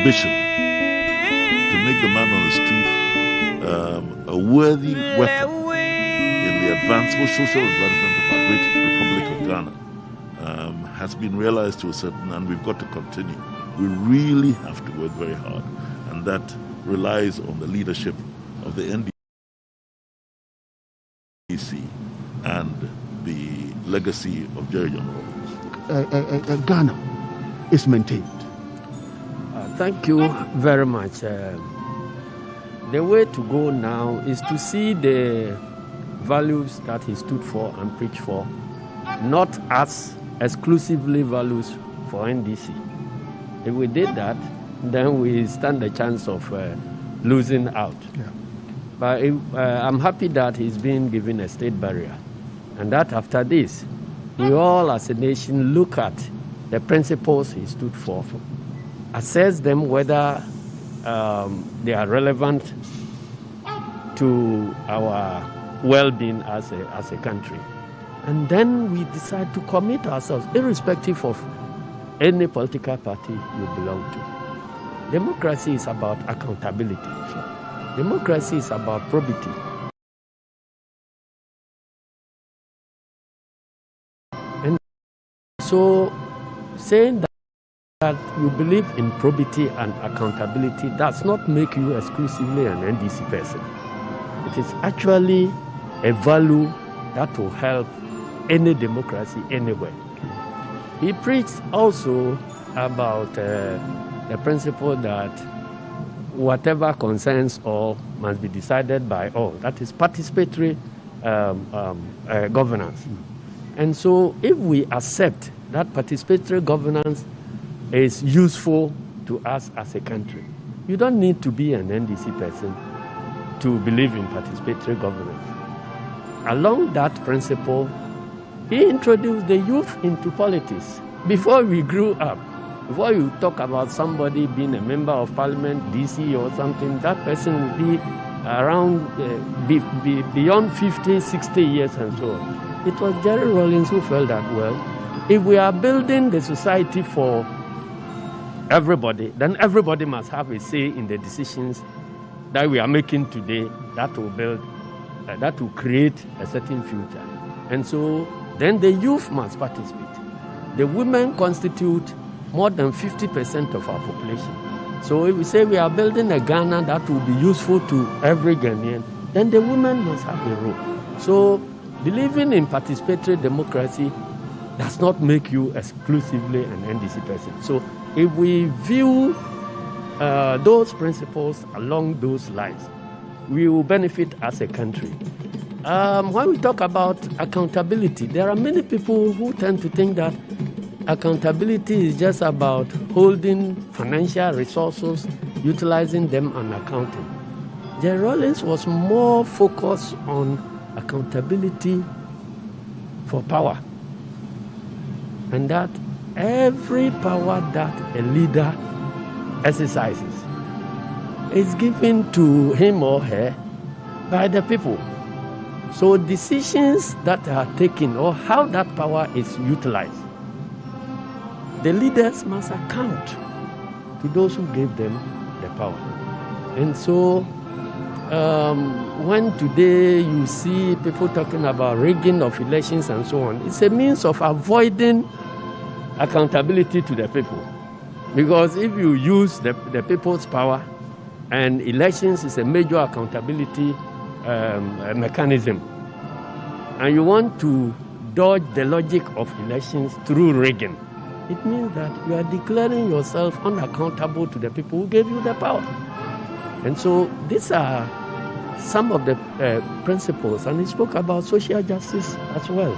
Ambition to make the man on the street a worthy weapon in the social advancement of our great Republic of Ghana has been realized to a certain, and we've got to continue. We really have to work very hard, and that relies on the leadership of the NDC and the legacy of JJ Rawlings. Ghana is maintained. Thank you very much. The way to go now is to see the values that he stood for and preached for, not as exclusively values for NDC. If we did that, then we stand a chance of losing out. Yeah. But I'm happy that he's been given a state barrier, and that after this, we all as a nation look at the principles he stood for, assess them whether they are relevant to our well-being as a country. And then we decide to commit ourselves, irrespective of any political party you belong to. Democracy is about accountability. Democracy is about probity. And so saying that you believe in probity and accountability does not make you exclusively an NDC person. It is actually a value that will help any democracy anywhere. He preached also about the principle that whatever concerns all must be decided by all. That is participatory governance. And so if we accept that participatory governance is useful to us as a country, you don't need to be an NDC person to believe in participatory governance. Along that principle, he introduced the youth into politics. Before we grew up, before you talk about somebody being a member of parliament, DC or something, that person will be around, beyond 50, 60 years and so on. It was JJ Rawlings who felt that, well, if we are building the society for everybody, then everybody must have a say in the decisions that we are making today that will build, that will create a certain future. And so then the youth must participate. The women constitute more than 50% of our population. So if we say we are building a Ghana that will be useful to every Ghanaian, then the women must have a role. So believing in participatory democracy does not make you exclusively an NDC person. So if we view those principles along those lines, we will benefit as a country. When we talk about accountability, there are many people who tend to think that accountability is just about holding financial resources, utilizing them, and accounting. JJ Rawlings was more focused on accountability for power, and that every power that a leader exercises is given to him or her by the people. So decisions that are taken or how that power is utilized, the leaders must account to those who gave them the power. And so when today you see people talking about rigging of elections and so on, it's a means of avoiding accountability to the people. Because if you use the people's power, and elections is a major accountability mechanism, and you want to dodge the logic of elections through rigging, it means that you are declaring yourself unaccountable to the people who gave you the power. And so these are some of the principles, and he spoke about social justice as well,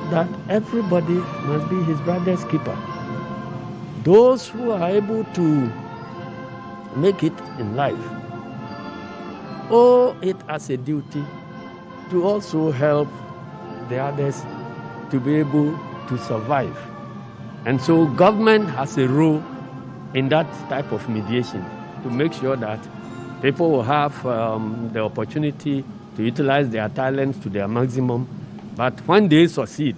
that everybody must be his brother's keeper. those who are able to make it in life owe it as a duty to also help the others to be able to survive. And so government has a role in that type of mediation to make sure that people will have the opportunity to utilize their talents to their maximum. But when they succeed,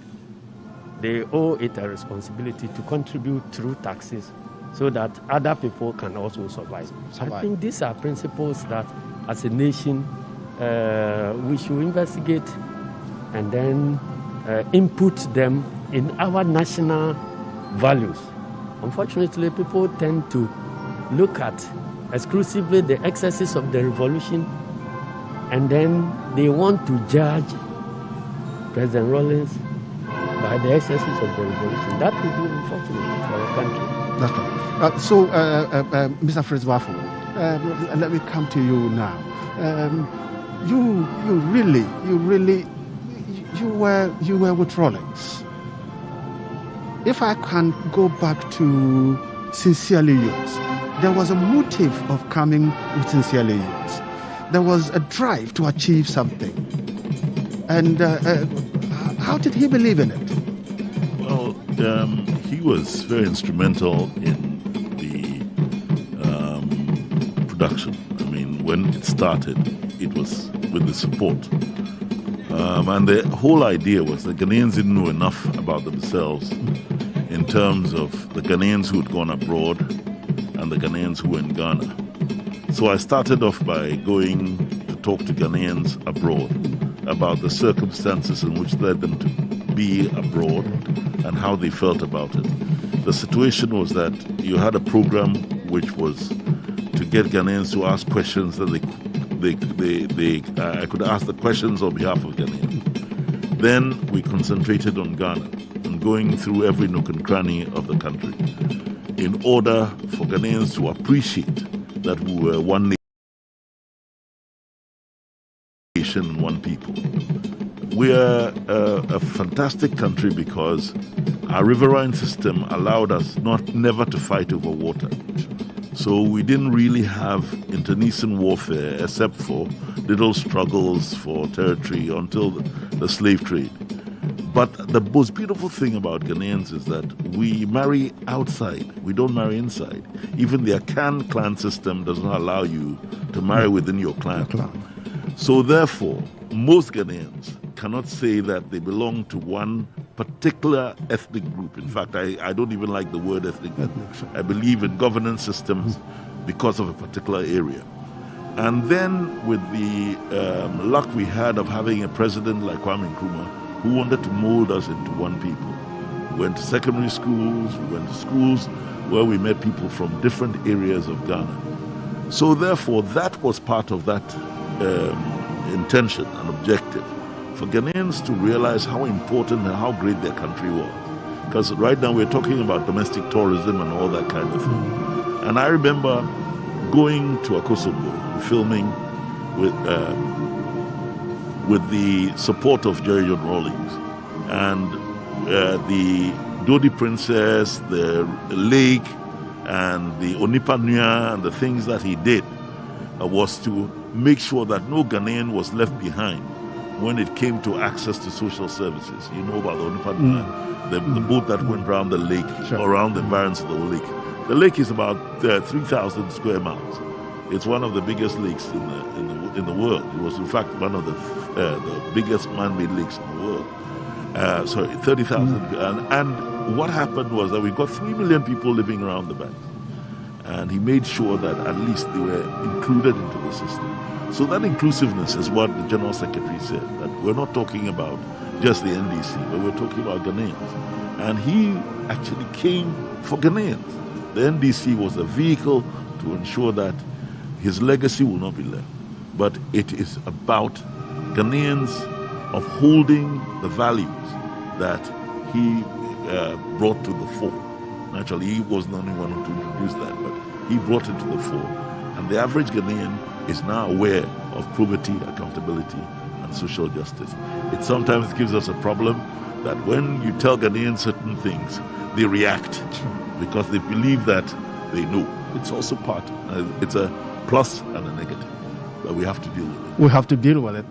they owe it a responsibility to contribute through taxes so that other people can also survive. I think these are principles that, as a nation, we should investigate and then input them in our national values. Unfortunately, people tend to look at exclusively the excesses of the revolution, and then they want to judge President Rawlings by the excesses of the revolution. That would be unfortunate for a country. That's right. Mr. Fritz Waffle, let me come to you now. You were with Rawlings. If I can go back to Sincerely Yours, there was a motive of coming with Sincerely Yours. There was a drive to achieve something. And how did he believe in it? Well, he was very instrumental in the production. I mean, when it started, it was with the support. And the whole idea was that Ghanaians didn't know enough about themselves in terms of the Ghanaians who had gone abroad and the Ghanaians who were in Ghana. So I started off by going to talk to Ghanaians abroad about the circumstances in which led them to be abroad and how they felt about it. The situation was that you had a program which was to get Ghanaians to ask questions that I could ask the questions on behalf of Ghanaians. Then we concentrated on Ghana and going through every nook and cranny of the country in order for Ghanaians to appreciate that we were one nation and one people. We are a fantastic country because our riverine system allowed us never to fight over water. So we didn't really have internecine warfare except for little struggles for territory until the slave trade. But the most beautiful thing about Ghanaians is that we marry outside. We don't marry inside. Even the Akan clan system does not allow you to marry within your clan. So therefore, most Ghanaians cannot say that they belong to one particular ethnic group. In fact, I don't even like the word ethnic group. I believe in governance systems because of a particular area. And then with the luck we had of having a president like Kwame Nkrumah, who wanted to mold us into one people. We went to secondary schools, we went to schools where we met people from different areas of Ghana. So therefore, that was part of that intention and objective, for Ghanaians to realize how important and how great their country was. Because right now we're talking about domestic tourism and all that kind of thing. And I remember going to Akosombo, filming with the support of JJ Rawlings, and the Dodi Princess, the lake, and the Onipa Nua, and the things that he did was to make sure that no Ghanaian was left behind when it came to access to social services. You know about the Onipa Nua, the boat that went around the lake, around the environs of the lake. The lake is about 3,000 square miles. It's one of the biggest lakes in the world. It was, in fact, one of the biggest man-made lakes in the world. 30,000. And what happened was that we got 3 million people living around the bank. And he made sure that at least they were included into the system. So that inclusiveness is what the General Secretary said, that we're not talking about just the NDC, but we're talking about Ghanaians. And he actually came for Ghanaians. The NDC was a vehicle to ensure that his legacy will not be left. But it is about Ghanaians upholding the values that he brought to the fore. Naturally, he wasn't the only one to introduce that, but he brought it to the fore. And the average Ghanaian is now aware of probity, accountability, and social justice. It sometimes gives us a problem that when you tell Ghanaians certain things, they react because they believe that they know. It's also part. It's a plus and a negative, but we have to deal with it. We have to deal with it.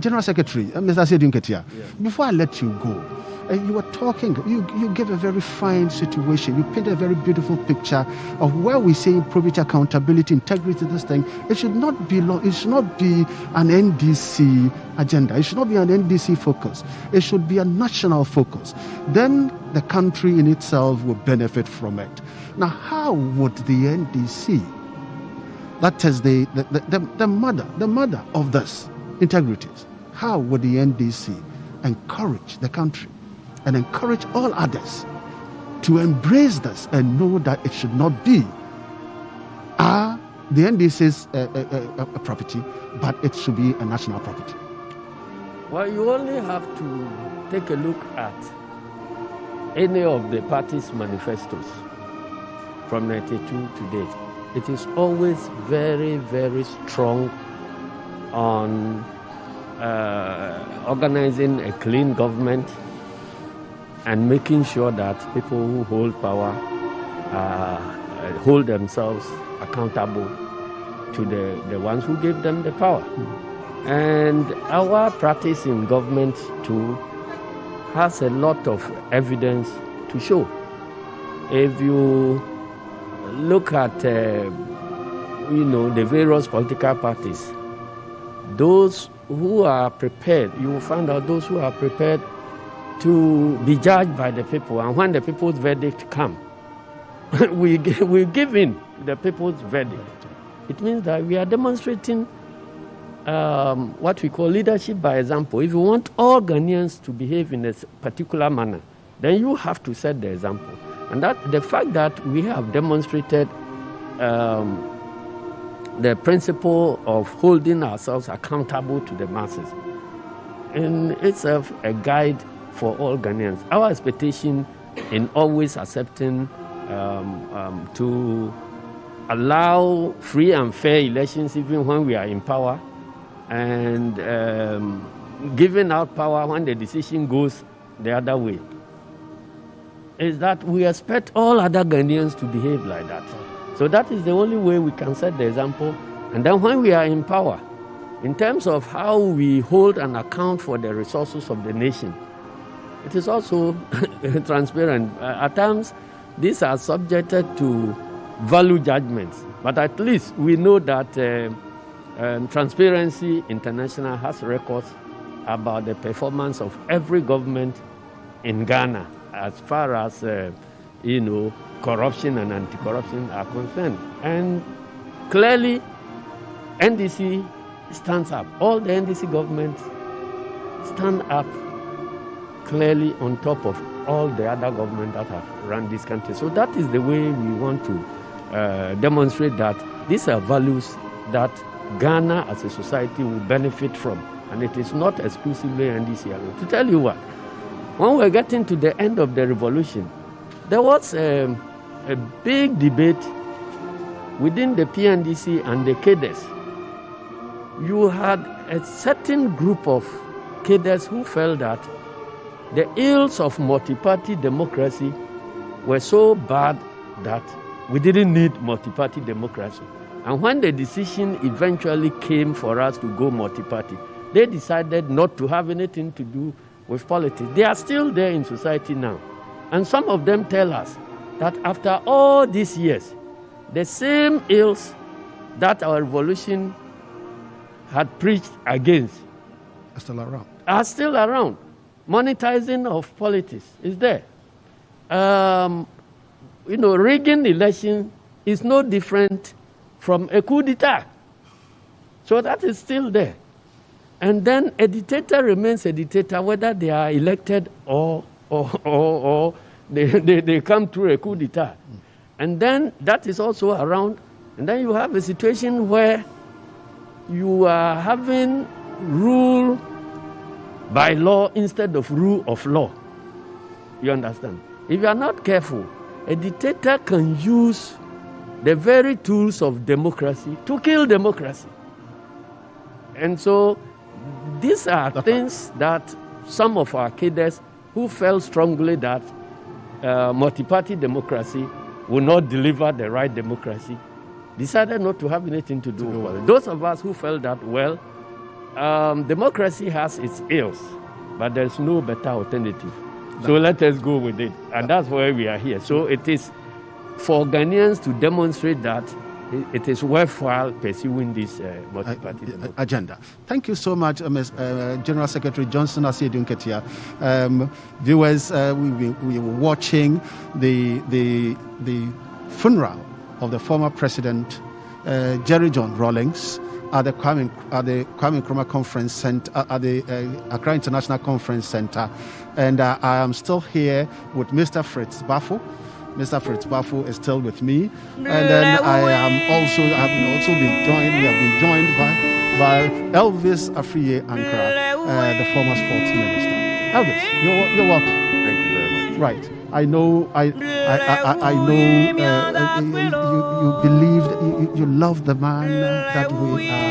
General Secretary, Mr. Sedun Ketia, before I let you go, you were talking, you gave a very fine situation. You painted a very beautiful picture of where we say probity, accountability, integrity, this thing. It should not be an NDC agenda. It should not be an NDC focus. It should be a national focus. Then the country in itself will benefit from it. Now, how would the NDC, that is the mother of this integrities, how would the NDC encourage the country and encourage all others to embrace this and know that it should not be the NDC's a property, but it should be a national property? Well, you only have to take a look at any of the party's manifestos from 92 to date. It is always very, very strong on organizing a clean government and making sure that people who hold power hold themselves accountable to the ones who gave them the power. And our practice in government too has a lot of evidence to show. If you look at the various political parties, those who are prepared, you will find out those who are prepared to be judged by the people, and when the people's verdict come, we give in the people's verdict. It means that we are demonstrating what we call leadership by example. If you want all Ghanaians to behave in a particular manner, then you have to set the example. And that the fact that we have demonstrated the principle of holding ourselves accountable to the masses in itself a guide for all Ghanaians. Our expectation in always accepting to allow free and fair elections even when we are in power, and giving out power when the decision goes the other way, is that we expect all other Ghanaians to behave like that. So that is the only way we can set the example. And then when we are in power, in terms of how we hold and account for the resources of the nation, it is also transparent. At times, these are subjected to value judgments, but at least we know that Transparency International has records about the performance of every government in Ghana as far as corruption and anti-corruption are concerned. And clearly, NDC stands up. All the NDC governments stand up clearly on top of all the other governments that have run this country. So that is the way we want to demonstrate that these are values that Ghana as a society will benefit from. And it is not exclusively NDC alone. To tell you what, when we're getting to the end of the revolution, there was a big debate within the PNDC and the cadres. You had a certain group of cadres who felt that the ills of multi-party democracy were so bad that we didn't need multi-party democracy. And when the decision eventually came for us to go multi-party, they decided not to have anything to do with politics. They are still there in society now. And some of them tell us that after all these years, the same ills that our revolution had preached against are still around. Monetizing of politics is there. Rigging election is no different from a coup d'etat. So that is still there. And then a dictator remains a dictator whether they are elected or they come through a coup d'etat. And then that is also around. And then you have a situation where you are having rule by law instead of rule of law. You understand? If you are not careful, a dictator can use the very tools of democracy to kill democracy. And so these are things that some of our cadres who felt strongly that multi-party democracy will not deliver the right democracy, decided not to have anything to do with it. Those of us who felt that, well, democracy has its ills, but there's no better alternative. So let us go with it. And that's why we are here. So it is for Ghanaians to demonstrate that it is worthwhile pursuing this multi-party agenda. Thank you so much, General Secretary Johnson Asiedu Nketia. Viewers, we were watching the funeral of the former President JJ Rawlings at the Kwame Nkrumah Conference Center, at the Accra International Conference Center, and I am still here with Mr. Fritz Bafo. Mr. Fritz Bafo is still with me, and then we have been joined by Elvis Afriye Ankara, the former sports minister. Elvis, you're welcome. Thank you very much. Right. I know you believed, you love the man that we are.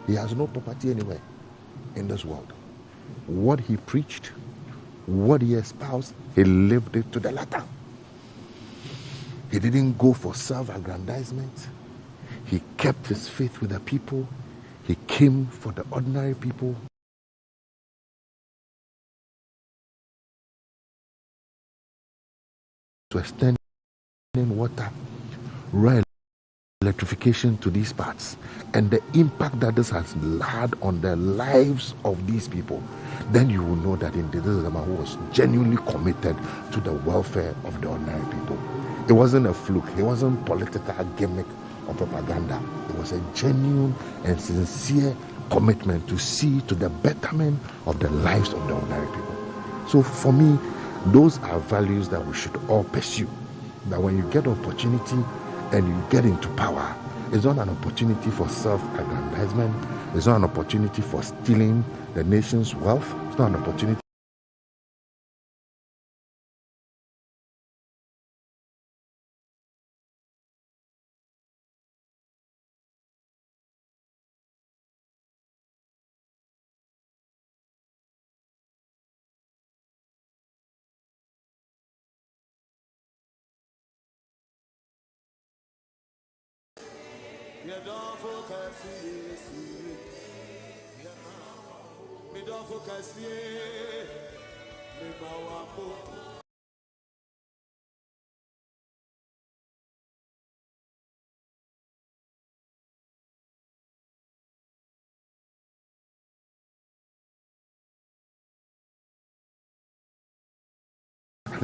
He has no property anywhere in this world. What he preached, what he espoused, he lived it to the letter. He didn't go for self-aggrandizement. He kept his faith with the people. He came for the ordinary people. To extend water, rail, electrification to these parts, and the impact that this has had on the lives of these people, then you will know that indeed this is a man who was genuinely committed to the welfare of the ordinary people. It wasn't a fluke. It wasn't political gimmick or propaganda. It was a genuine and sincere commitment to see to the betterment of the lives of the ordinary people. So for me, those are values that we should all pursue. That when you get opportunity and you get into power, it's not an opportunity for self-aggrandizement. It's not an opportunity for stealing the nation's wealth. It's not an opportunity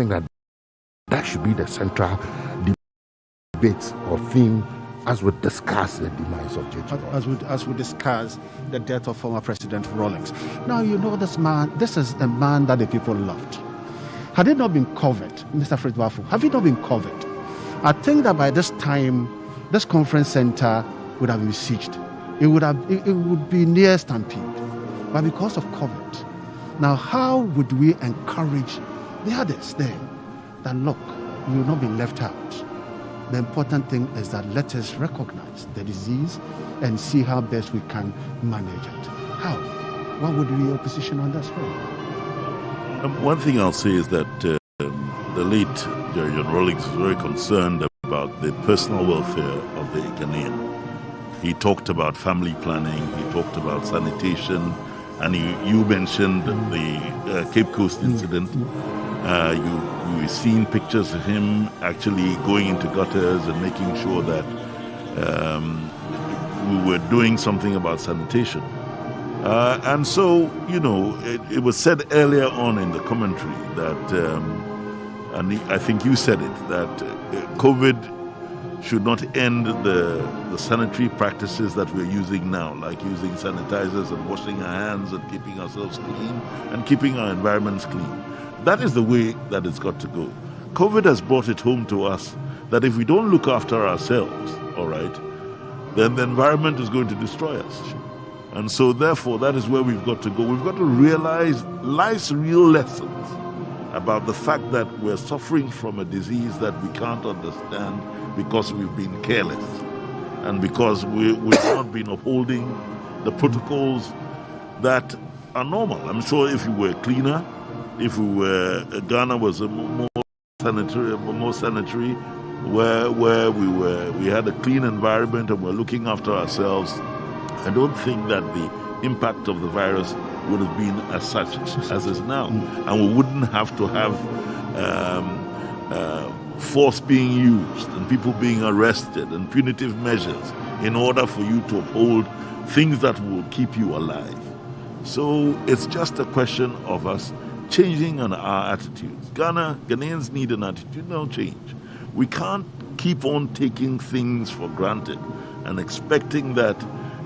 think that should be the central debate or theme as we discuss the demise of JJ Rawlings. As we discuss the death of former President Rawlings. Now, you know, this is a man that the people loved. Had it not been covered, Mr. Fritz Wafu, have it not been covered, I think that by this time, this conference center would have been besieged. It would be near stampede. But because of COVID, now how would we encourage the others there that, look, we will not be left out? The important thing is that let us recognize the disease and see how best we can manage it. How? What would be your position on that story? One thing I'll say is that the late JJ Rawlings was very concerned about the personal welfare of the Ghanaian. He talked about family planning, he talked about sanitation, and you mentioned the Cape Coast incident. You've seen pictures of him actually going into gutters and making sure that we were doing something about sanitation. And so, you know, it was said earlier on in the commentary that, and I think you said it, that COVID should not end the sanitary practices that we're using now, like using sanitizers and washing our hands and keeping ourselves clean and keeping our environments clean. That is the way that it's got to go. COVID has brought it home to us that if we don't look after ourselves, all right, then the environment is going to destroy us. And so therefore, that is where we've got to go. We've got to realize life's real lessons about the fact that we're suffering from a disease that we can't understand because we've been careless and because we've not been upholding the protocols that are normal. I'm sure if we were cleaner, if Ghana was a more sanitary, where we had a clean environment and we're looking after ourselves, I don't think that the impact of the virus would have been as such as is now. And we wouldn't have to have force being used and people being arrested and punitive measures in order for you to uphold things that will keep you alive. So it's just a question of us changing on our attitudes. Ghanaians need an attitudinal change. We can't keep on taking things for granted and expecting that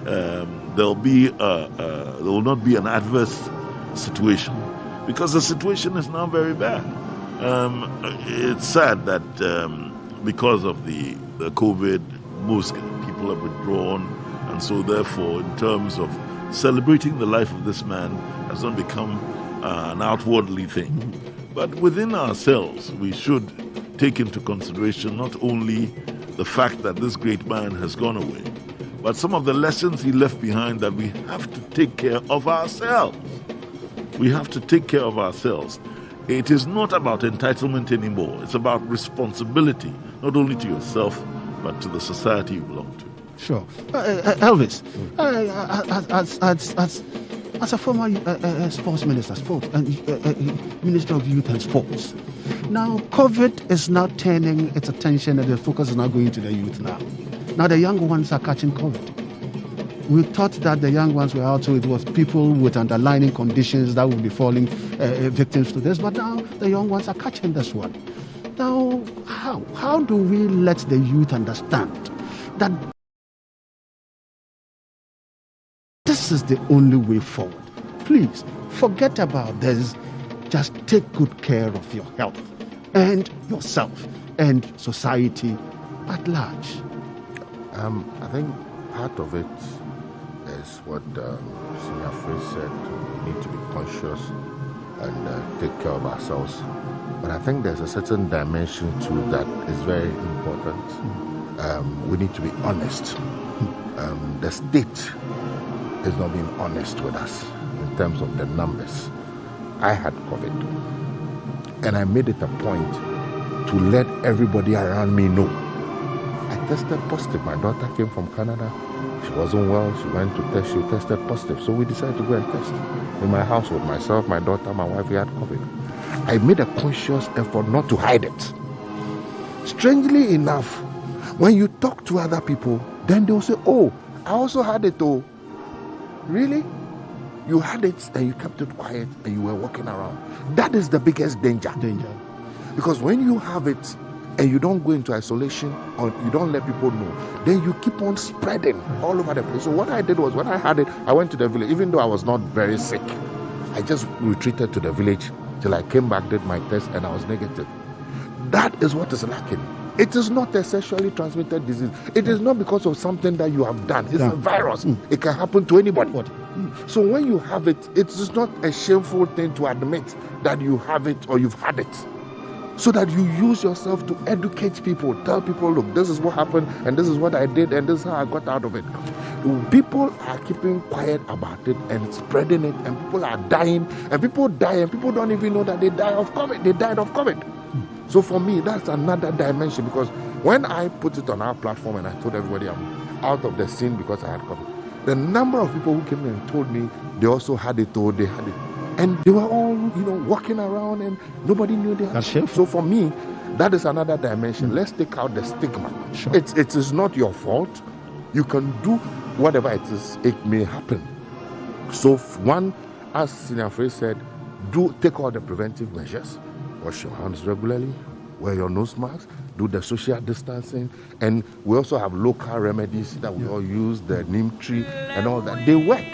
there will not be an adverse situation, because the situation is now very bad. It's sad that because of the COVID, most people have withdrawn, and so therefore, in terms of celebrating the life of this man, has not become an outwardly thing. But within ourselves, we should take into consideration not only the fact that this great man has gone away, but some of the lessons he left behind, that we have to take care of ourselves. We have to take care of ourselves. It is not about entitlement anymore. It's about responsibility, not only to yourself, but to the society you belong to. Sure. Elvis, as a former sports minister, Minister of Youth and Sports, now COVID is now turning its attention and the focus is now going to the youth now. Now the young ones are catching COVID. We thought that the young ones were out, so it was people with underlying conditions that would be falling victims to this, but now the young ones are catching this one. Now, how do we let the youth understand that this is the only way forward? Please, forget about this. Just take good care of your health and yourself and society at large. I think part of it is what Senior Fritz said. We need to be conscious and take care of ourselves. But I think there's a certain dimension to that is very important. We need to be honest. The state is not being honest with us in terms of the numbers. I had COVID, and I made it a point to let everybody around me know. I tested positive. My daughter came from Canada. She wasn't well. She went to test. She tested positive. So we decided to go and test. In my household, myself, my daughter, my wife, we had COVID. I made a conscious effort not to hide it. Strangely enough, when you talk to other people, then they'll say, "Oh, I also had it, oh." Really? You had it and you kept it quiet and you were walking around. That is the biggest danger. Because when you have it and you don't go into isolation or you don't let people know, then you keep on spreading all over the place. So what I did was, when I had it, I went to the village. Even though I was not very sick, I just retreated to the village till I came back, did my test, and I was negative. That is what is lacking. It is not a sexually transmitted disease. It is not because of something that you have done. It's a virus. It can happen to anybody. So when you have it, it is not a shameful thing to admit that you have it or you've had it. So that you use yourself to educate people, tell people, look, this is what happened, and this is what I did, and this is how I got out of it. People are keeping quiet about it and spreading it, and people are dying, and people die, and people don't even know that they died of COVID. They died of COVID. So for me, that's another dimension, because when I put it on our platform and I told everybody I'm out of the scene because I had COVID, the number of people who came in and told me they also had it or they had it, and they were all, walking around and nobody knew they had it. So for me, that is another dimension. Let's take out the stigma. Sure. It is not your fault. You can do whatever it is. It may happen. So one, as Senior Frey said, take all the preventive measures. Wash your hands regularly, wear your nose mask, do the social distancing, and we also have local remedies that we all use, the neem tree and all that. They work,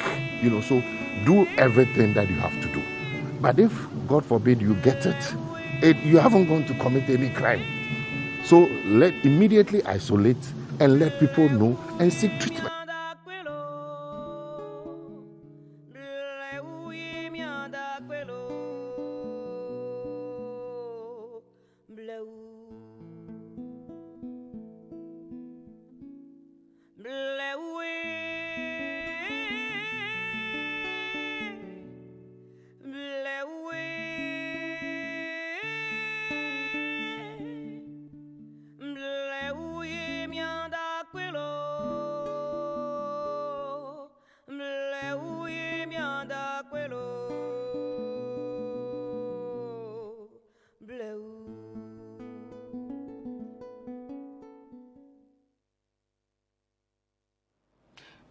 so do everything that you have to do. But if, God forbid, you get it, you haven't gone to commit any crime. So immediately isolate and let people know and seek treatment.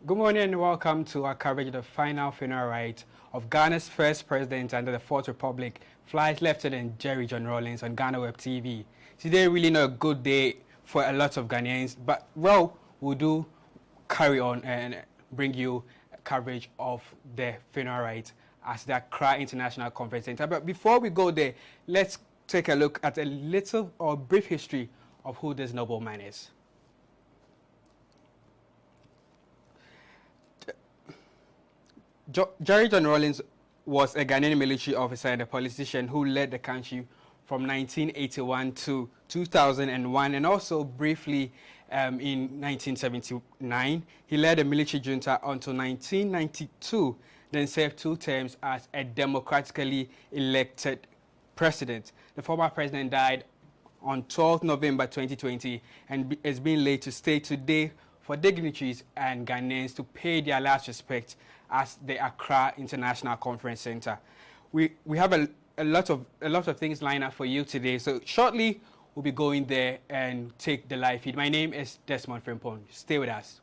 Good morning and welcome to our coverage of the final funeral rite of Ghana's first president under the Fourth Republic, Flight Lieutenant JJ Rawlings on GhanaWeb TV. Today really not a good day for a lot of Ghanaians, but we'll do carry on and bring you coverage of the funeral rite at the Accra International Conference Center. But before we go there, let's take a look at a little or brief history of who this nobleman is. JJ Rawlings was a Ghanaian military officer and a politician who led the country from 1981 to 2001, and also briefly in 1979. He led a military junta until 1992, then served 2 terms as a democratically elected president. The former president died on 12 November 2020 and is being laid to stay today for dignitaries and Ghanaians to pay their last respect at the Accra International Conference Center. We have a lot of things lined up for you today. So shortly we'll be going there and take the live feed. My name is Desmond Frimpong. Stay with us.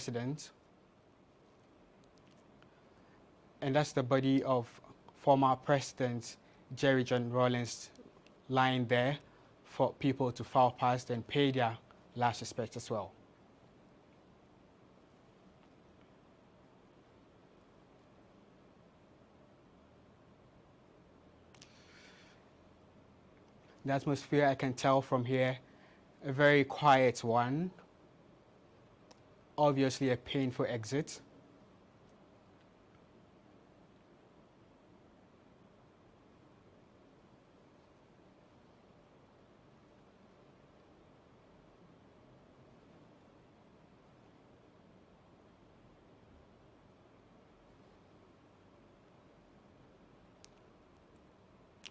President. And that's the body of former President JJ Rawlings lying there for people to file past and pay their last respect as well. The atmosphere, I can tell from here, a very quiet one. Obviously a painful exit.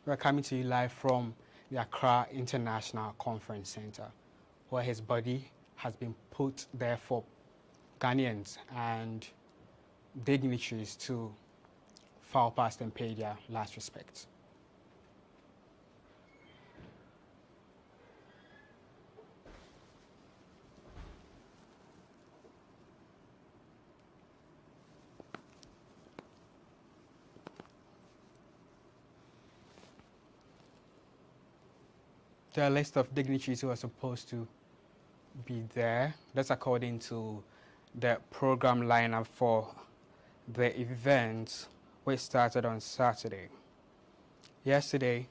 We're coming to you live from the Accra International Conference Center, where his body has been put there for Ghanaians and dignitaries to file past and pay their last respects. There are a list of dignitaries who are supposed to be there. That's according to the program lineup for the event, which started on Saturday. Yesterday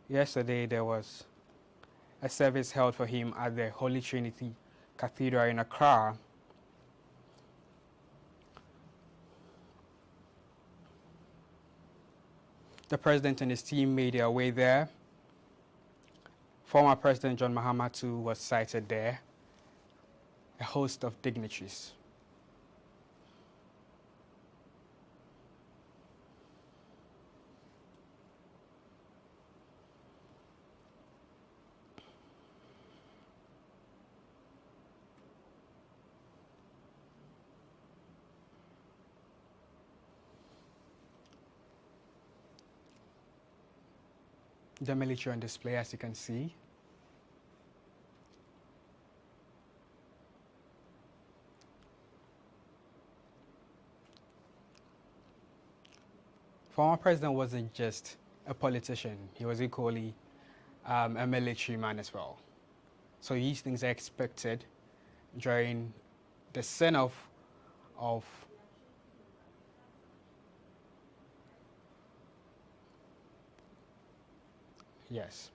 there was a service held for him at the Holy Trinity Cathedral in Accra. The president and his team made their way there. Former President John Mahama too was cited there. A host of dignitaries. The military on display, as you can see. Former president wasn't just a politician, he was equally a military man as well. So these things are expected during the send-off of yes.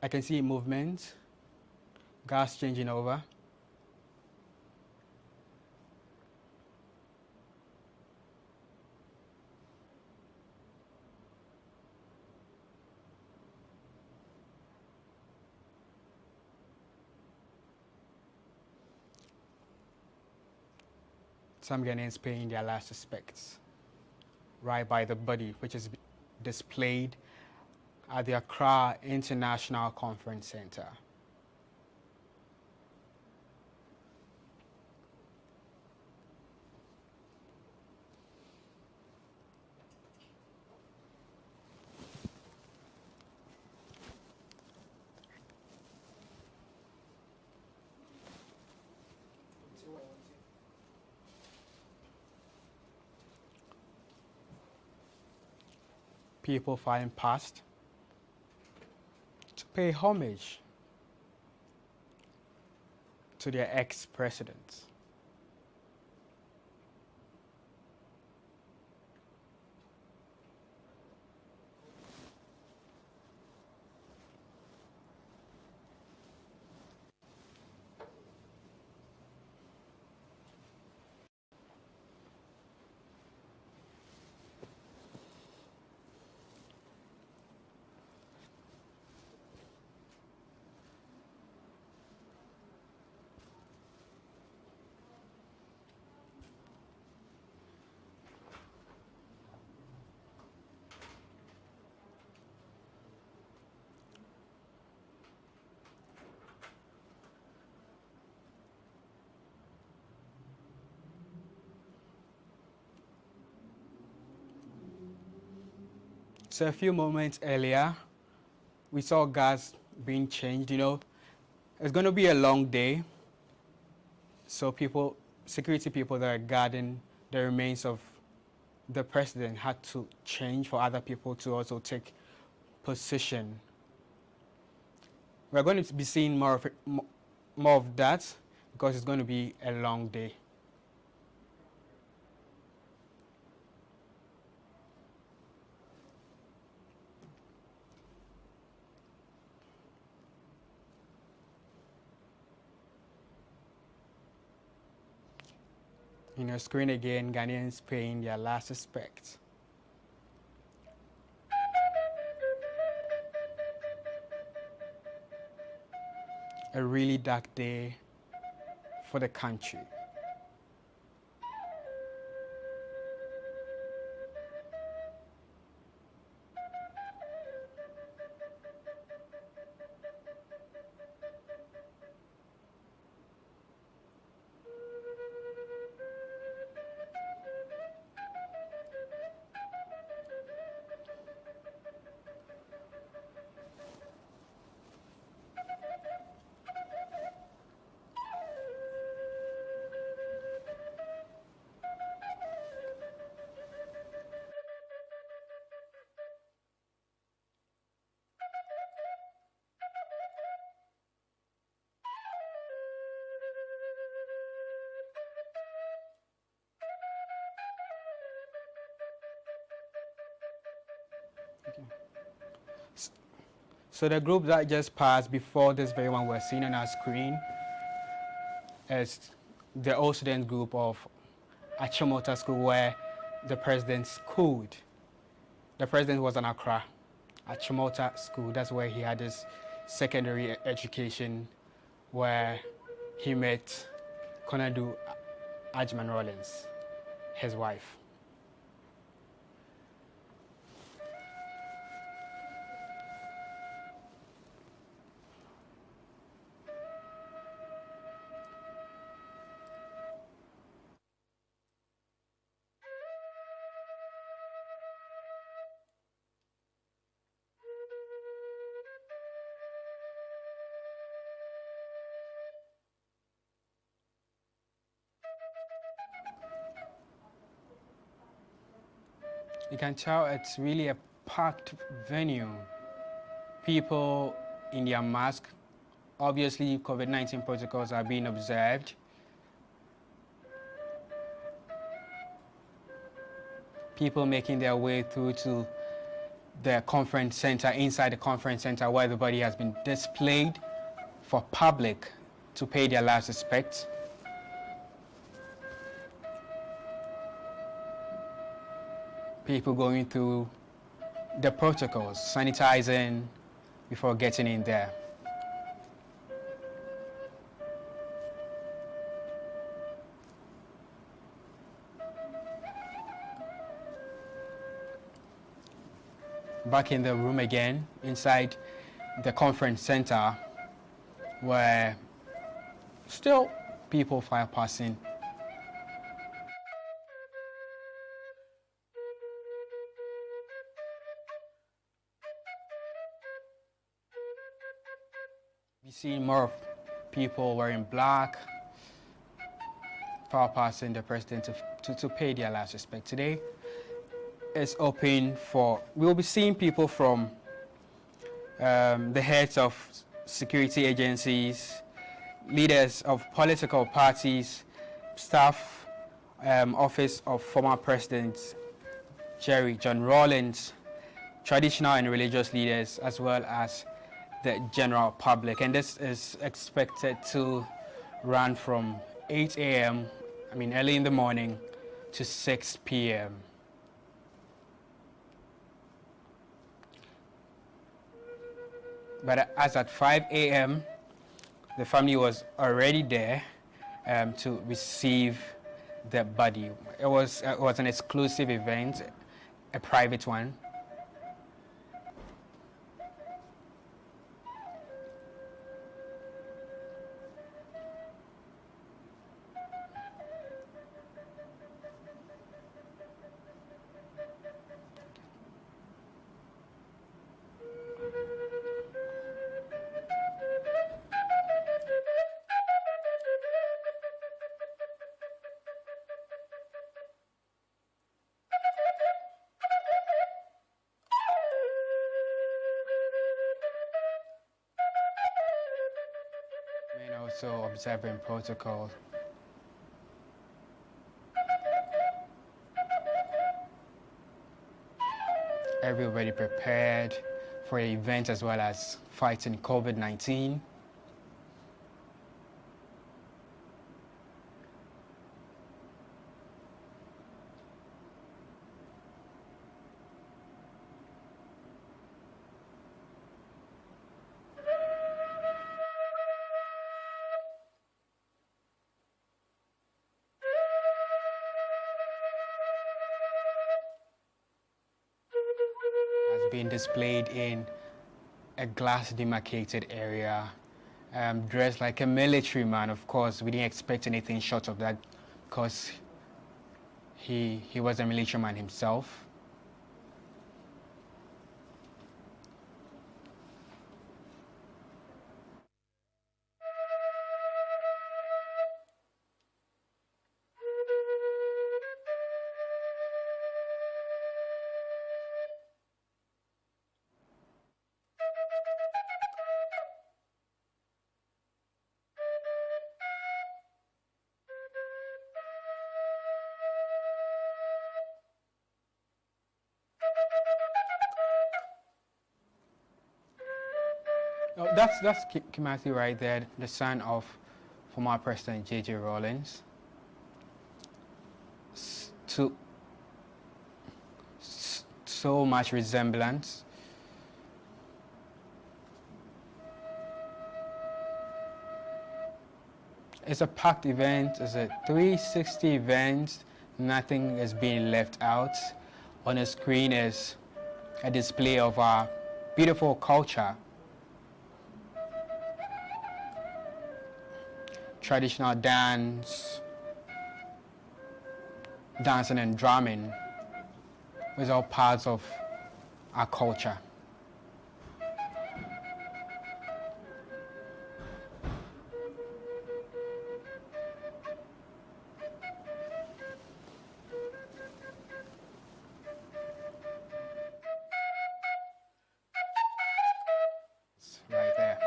I can see movement, gas changing over. Some Ghanaians paying their last respects right by the body, which is displayed at the Accra International Conference Center. People filing past to pay homage to their ex-presidents. So a few moments earlier, we saw gas being changed, It's going to be a long day. So security people that are guarding the remains of the president had to change for other people to also take position. We're going to be seeing more of that because it's going to be a long day. In your screen again, Ghanaians paying their last respect. A really dark day for the country. So the group that just passed before this very one we're seeing on our screen is the old student group of Achimota School where the president schooled. The president was in Accra, Achimota School. That's where he had his secondary education, where he met Konadu JJ Rawlings, his wife. You can tell it's really a packed venue. People in their mask. Obviously, COVID-19 protocols are being observed. People making their way through to the conference center, inside the conference center where everybody has been displayed for public to pay their last respects. People going through the protocols, sanitizing before getting in there. Back in the room again, inside the conference center, where still people fire passing. We see more of people wearing black, fire passing the president to pay their last respect. Today is open for, we'll be seeing people from the heads of security agencies, leaders of political parties, staff, office of former President JJ Rawlings, traditional and religious leaders, as well as the general public. And this is expected to run from 8 a.m., early in the morning, to 6 p.m. But as at 5 a.m., the family was already there to receive the body. It was an exclusive event, a private one. Also observing protocol. Everybody prepared for the event as well as fighting COVID-19. Has been displayed in a glass demarcated area, dressed like a military man. Of course, we didn't expect anything short of that because he was a military man himself. Oh, that's Kimathi right there, the son of former President JJ Rawlings. So much resemblance. It's a packed event. It's a 360 event. Nothing is being left out. On the screen is a display of our beautiful culture. Traditional dance, dancing and drumming is all parts of our culture. It's right there.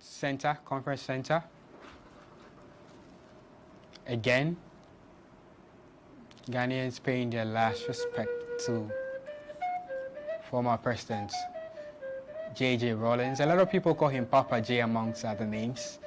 Center, conference center. Again, Ghanaians paying their last respect to former President JJ Rawlings. A lot of people call him Papa J amongst other names.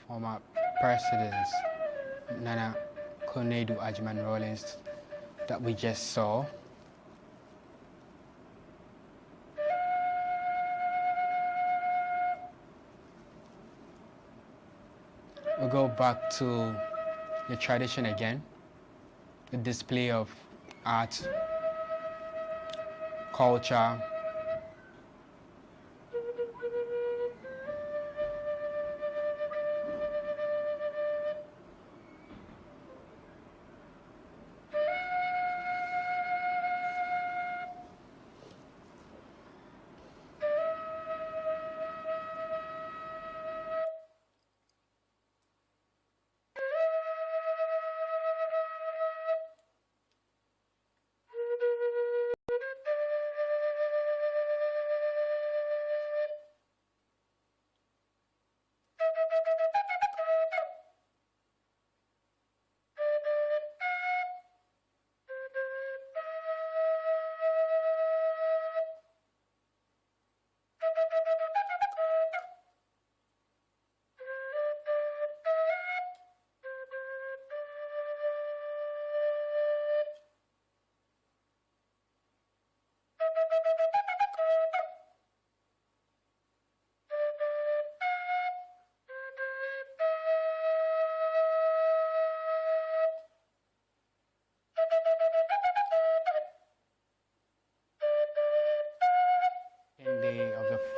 Former presidents Nana Konadu Ajman Rawlings that we just saw. We'll go back to the tradition again, the display of art, culture,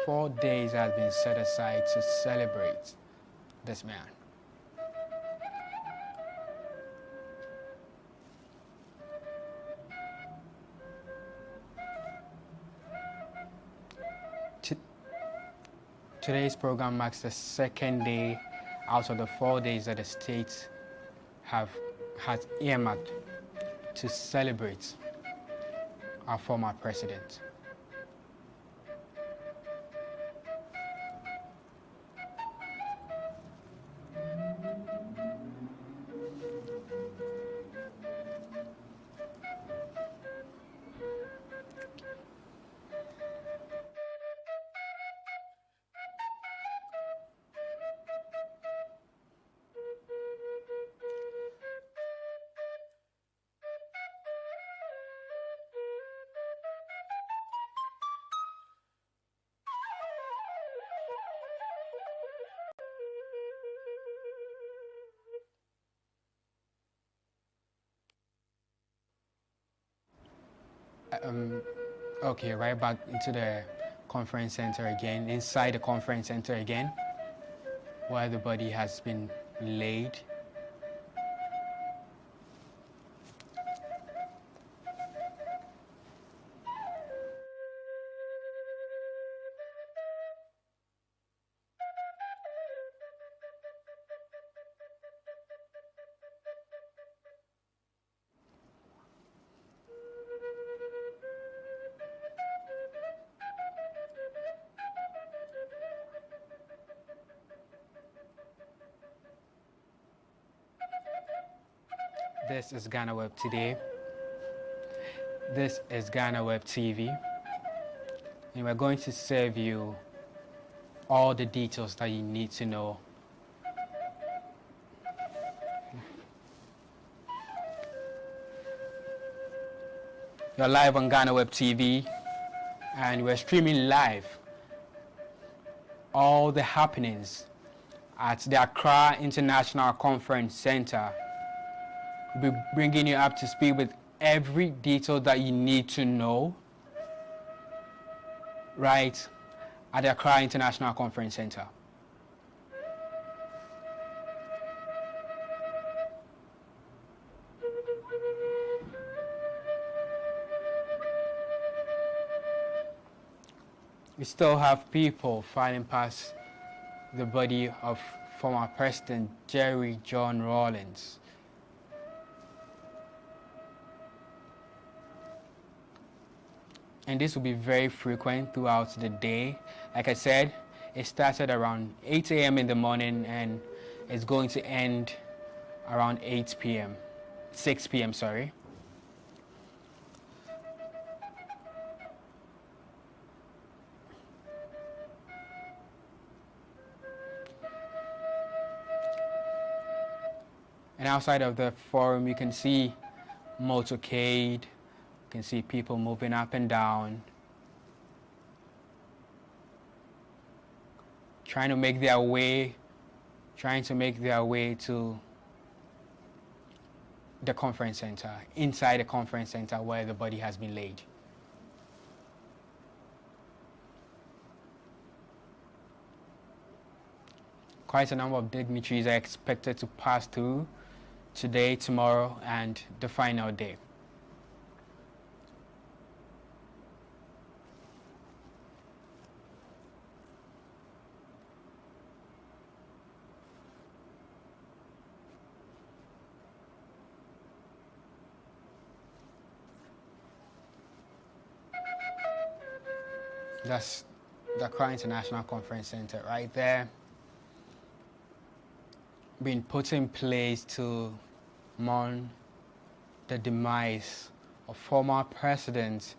4 days has been set aside to celebrate this man. Today's program marks the second day out of the 4 days that the state has earmarked to celebrate our former president. Okay, right back into the conference center again, inside the conference center again, where the body has been laid. This is GhanaWeb Today. This is GhanaWeb TV. And we're going to serve you all the details that you need to know. You're live on GhanaWeb TV, and we're streaming live all the happenings at the Accra International Conference Center. We'll be bringing you up to speed with every detail that you need to know right at the Accra International Conference Center. We still have people filing past the body of former President JJ Rawlings. And this will be very frequent throughout the day. Like I said, it started around 8 a.m. in the morning and it's going to end around 6 p.m., sorry. And outside of the forum, you can see motorcade. You can see people moving up and down, trying to make their way to the conference center, inside the conference center where the body has been laid. Quite a number of dignitaries are expected to pass through today, tomorrow, and the final day. That's the Accra International Conference Center right there, being put in place to mourn the demise of former President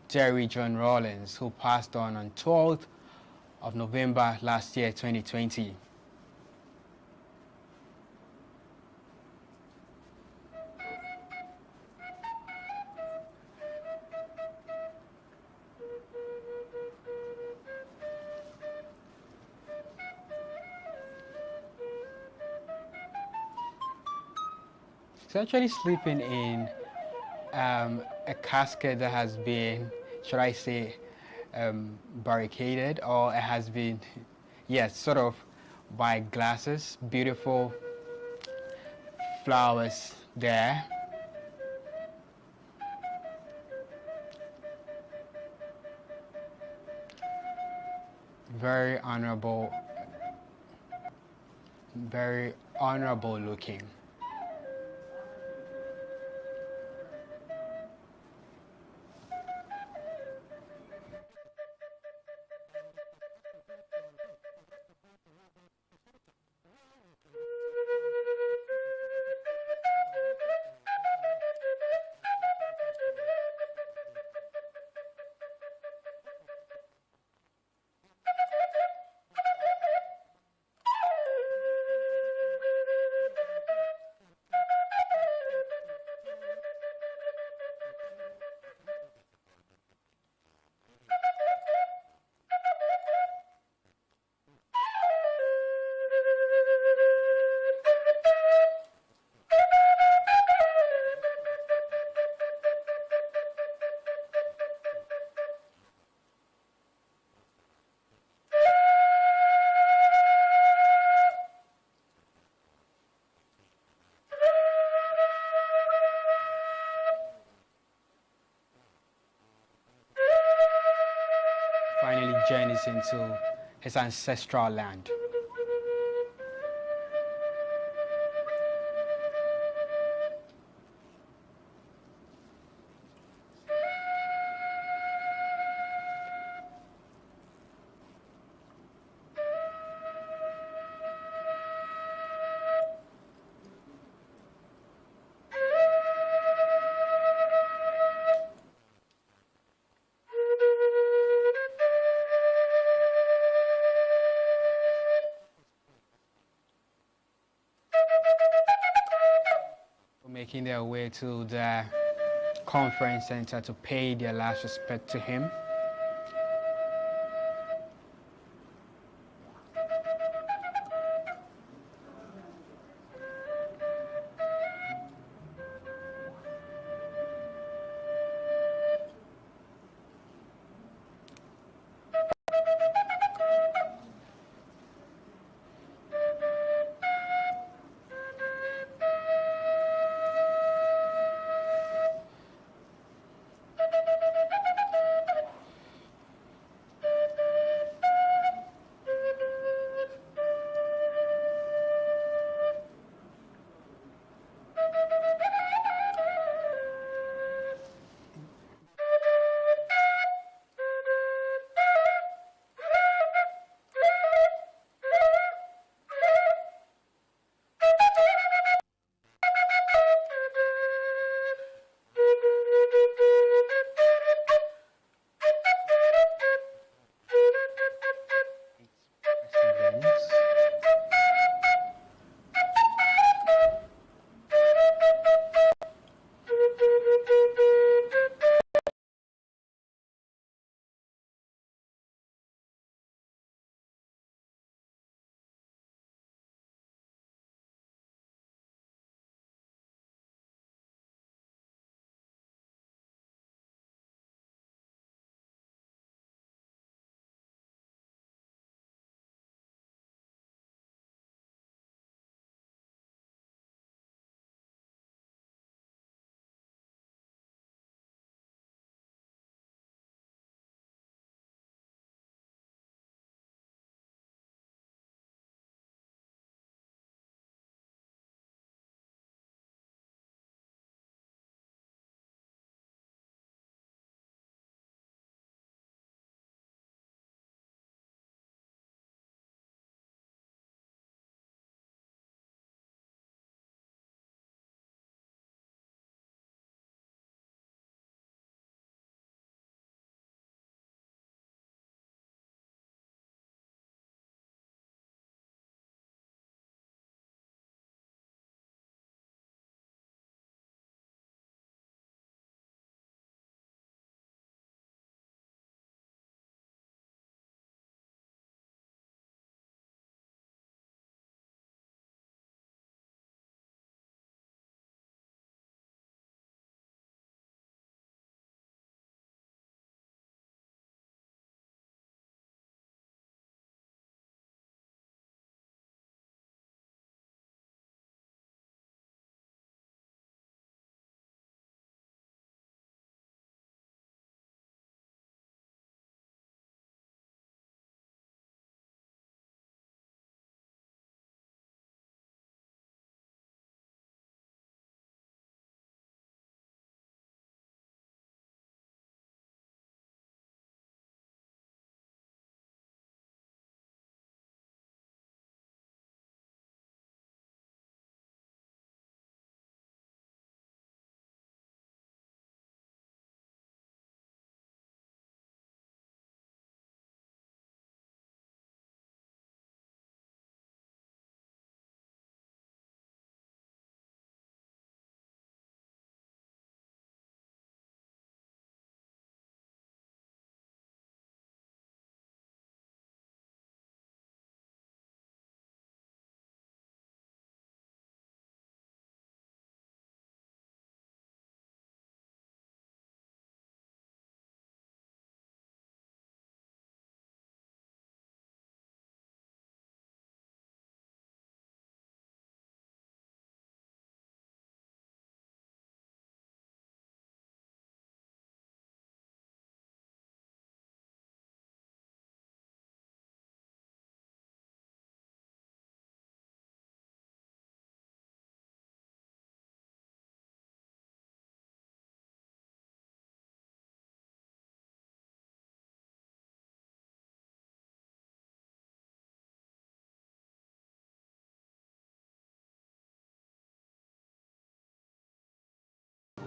JJ Rawlings, who passed on 12th of November last year, 2020. He's actually sleeping in a casket that has been, should I say, barricaded, or it has been, yes, sort of by glasses. Beautiful flowers there. Very honorable looking. Finally journeys into his ancestral land. Making their way to the conference center to pay their last respect to him.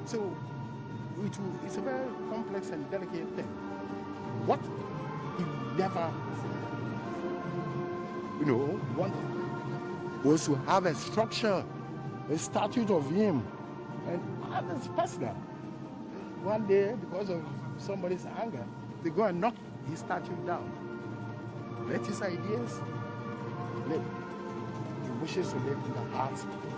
So it's a very complex and delicate thing. What he never, wanted was to have a structure, a statute of him, and others personal. One day, because of somebody's anger, they go and knock his statue down. Let his ideas live. He wishes to live in the hearts of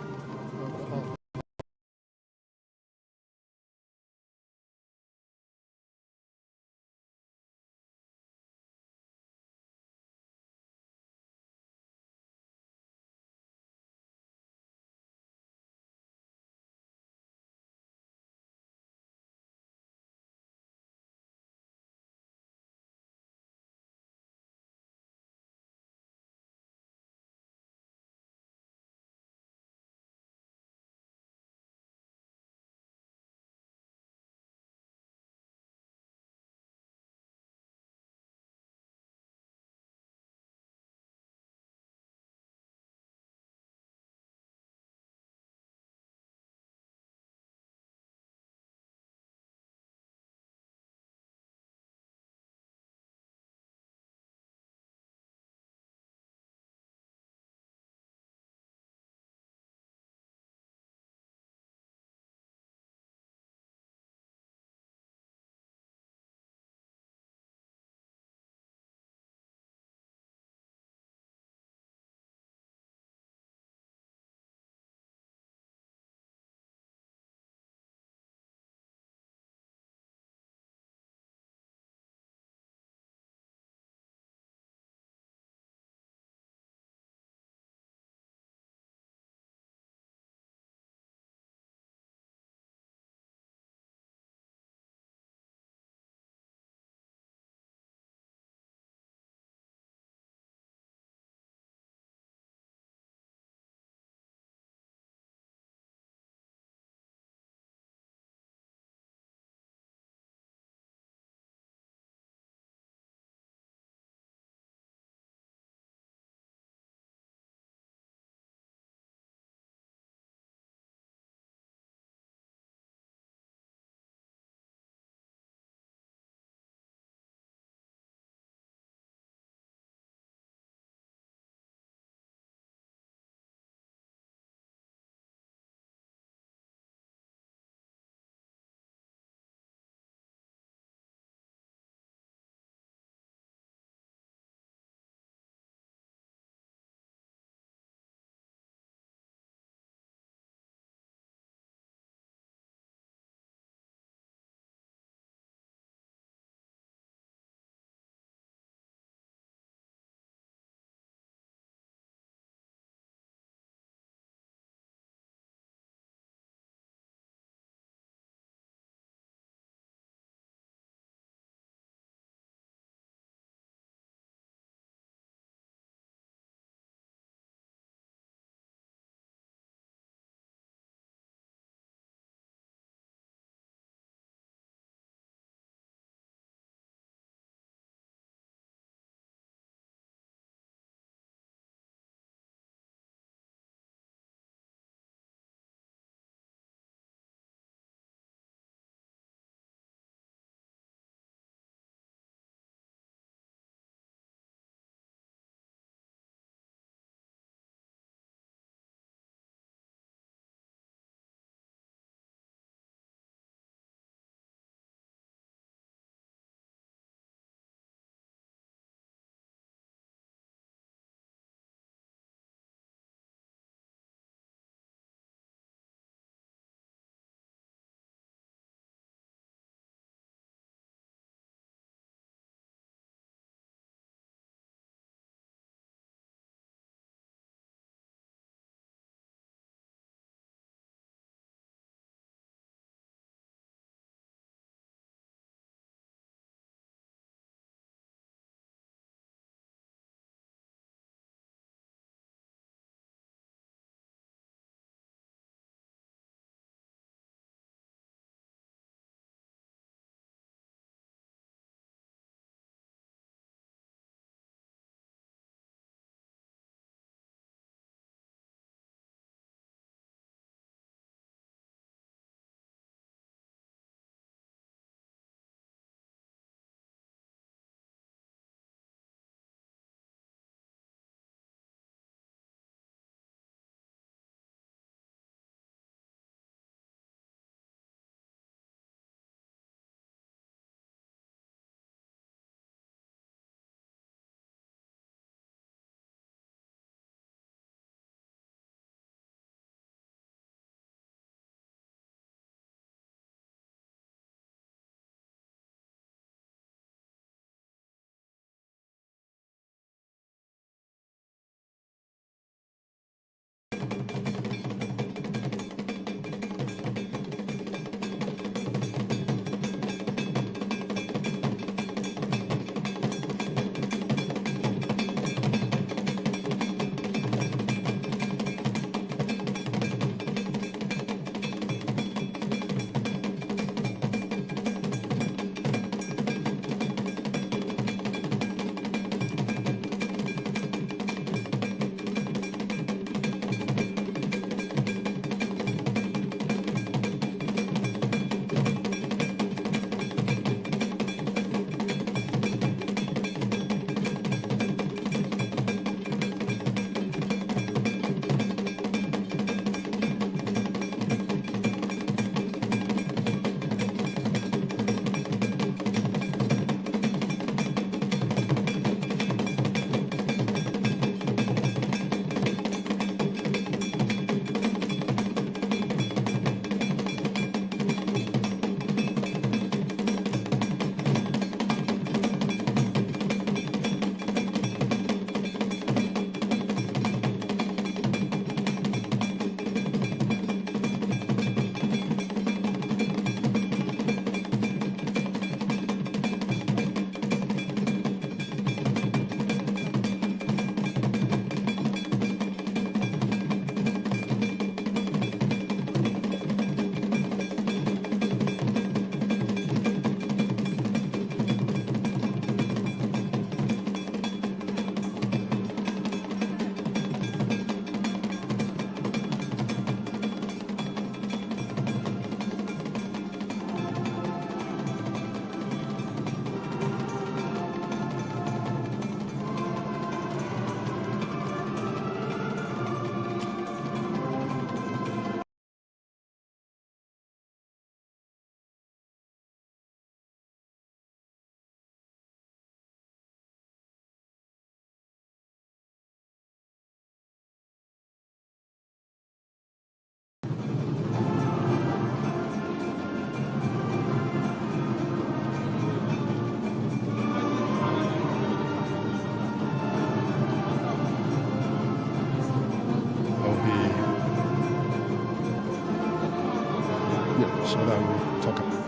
So that we'll talk about.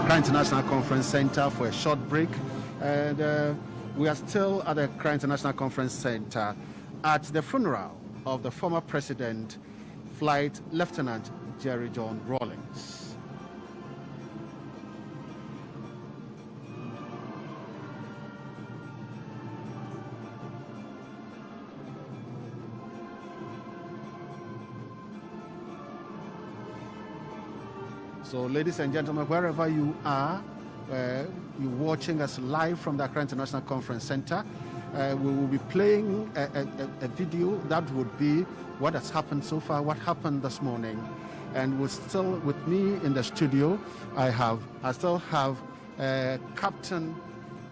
Accra International Conference Center for a short break, and we are still at the Accra International Conference Center at the funeral of the former President, Flight Lieutenant JJ Rawlings. So, ladies and gentlemen, wherever you are, you're watching us live from the Accra International Conference Center. We will be playing a video that would be what has happened so far, what happened this morning. And we're still with me in the studio. I still have Captain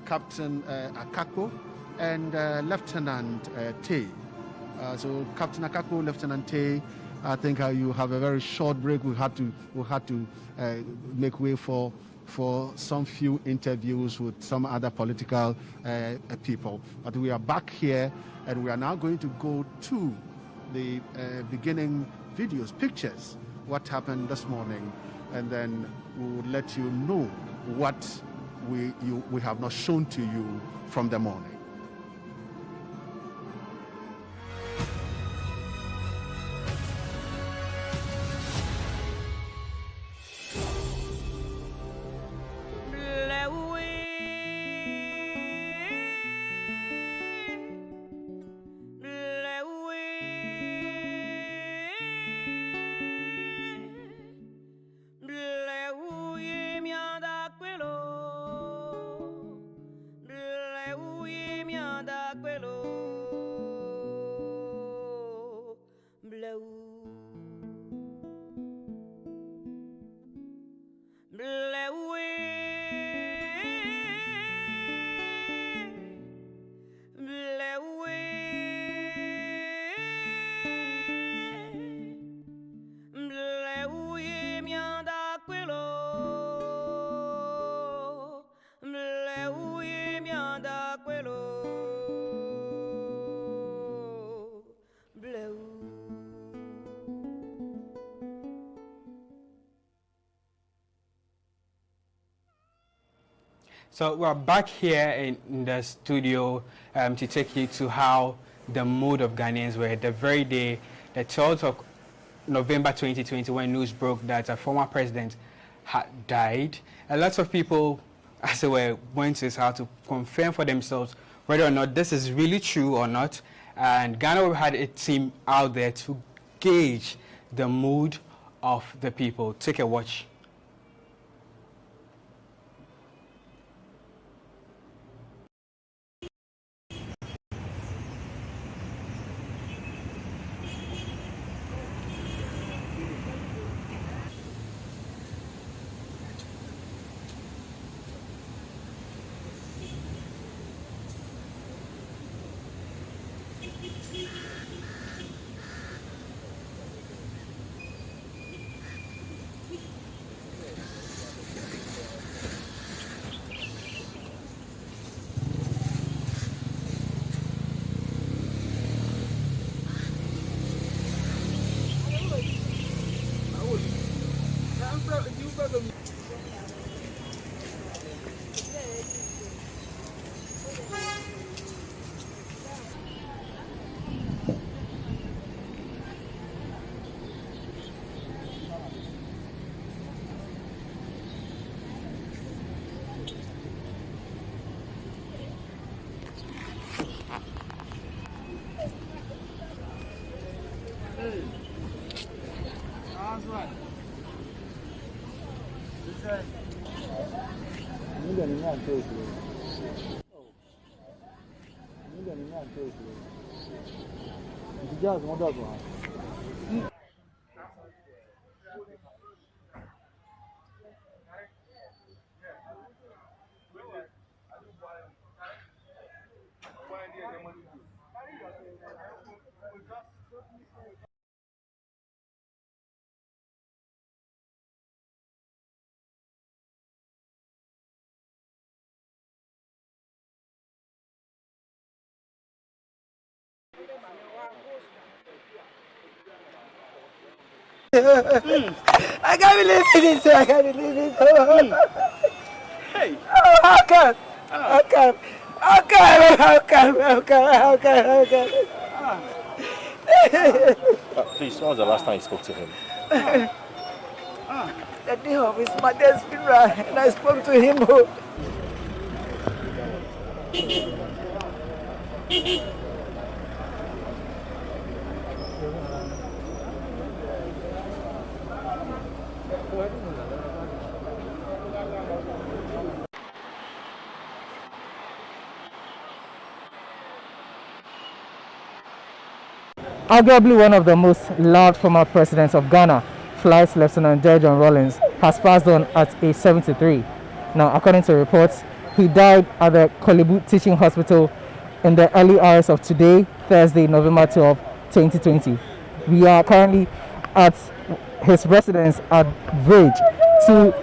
Akakpo and Lieutenant Tay. So Captain Akakpo, Lieutenant Tay, I think you have a very short break. We had to make way for some few interviews with some other political people. But we are back here, and we are now going to go to the beginning videos, pictures, what happened this morning, and then we will let you know what we have not shown to you from the morning. Blue. So we're back here in the studio to take you to how the mood of Ghanaians were the very day, the 12th of November 2020, when news broke that a former president had died. A lot of people, as they were, went to his house to confirm for themselves whether or not this is really true or not. And GhanaWeb had a team out there to gauge the mood of the people. Take a watch. I can't believe it. I can't believe it. Hey. Oh, how come? How come? How come? How come? How come? How come? How come? Please, when was the last time you spoke to him? The day of his mother's funeral, and I spoke to him. Arguably one of the most loved former presidents of Ghana, Flight Lieutenant JJ Rawlings, has passed on at age 73. Now, according to reports, he died at the Kolebu Teaching Hospital in the early hours of today, Thursday, November 12, 2020. We are currently at his residence at Bridge to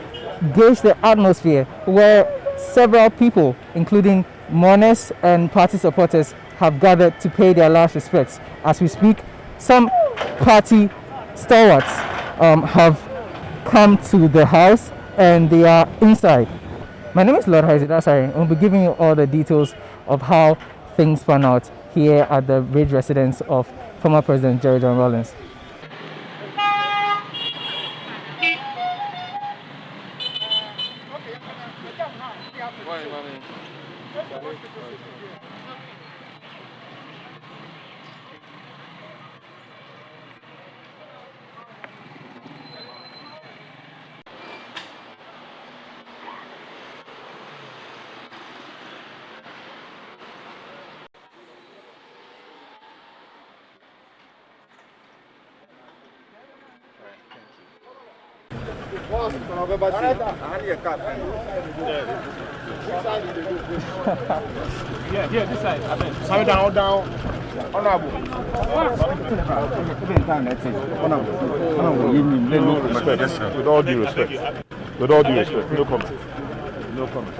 gauge the atmosphere, where several people, including mourners and party supporters, have gathered to pay their last respects. As we speak, some party stalwarts have come to the house and they are inside. My name is Lord Haizidasari. I'll be giving you all the details of how things pan out here at the Bridge residence of former President JJ Rawlings. Yeah, this side. Sorry, down. Honorable. Respect. With all due respect. No comment.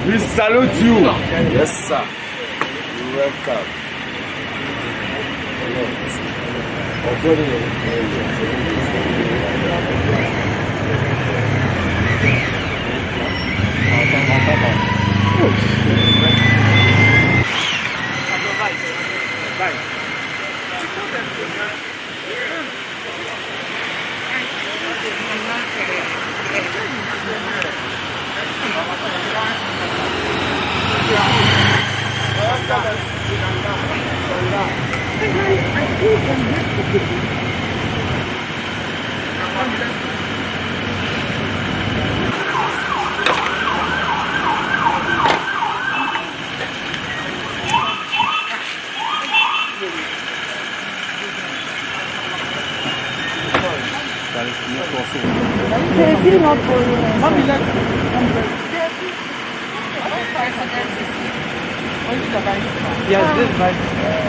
We salute you. Yes, sir. You're welcome. Yes, this is Vice President.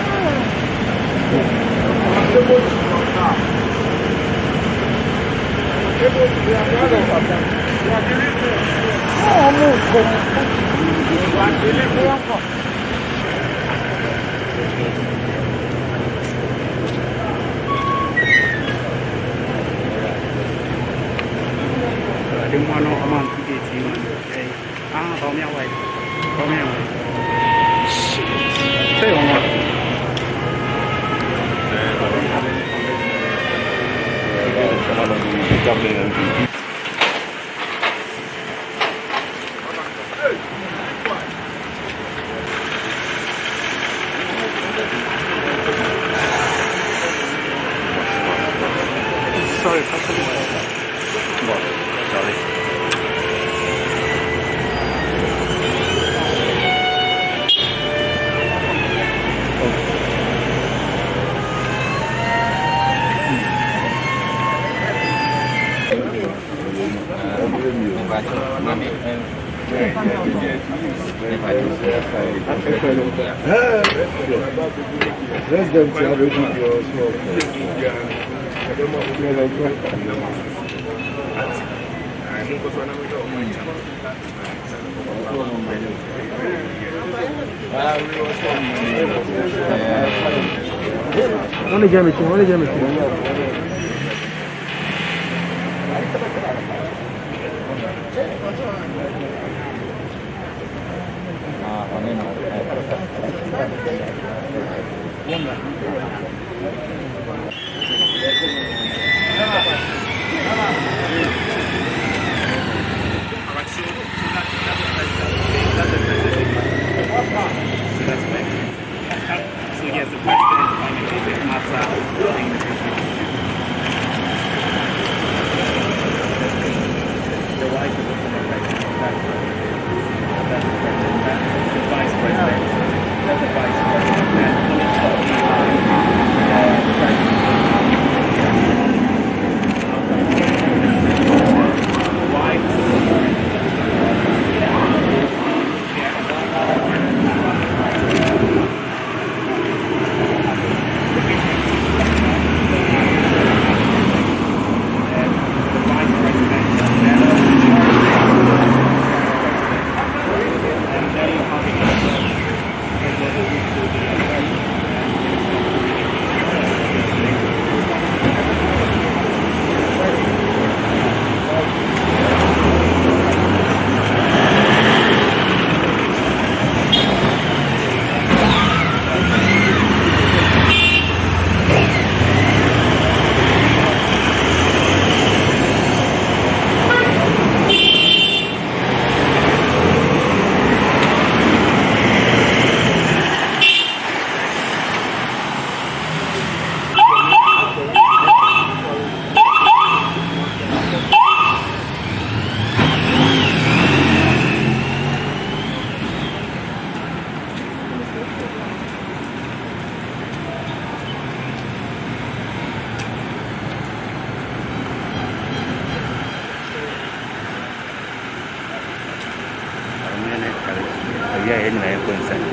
I consent.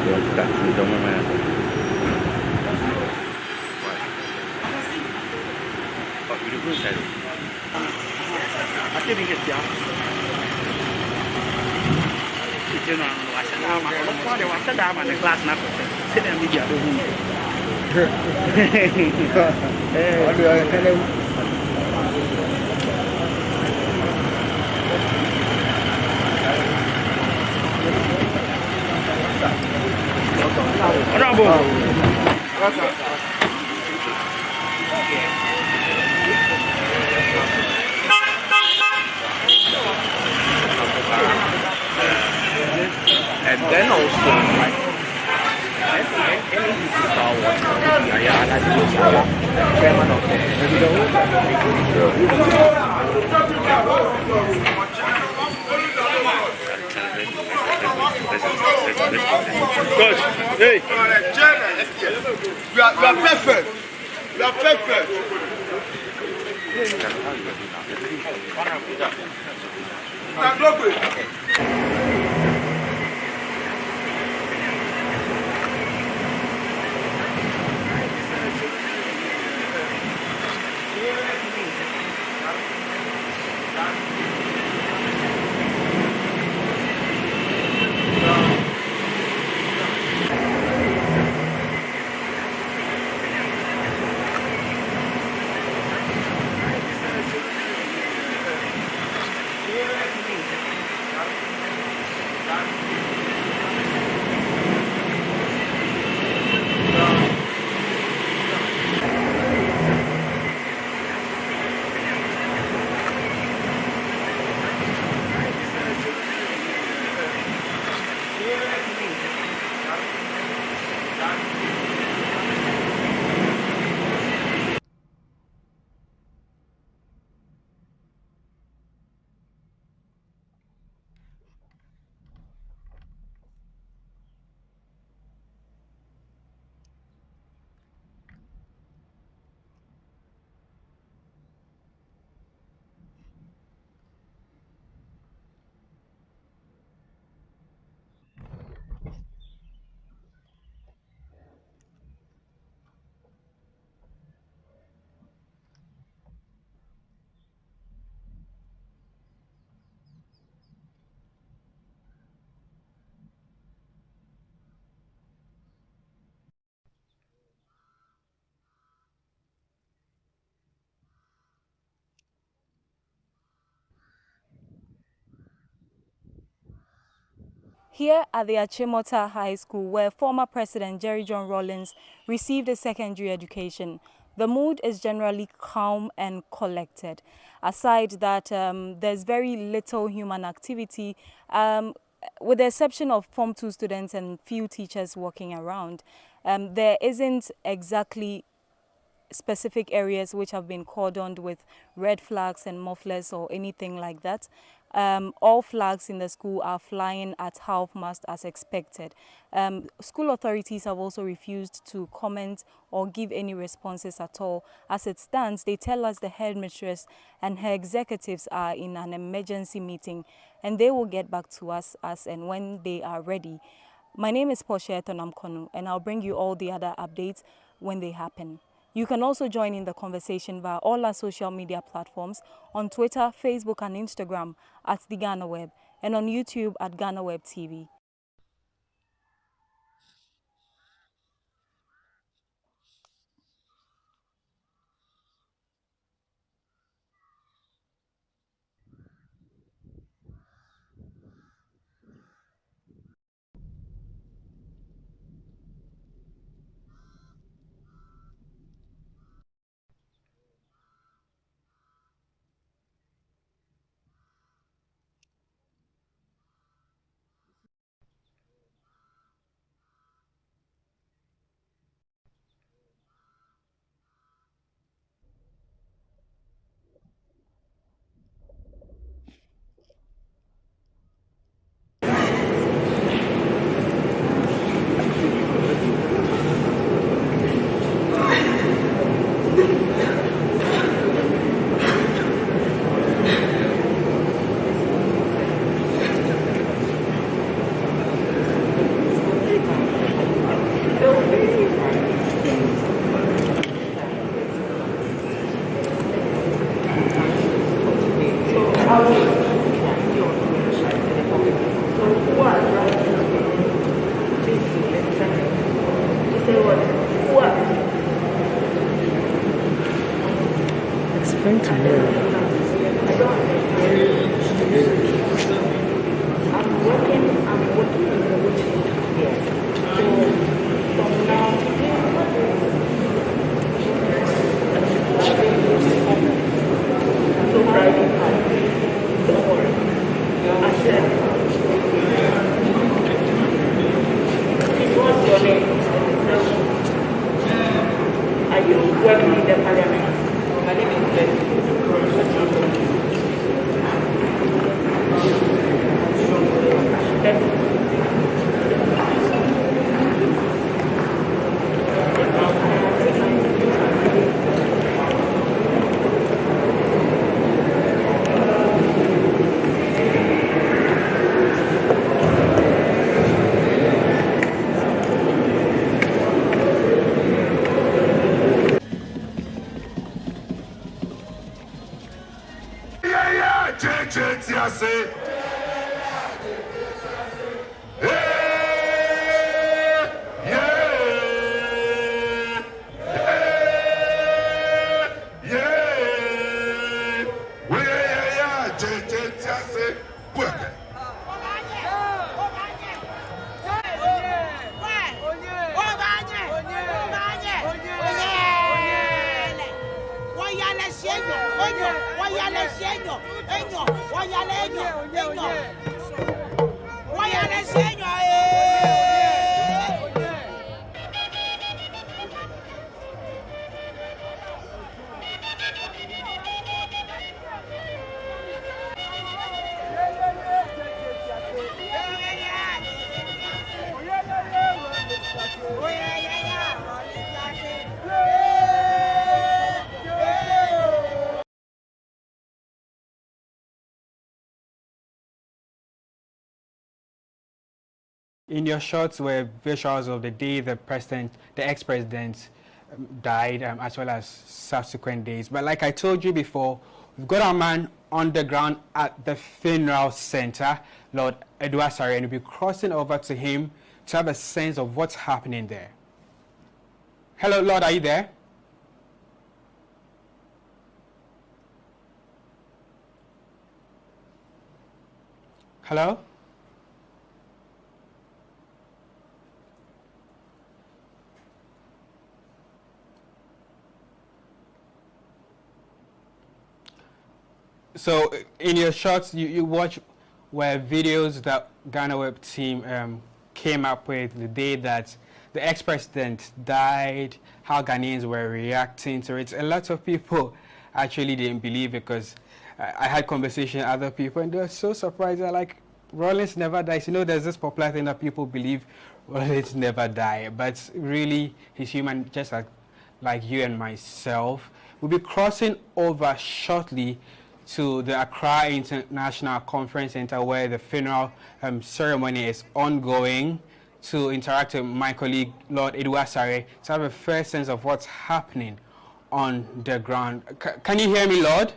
Don't and then also, chairman of Coach, hey! You are perfect! You are perfect! Here at the Achimota High School, where former President JJ Rawlings received a secondary education, the mood is generally calm and collected. Aside that, there's very little human activity, with the exception of Form 2 students and few teachers walking around. There isn't exactly specific areas which have been cordoned with red flags and mufflers or anything like that. All flags in the school are flying at half-mast as expected. School authorities have also refused to comment or give any responses at all. As it stands, they tell us the headmistress and her executives are in an emergency meeting and they will get back to us as and when they are ready. My name is Portia Etonamkonu and I'll bring you all the other updates when they happen. You can also join in the conversation via all our social media platforms on Twitter, Facebook and Instagram at The GhanaWeb and on YouTube at GhanaWeb TV. In your shots were visuals of the day the ex-president died, as well as subsequent days. But like I told you before, we've got our man on the ground at the funeral center, Lord Edward Sari, and we'll be crossing over to him to have a sense of what's happening there. Hello, Lord, are you there? Hello? So in your shots, you watch were videos that GhanaWeb team came up with the day that the ex-president died, how Ghanaians were reacting to it. A lot of people actually didn't believe it, because I had conversation with other people and they were so surprised. They're like, Rawlings never dies. You know, there's this popular thing that people believe Rawlings never die, but really he's human, just like you and myself. We'll be crossing over shortly to the Accra International Conference Center, where the funeral ceremony is ongoing, to interact with my colleague, Lord Edward Sari, to have a first sense of what's happening on the ground. Can you hear me, Lord?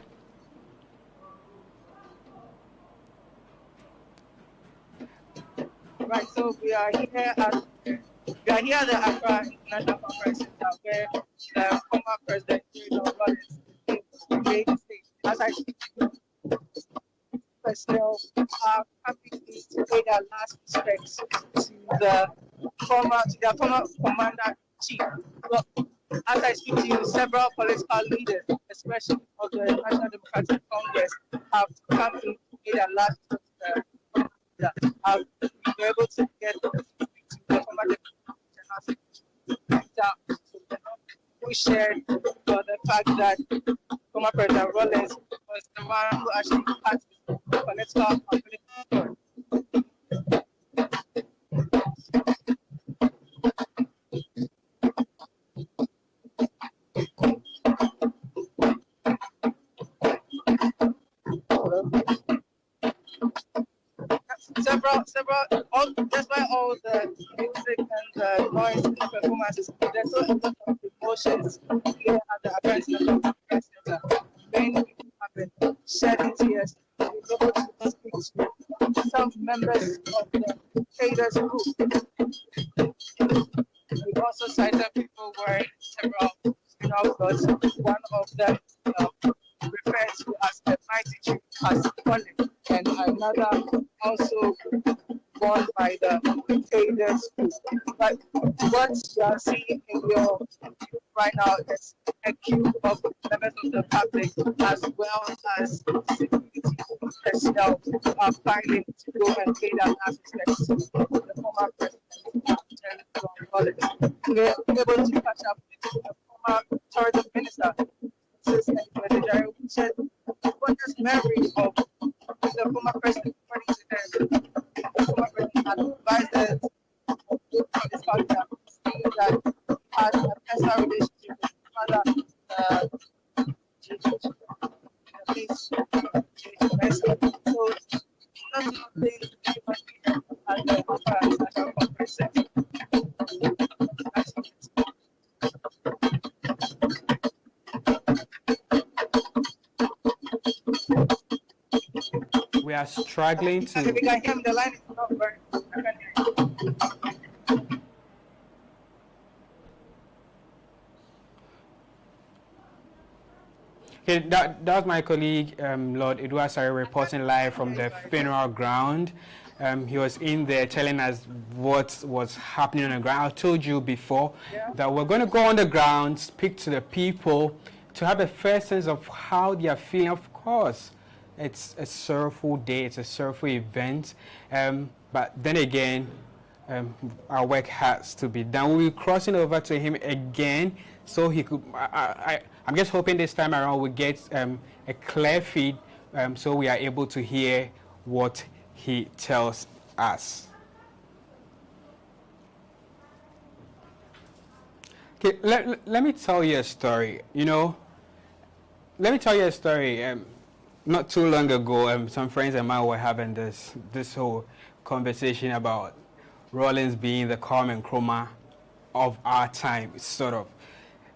Right, so we are here at the Accra International Conference Center, where the former President JJ Rawlings is. As I speak to you, personnel are happy to pay their last respects to their former commander-in-chief. But as I speak to you, several political leaders, especially of the National Democratic Congress, have come in to pay their last respects to the commander. Have been able to get to speak to the former we shared for the fact that former President Rawlings was the man who actually had the political ability. Despite all the music and the noise and performances, there's so much of emotions here at the Accra International Conference Center. Many people have been shedding tears. We're able to speak to some members of the traders group. We've also cited people wearing several funeral clothes. One of them refers to as the mighty chief has won it, and another also won by the traders group. But what you are seeing in your right now is a queue of members of the public as well as security personnel are filing to go and pay their last respects to the former president JJ Rawlings. We're able to catch up with the former tourism minister, who said, what is memory of the former president, according to them, the former president had advised us from his family, saying that he had a personal relationship with his father, JJ, please, JJ. So, that's not the and the former president. We are struggling to. If you can hear me, the line is not very good. I can hear you. Okay, that was my colleague, Lord Eduasari, reporting live from the funeral ground. He was in there telling us what was happening on the ground. I told you before that we're going to go on the ground, speak to the people, to have a first sense of how they are feeling. Of course, it's a sorrowful day, it's a sorrowful event, but then again, our work has to be done. We'll be crossing over to him again, so he could. I'm just hoping this time around we get a clear feed, so we are able to hear what he tells us. Okay, let me tell you a story. You know, let me tell you a story. Not too long ago, some friends of mine were having this whole conversation about Rawlings being the Kwame Nkrumah of our time, sort of.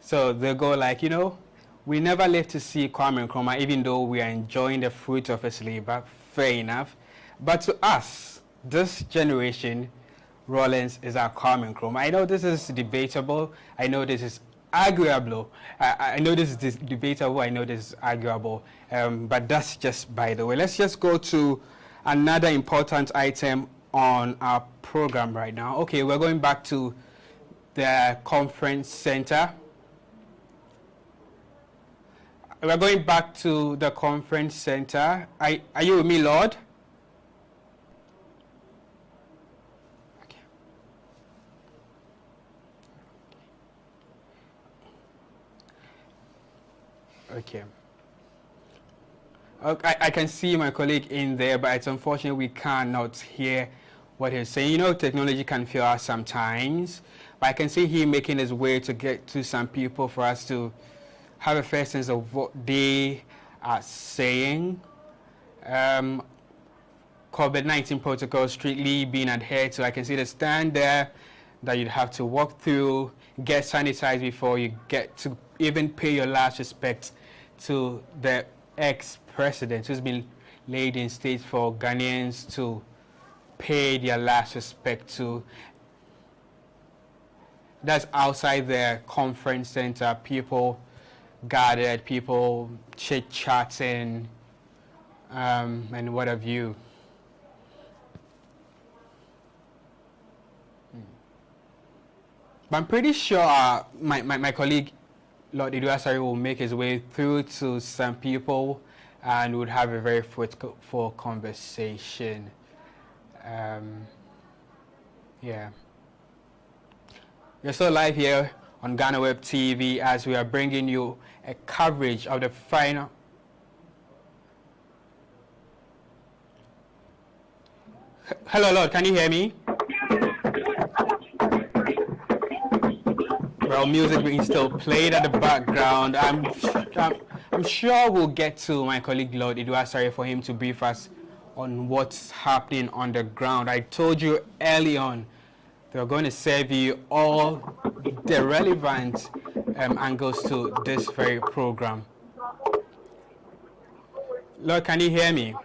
So they go like, you know, we never live to see Kwame Nkrumah, even though we are enjoying the fruit of his labor. Fair enough. But to us, this generation, Rawlings is our Kwame Nkrumah. I know this is debatable. I know this is arguable. I know this is debatable. I know this is arguable. But that's just by the way. Let's just go to another important item on our program right now. Okay, we're going back to the conference center. We're going back to the conference center. Are you with me, Lord? Okay. I can see my colleague in there, but it's unfortunate we cannot hear what he's saying. You know, technology can fail us sometimes, but I can see him making his way to get to some people for us to have a first sense of what they are saying. COVID-19 protocols strictly being adhered to. I can see the stand there that you'd have to walk through, get sanitized before you get to even pay your last respect to the ex-president who's been laid in state for Ghanaians to pay their last respect to. That's outside the conference center, people gathered, people chit-chatting, and what have you. But I'm pretty sure my colleague, Lord Eduasari, will make his way through to some people and would have a very fruitful conversation. Yeah. You're still live here on GhanaWeb TV as we are bringing you a coverage of the final. Hello, Lord, can you hear me? Well, music being still played at the background. I'm sure we'll get to my colleague Lord Eduasari for him to brief us on what's happening on the ground. I told you early on they're going to serve you all the relevant angles to this very program. Lord, can you hear me?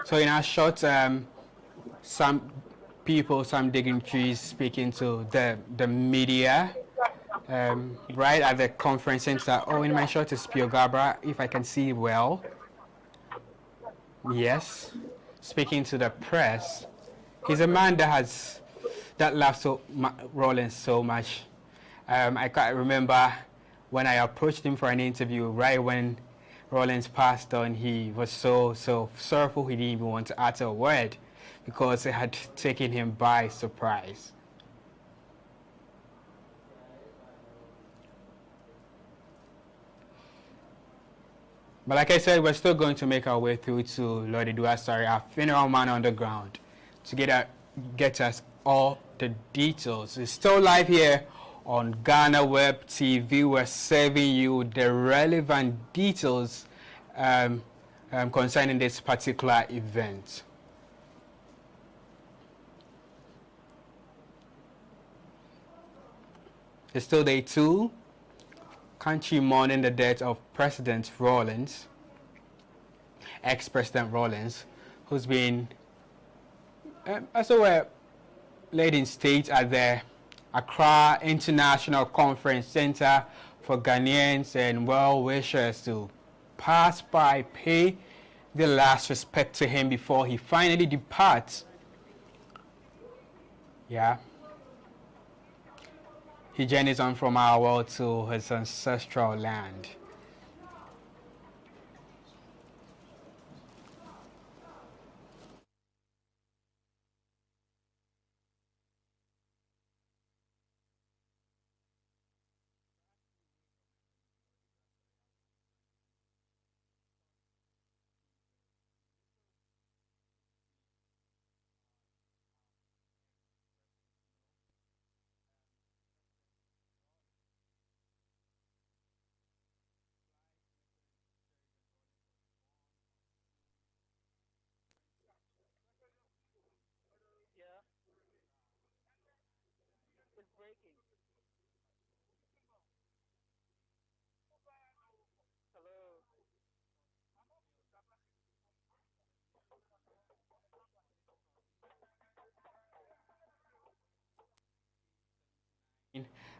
So in our short, some people, some dignitaries speaking to the media. right at the conference center. Oh, in my shot is Pio Gabra, if I can see well. Yes, speaking to the press. He's a man that loves Rawlings so much. I can't remember when I approached him for an interview, right when Rawlings passed on, he was so sorrowful he didn't even want to utter a word because it had taken him by surprise. But like I said, we're still going to make our way through to Lord Iduasari, our funeral man on the ground, to get us all the details. It's still live here on GhanaWeb TV. We're serving you the relevant details concerning this particular event. It's still day 2. Country mourning the death of President Rawlings, ex-President Rawlings, who's been laid in state at the Accra International Conference Center for Ghanaians and well-wishers to pass by, pay the last respect to him before he finally departs. Yeah. He journeys on from our world to his ancestral land.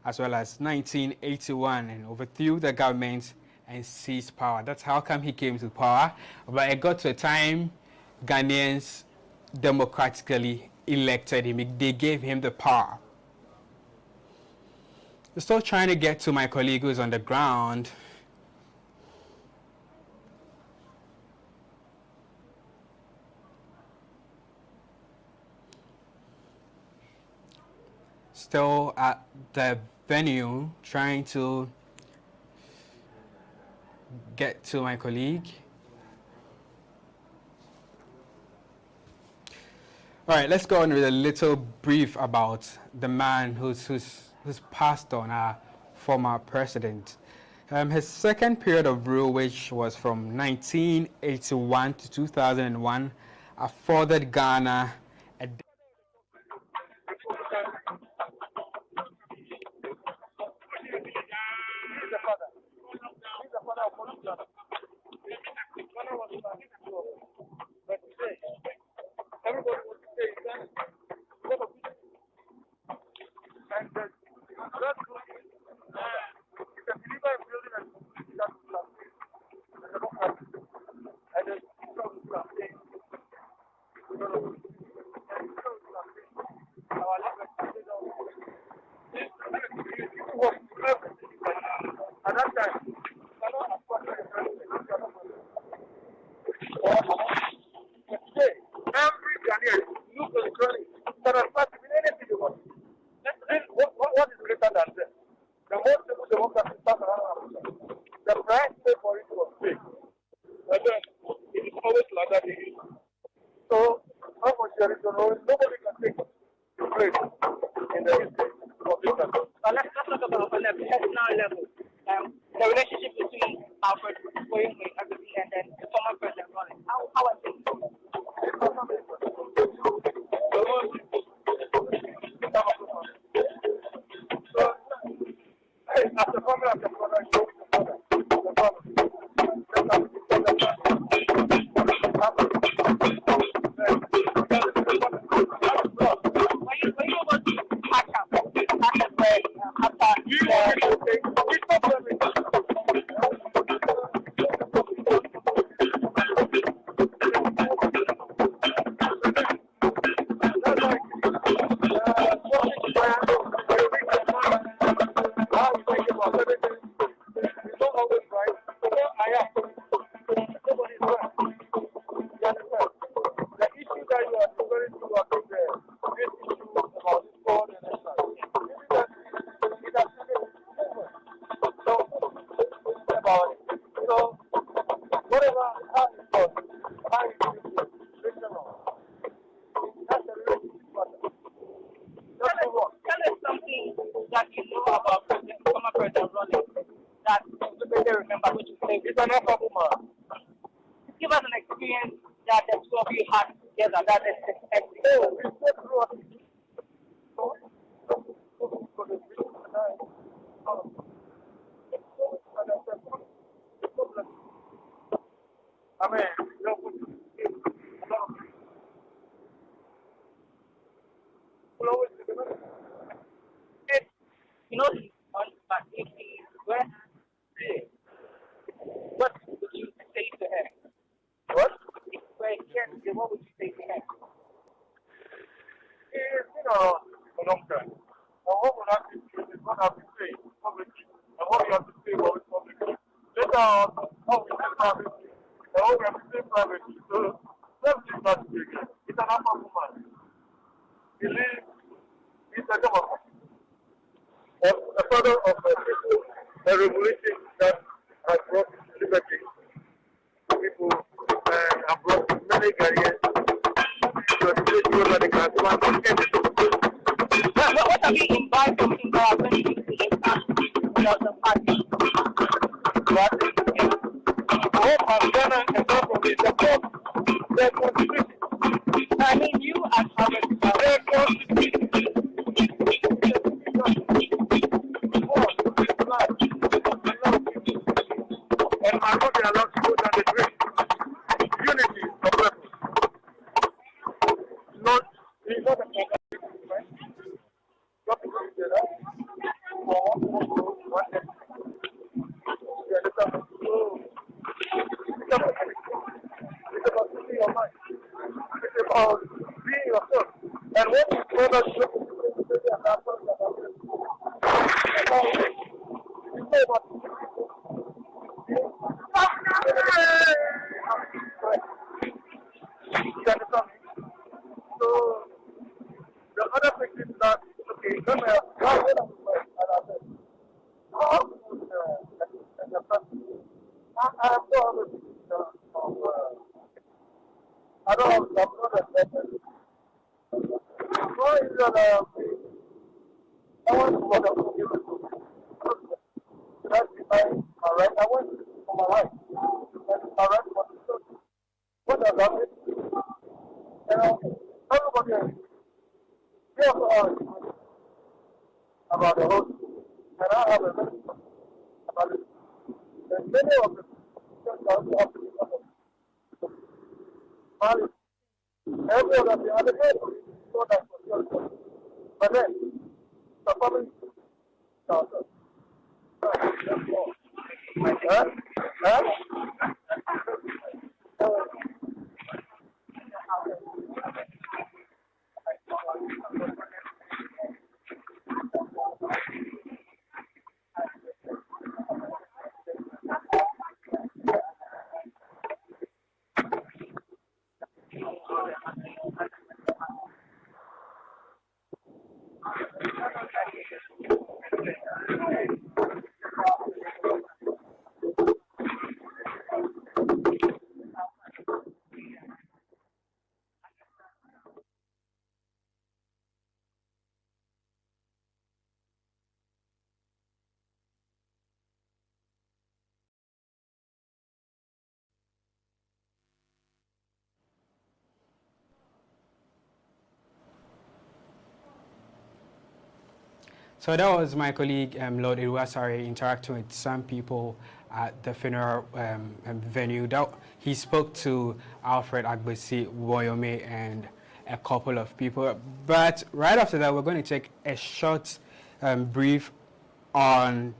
As well as 1981, and overthrew the government and seized power. That's how come he came to power. But it got to a time Ghanaians democratically elected him. They gave him the power. I'm still trying to get to my colleague who's on the ground. Still at the venue, trying to get to my colleague. All right, let's go on with a little brief about the man who's passed on, our former president. His second period of rule, which was from 1981 to 2001, afforded Ghana a about everything. It's not always right. So where I am, nobody's right. You understand? The issue that you are referring to, I think this issue about fraud and exercise. It has to be about it. So whatever how it's done, how it is rational. That's the relationship matter. Tell us something that you know about former President Rawlings that you better remember what you say. It's an awful man. Give us an experience that the two of you had together. That is Oh, it's not true. I mean, you know, but if he were what would you say to her? What? If you were here, what would you say to her? It's been a long time. And what would have to do is what have to say publicly. And what we have to say about it publicly. Later on, how we say privately. And what we have to say privately. So, let's leave that to you. It's an awful man. He lives, he's a government. A father of a revolution that has brought liberty to people and have brought many Ghanaians to a situation where they can advance What have you imbibed from him that when you without the party? Hope of Ghana and not from the support their constitution. I mean, you as their constitution. And are not allowed to go down the drain. Unity of purpose. It's not a problem, right? What people do that? It's about keeping your mind. It's about being yourself. And what is brothers looking to do is about so the other thing is that okay, let me I don't have I want to that's my right. I went for my right. And my right was what does that mean? You know, everybody else about the host, and I have a message about it. And many of them just have to every other the other day, so that was just but then the family So that was my colleague, Lord Iruasare, interacting with some people at the funeral venue. He spoke to Alfred Agbesi, Woyome, and a couple of people. But right after that, we're going to take a short brief on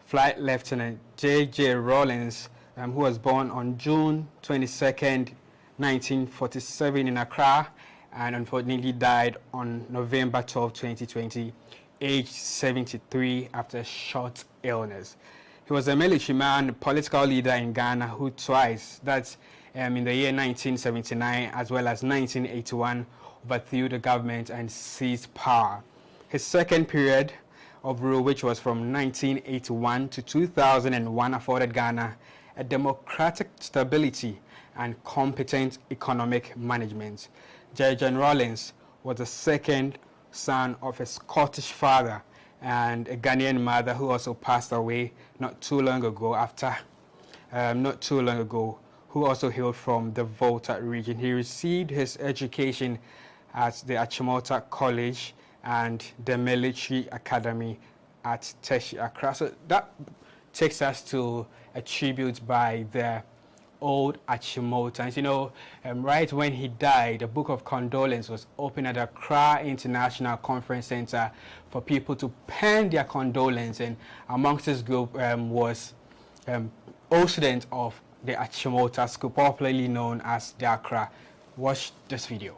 Flight Lieutenant JJ Rawlings, who was born on June 22nd, 1947 in Accra, and unfortunately died on November 12, 2020. Age 73 after a short illness. He was a military man, political leader in Ghana who twice, that's in the year 1979 as well as 1981, overthrew the government and seized power. His second period of rule, which was from 1981 to 2001, afforded Ghana a democratic stability and competent economic management. JJ Rawlings was the second son of a Scottish father and a Ghanaian mother who also passed away not too long ago, who also hailed from the Volta region. He received his education at the Achimota College and the Military Academy at Teshi, Accra. So that takes us to a tribute by the old Achimotans. You know, right when he died, a book of condolence was opened at Accra International Conference Center for people to pen their condolence, and amongst this group was all students of the Achimota School, popularly known as the Accra. Watch this video.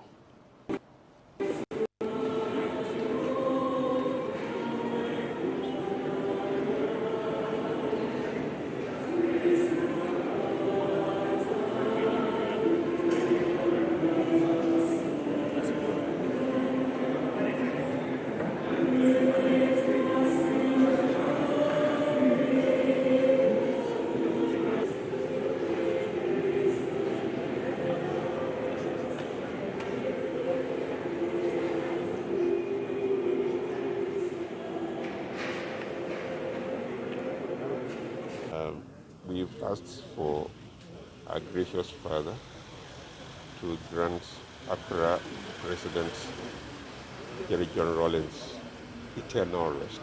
We've asked for our gracious Father to grant Accra President JJ Rawlings eternal rest.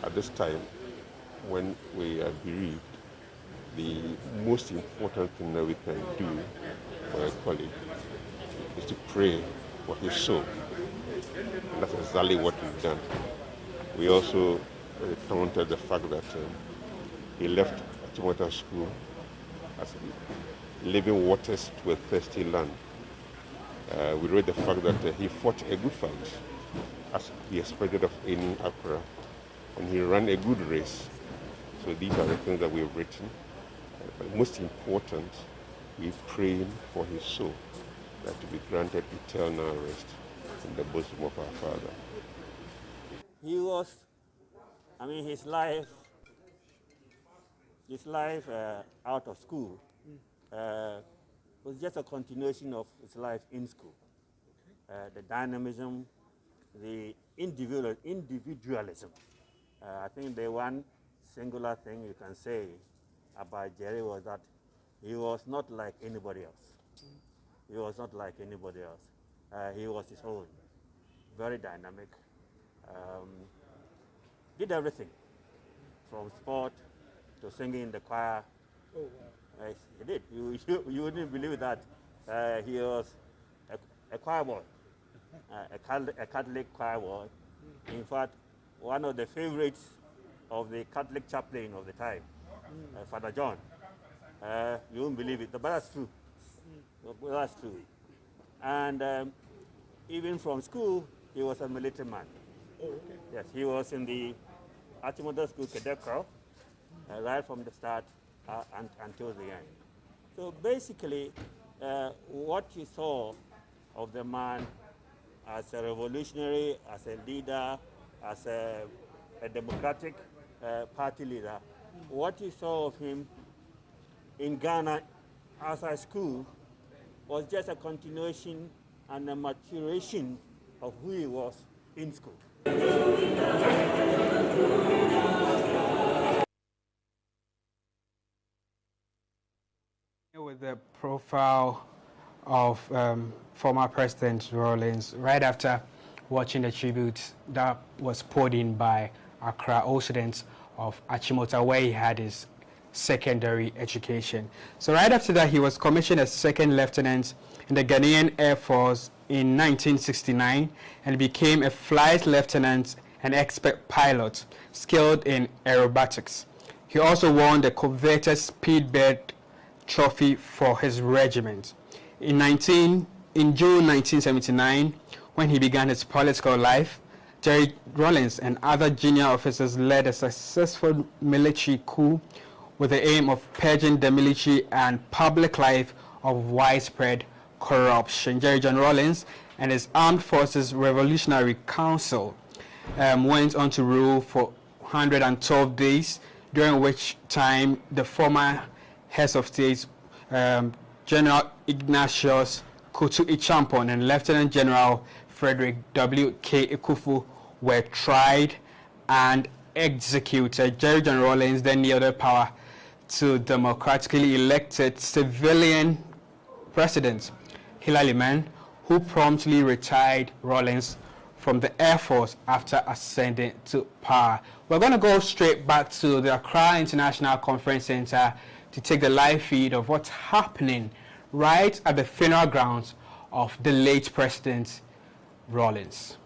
At this time, when we are bereaved, the most important thing that we can do for a colleague is to pray for his soul. And that's exactly what we've done. We also recounted the fact that he left Achimota School as living waters to a thirsty land. We read the fact that he fought a good fight, as he expected of any Accra, and he ran a good race. So these are the things that we've written. But most important, we praying for his soul, that to be granted eternal rest in the bosom of our Father. He was, his life out of school was just a continuation of his life in school. The dynamism, the individualism. I think the one singular thing you can say about Jerry was that he was not like anybody else. He was not like anybody else. He was his own, very dynamic. Did everything, from sport to singing in the choir. Oh, wow. He did. You wouldn't believe that. He was a choir boy, a Catholic choir boy. In fact, one of the favorites of the Catholic chaplain of the time, Father John. You won't believe it, but that's true. That's true. And even from school, he was a military man. Oh, okay. Yes, he was in the Achimota School Cadet Corps, right from the start until the end. So basically, what you saw of the man as a revolutionary, as a leader, as a democratic party leader, what you saw of him in Ghana as a school was just a continuation and a maturation of who he was in school. With the profile of former President Rawlings, right after watching the tribute that was poured in by Accra all students of Achimota, where he had his secondary education. So right after that, he was commissioned as second lieutenant in the Ghanaian Air Force in 1969 and became a flight lieutenant and expert pilot skilled in aerobatics. He also won the coveted Speedbird Trophy for his regiment. In June 1979, when he began his political life, Jerry Rawlings and other junior officers led a successful military coup with the aim of purging the military and public life of widespread corruption. Jerry John Rawlings and his Armed Forces Revolutionary Council went on to rule for 112 days, during which time the former heads of state, General Ignatius Kutu Ichampon and Lieutenant General Frederick W.K. Ekufu, were tried and executed. Jerry John Rawlings then yielded power to democratically elected civilian president Hilary Mann, who promptly retired Rawlings from the Air Force after ascending to power. We're going to go straight back to the Accra International Conference Center to take the live feed of what's happening right at the funeral grounds of the late President Rawlings.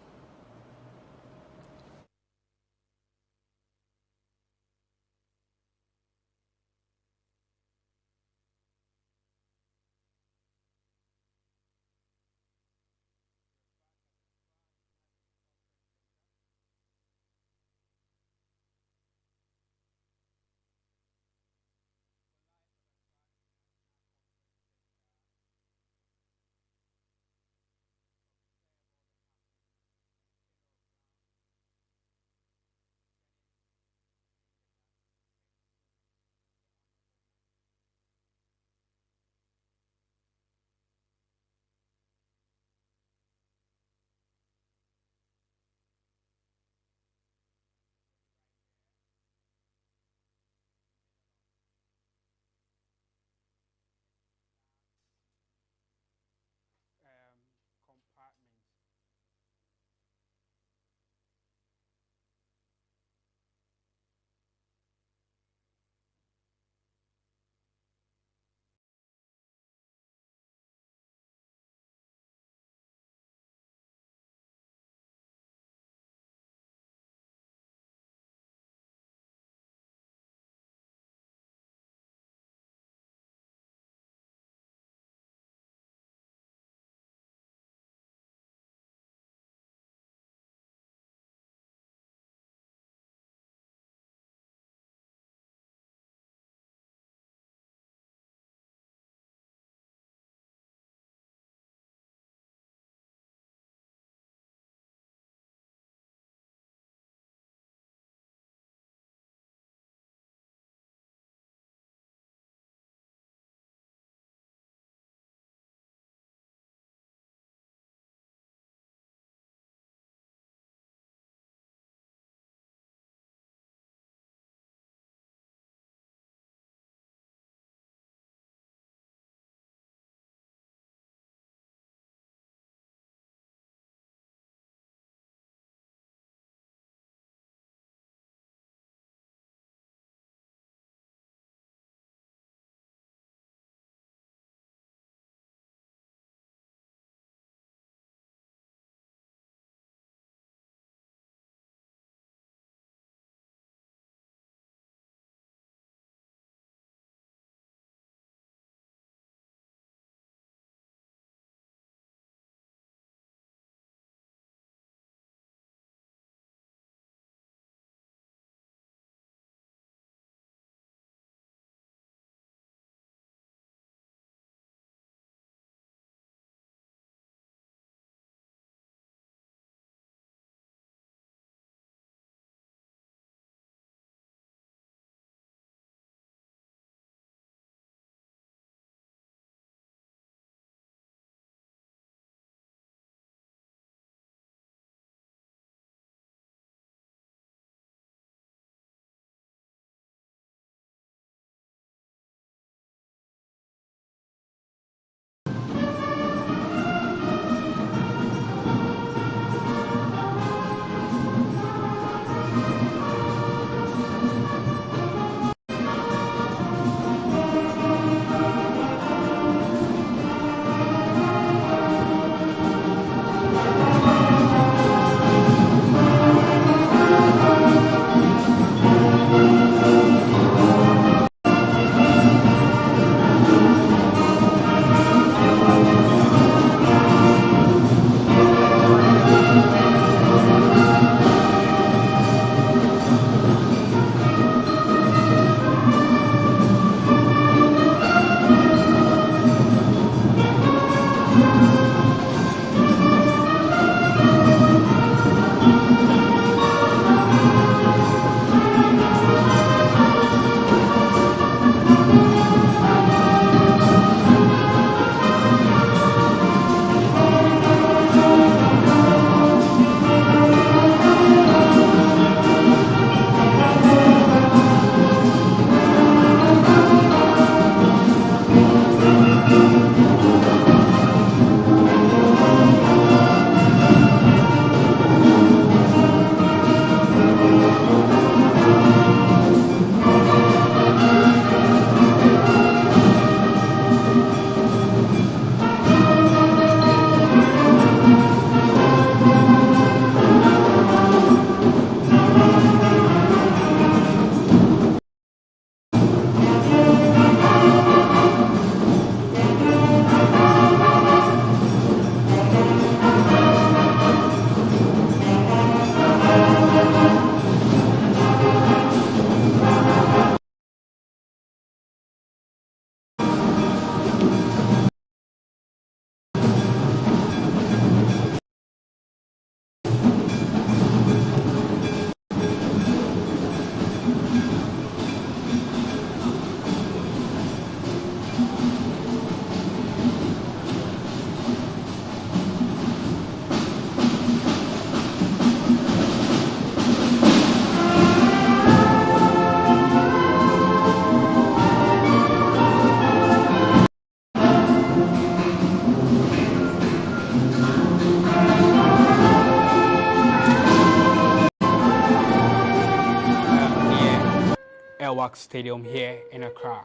Elwak Stadium here in Accra.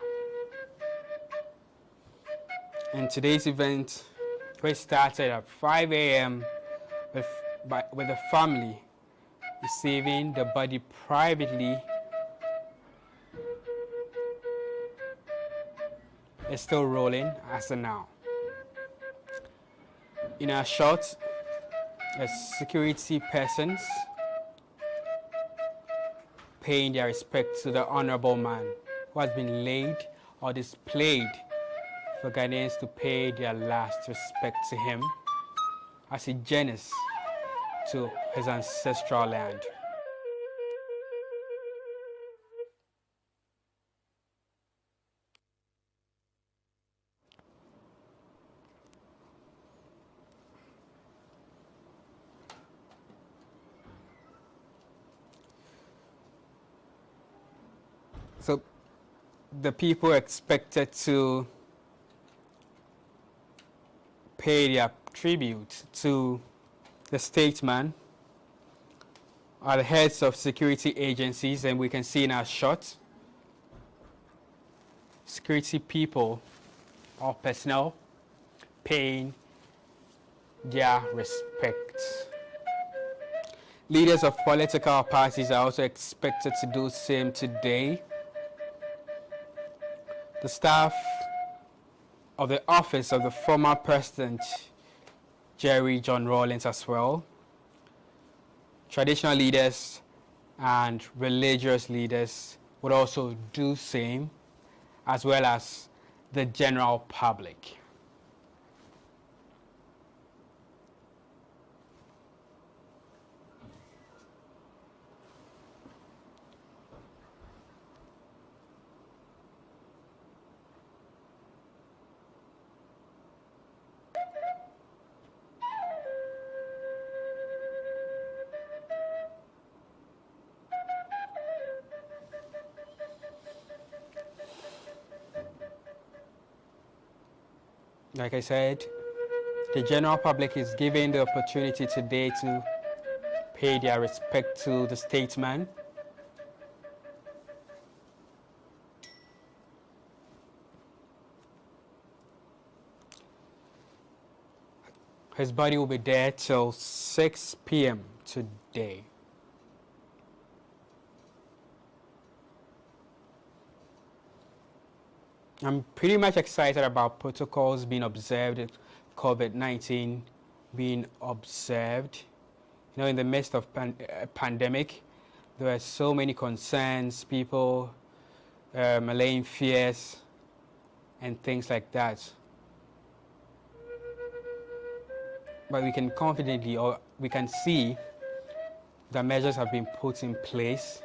And today's event, which started at 5 a.m. with the family receiving the body privately, is still rolling as of now. In our shot, as security persons paying their respect to the honorable man who has been laid or displayed for Ghanaians to pay their last respect to him as he journeys to his ancestral land. So the people expected to pay their tribute to the statesman are the heads of security agencies, and we can see in our shot security people or personnel paying their respect. Leaders of political parties are also expected to do the same today. The staff of the office of the former President JJ Rawlings as well. Traditional leaders and religious leaders would also do same, as well as the general public. Like I said, the general public is given the opportunity today to pay their respect to the statesman. His body will be there till 6 p.m. today. I'm pretty much excited about protocols being observed, COVID-19 being observed. You know, in the midst of pandemic, there are so many concerns, people allaying fears and things like that. But we can confidently, or we can see that measures have been put in place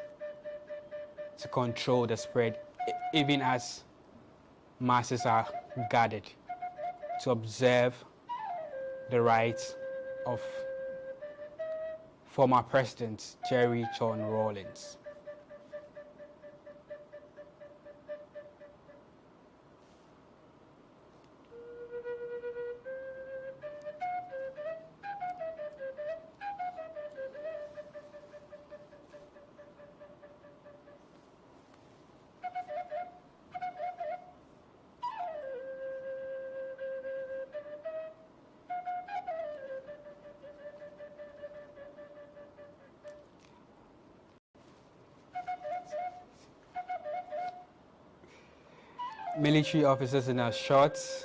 to control the spread, even as masses are gathered to observe the rites of former President JJ Rawlings. Military officers in our shots,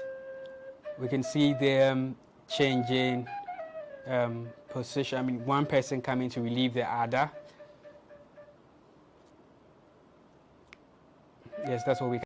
we can see them changing position. I mean, one person coming to relieve the other. Yes, that's what we can.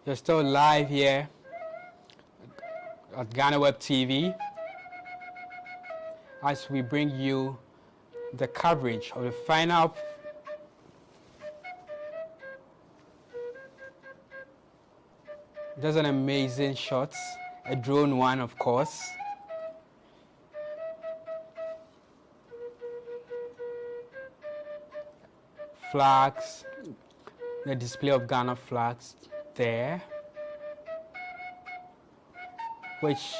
You're still live here at GhanaWeb TV as we bring you the coverage of the final There's an amazing shot, a drone one, of course. Flags, the display of Ghana flags there, which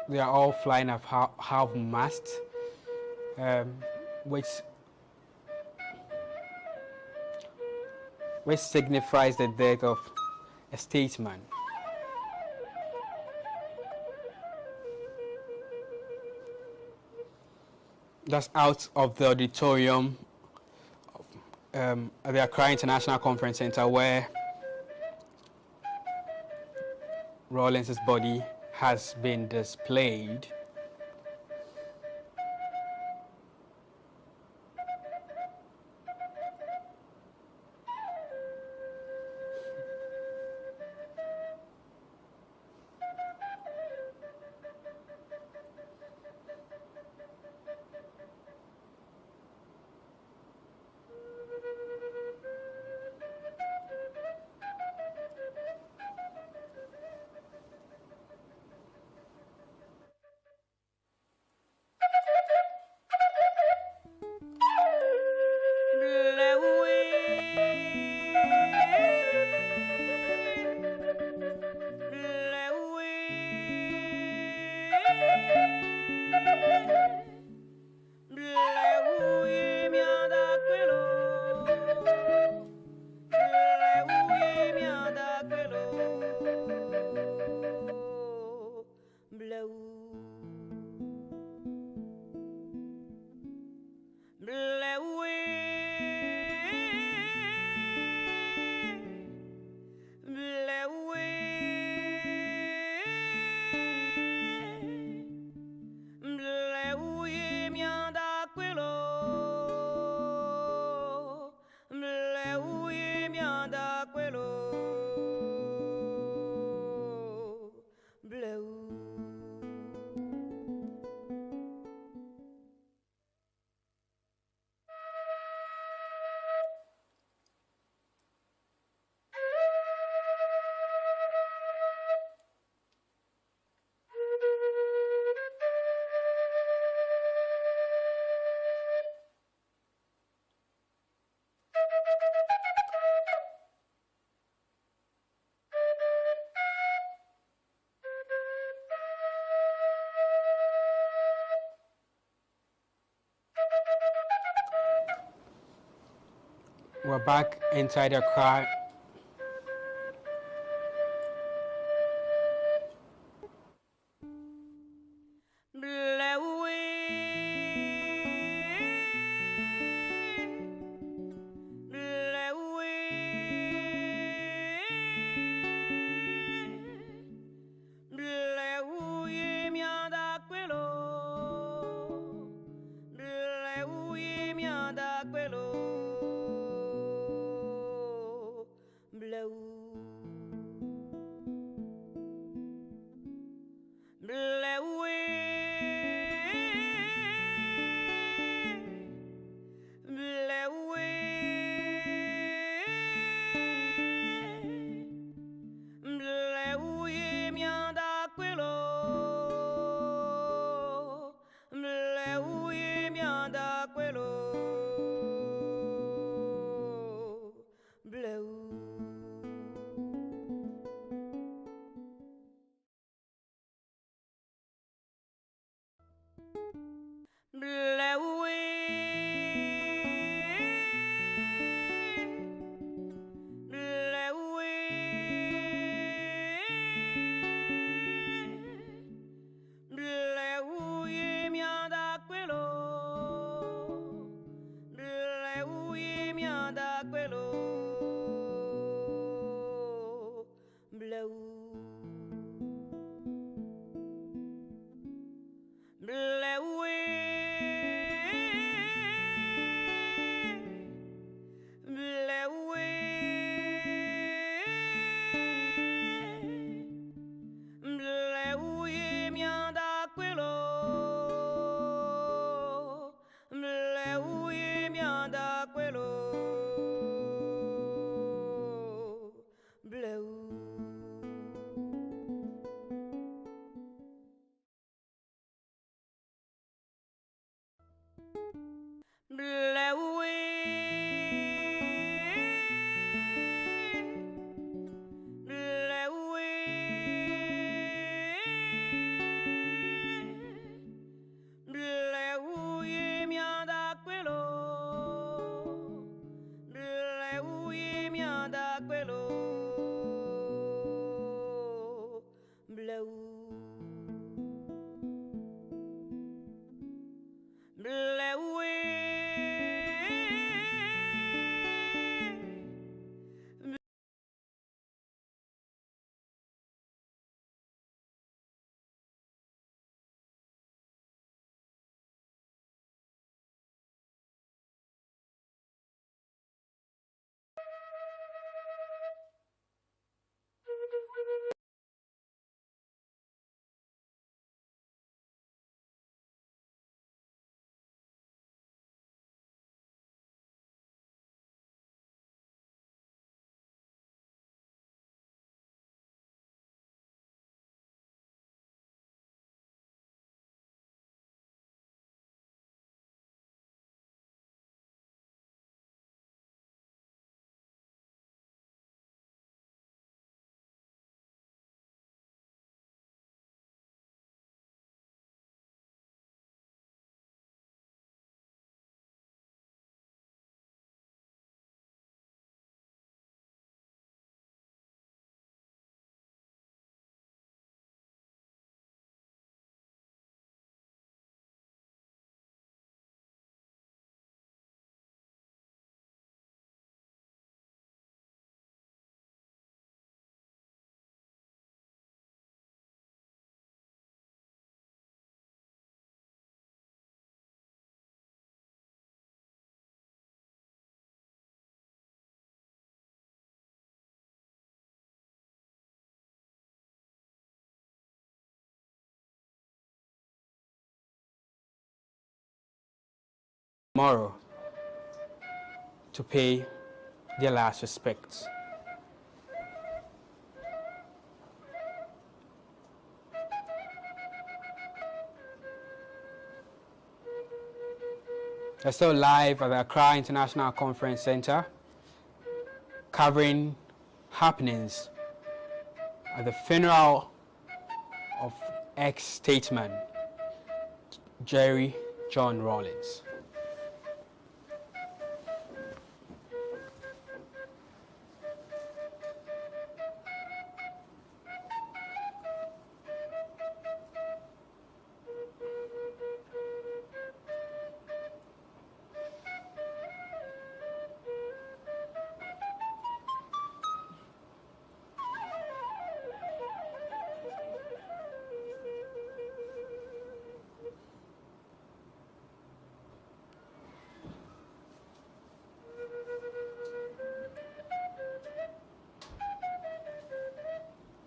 they are all flying at half mast, which signifies the death of a statesman. That's out of the auditorium at the Accra International Conference Center, where Rawlings' body has been displayed. We're back inside the car. Bleu Tomorrow to pay their last respects. They're still live at the Accra International Conference Center, covering happenings at the funeral of ex-statesman Jerry John Rawlings.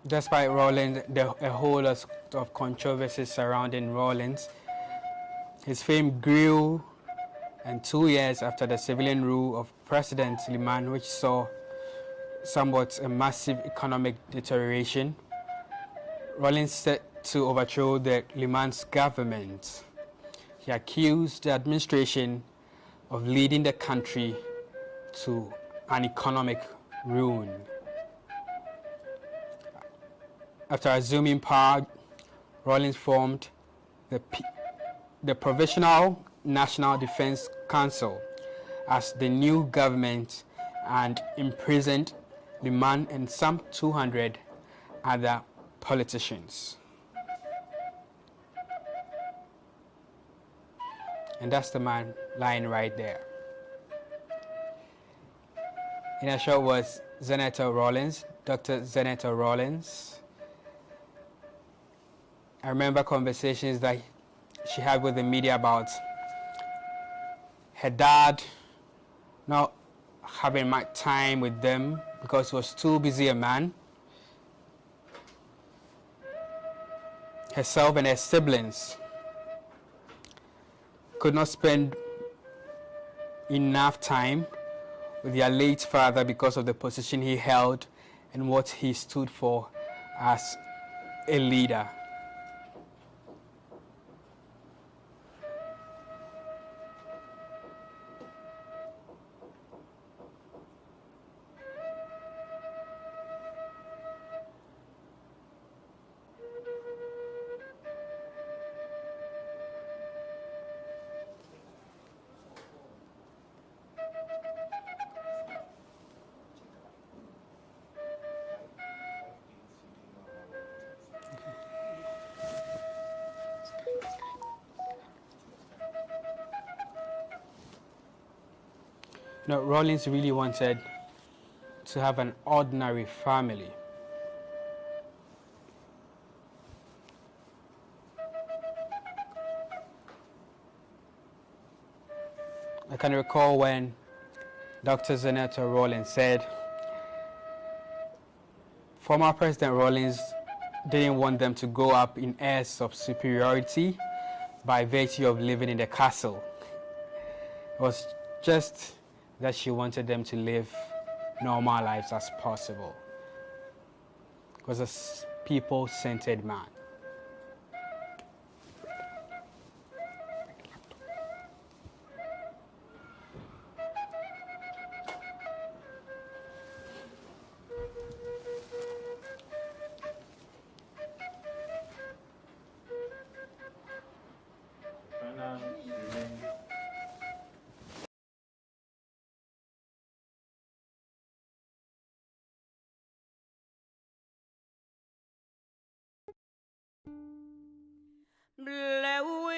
Despite Rawlings, a whole lot of controversies surrounding Rawlings, his fame grew, and 2 years after the civilian rule of President Liman, which saw somewhat a massive economic deterioration, Rawlings set to overthrow the Liman's government. He accused the administration of leading the country to an economic ruin. After assuming power, Rawlings formed the Provisional National Defense Council as the new government and imprisoned Liman and some 200 other politicians. And that's the man lying right there. In a shot was Senator Rawlings, Dr. Senator Rawlings. I remember conversations that she had with the media about her dad not having much time with them because he was too busy a man. Herself and her siblings could not spend enough time with their late father because of the position he held and what he stood for as a leader. You know, Rawlings really wanted to have an ordinary family. I can recall when Dr. Senator Rawlings said, former President Rawlings didn't want them to go up in airs of superiority by virtue of living in the castle. It was just that she wanted them to live normal lives as possible. He was a people-centered man. Bleu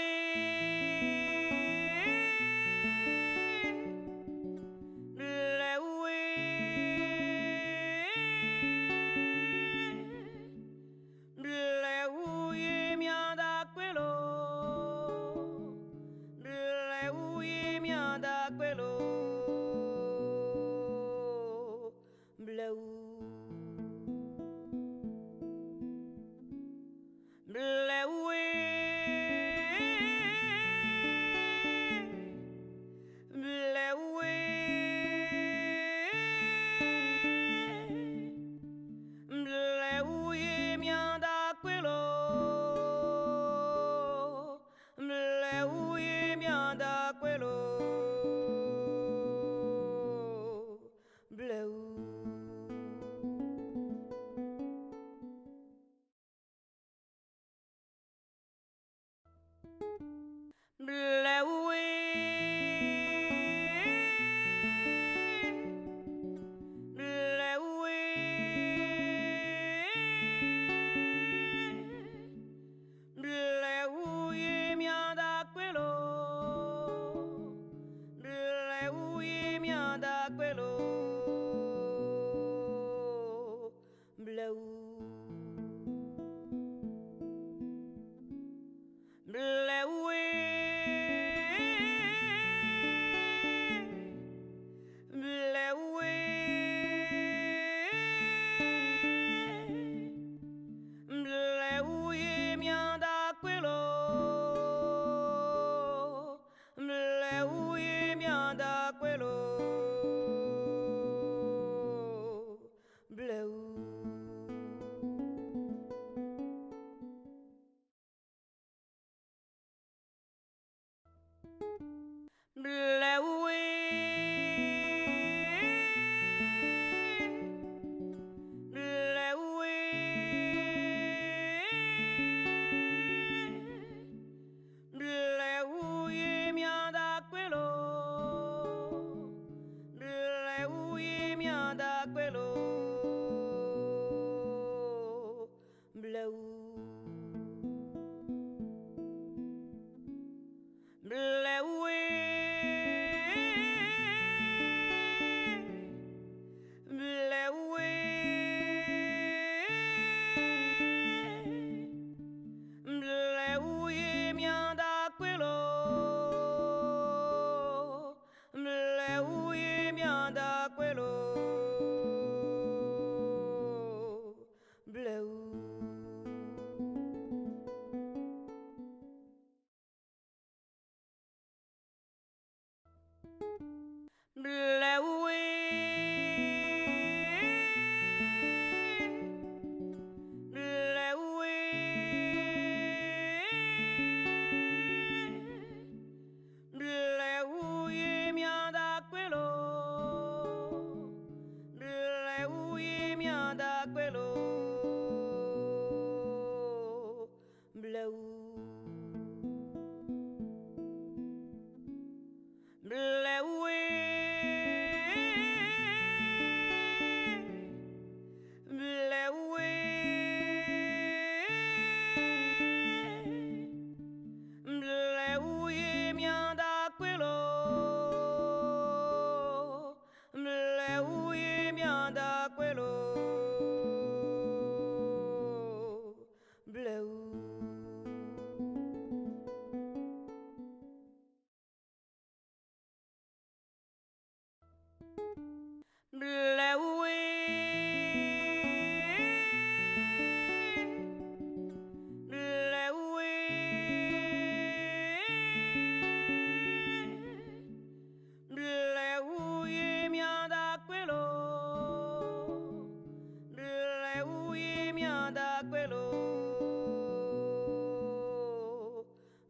si mi anda quello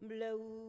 bleu.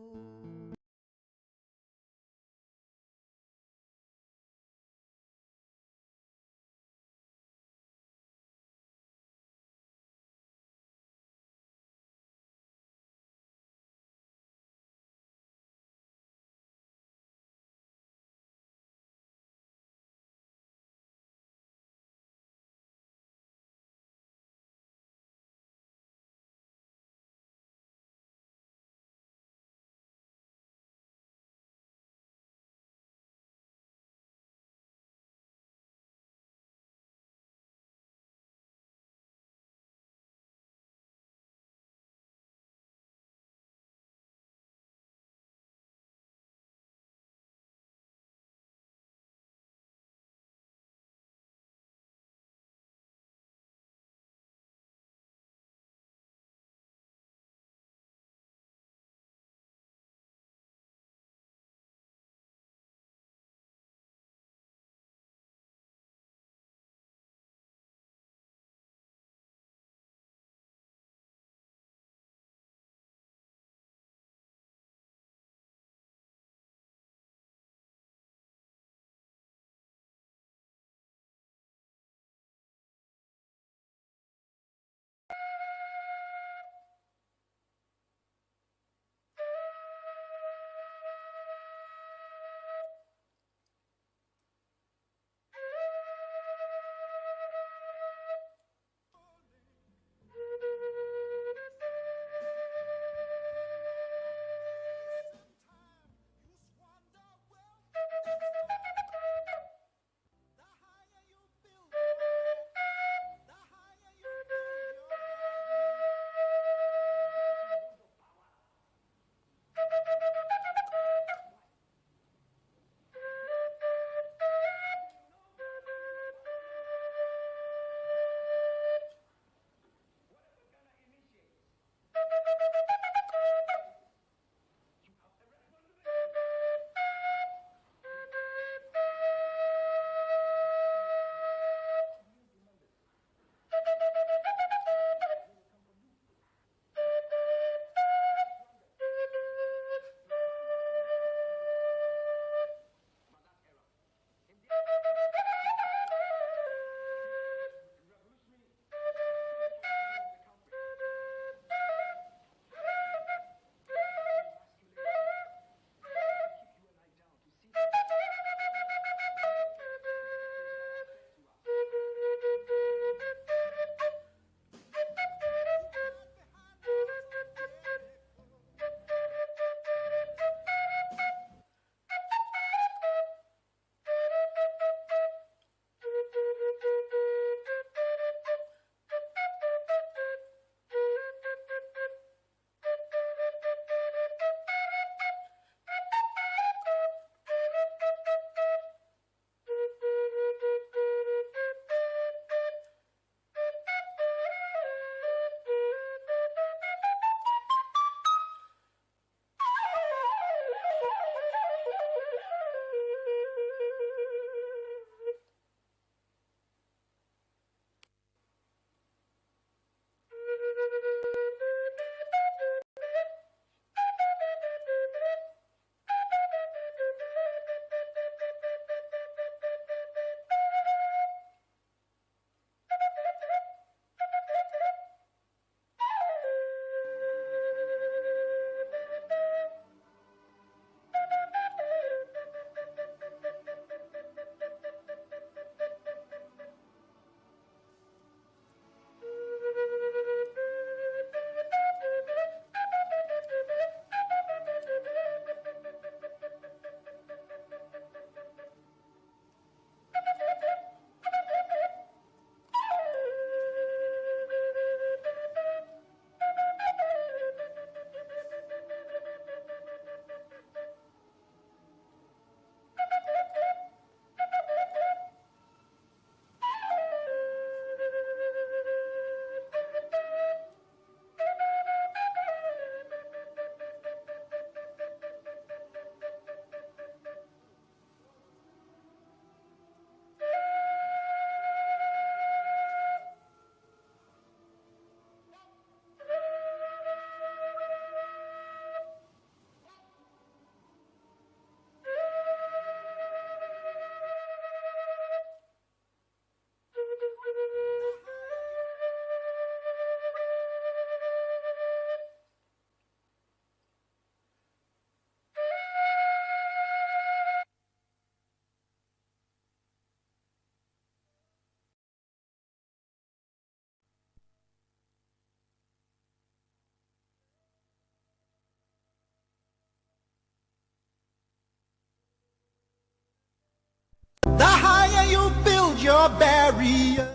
the higher you build your barriers.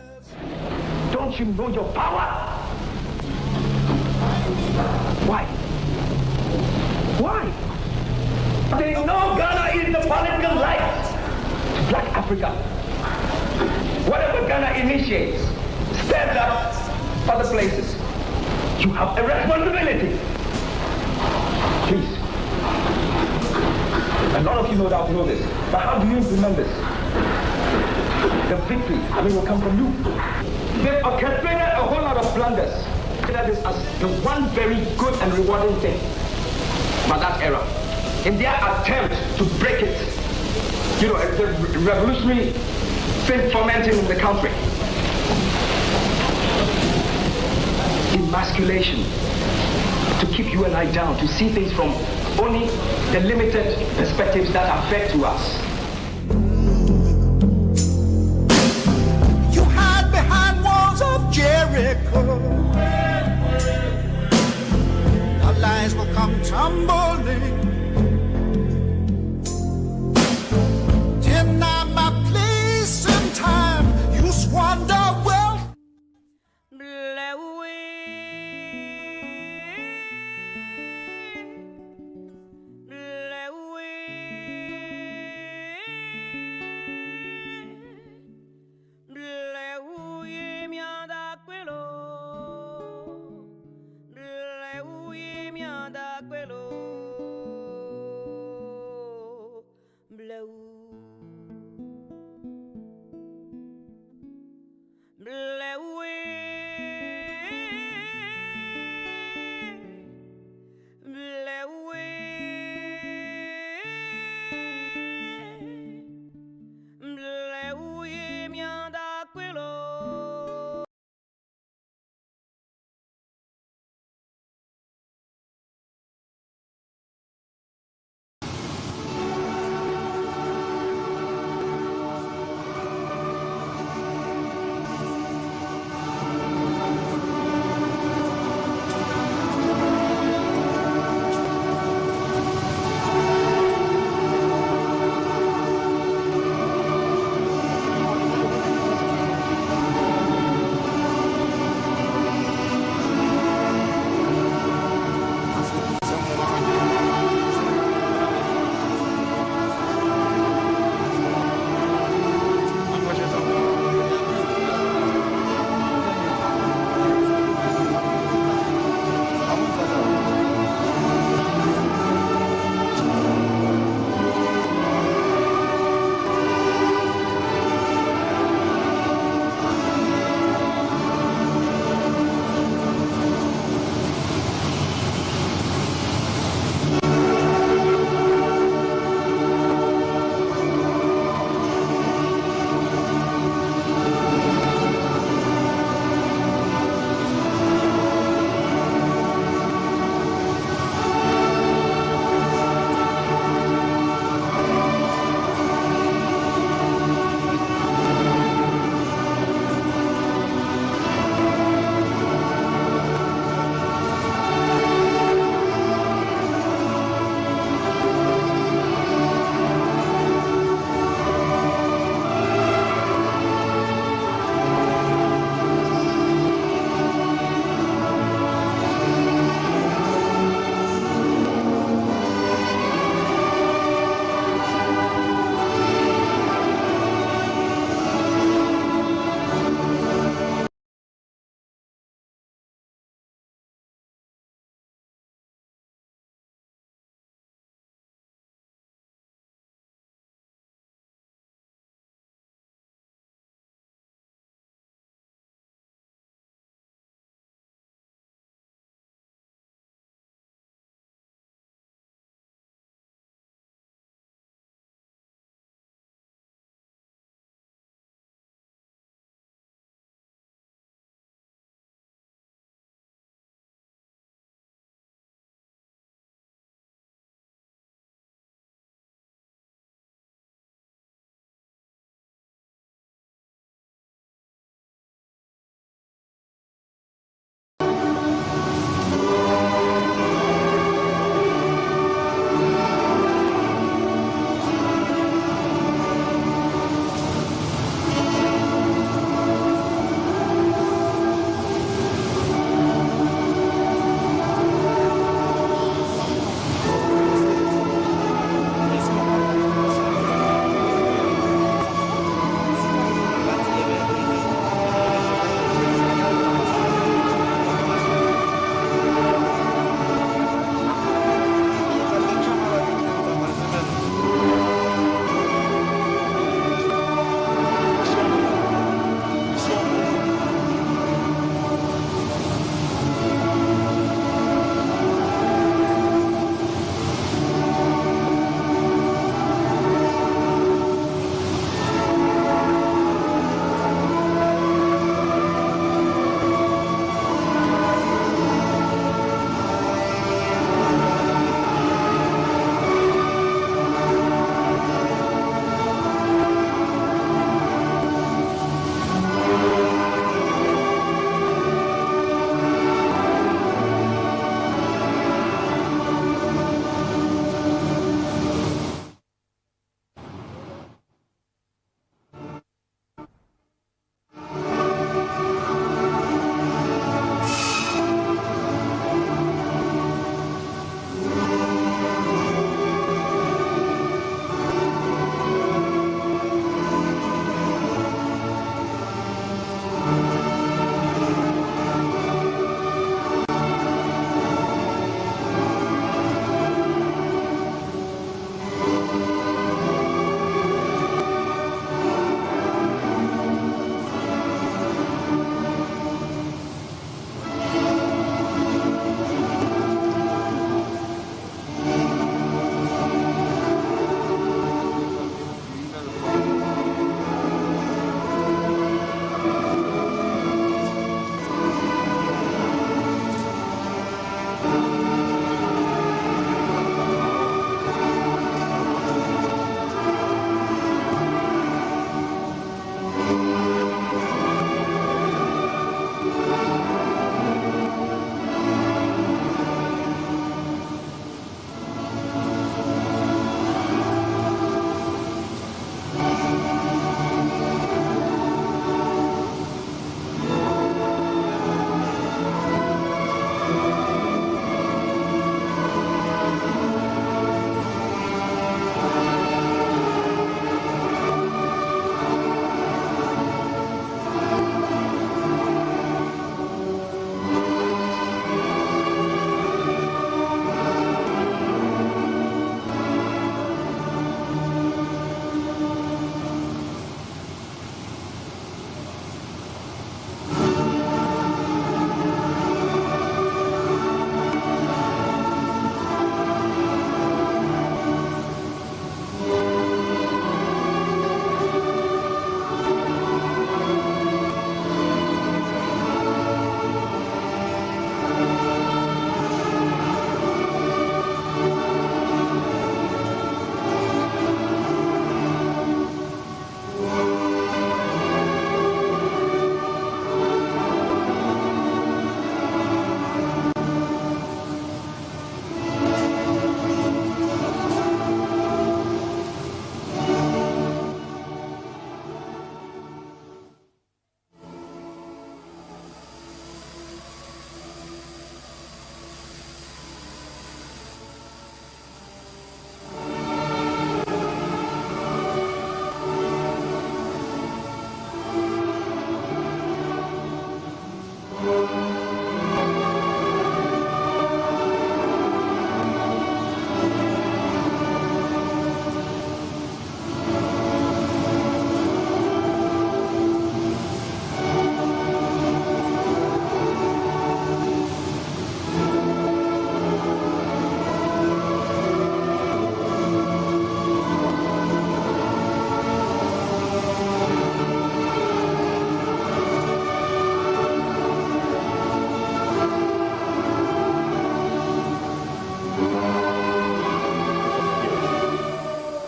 Don't you know your power? Why? Why? They know Ghana is the political light to Black Africa. Whatever Ghana initiates, stands up other places. You have a responsibility. Please. A lot of you no doubt know this, but how do you implement this? The victory, will come from you. They've orchestrated a whole lot of blunders. That is as the one very good and rewarding thing about that era. In their attempt to break it, the revolutionary thing fermenting in the country. Emasculation, to keep you and I down, to see things from only the limited perspectives that affect to us. You hide behind walls of Jericho. Our lies will come tumbling. Deny my place in time. You squander wealth.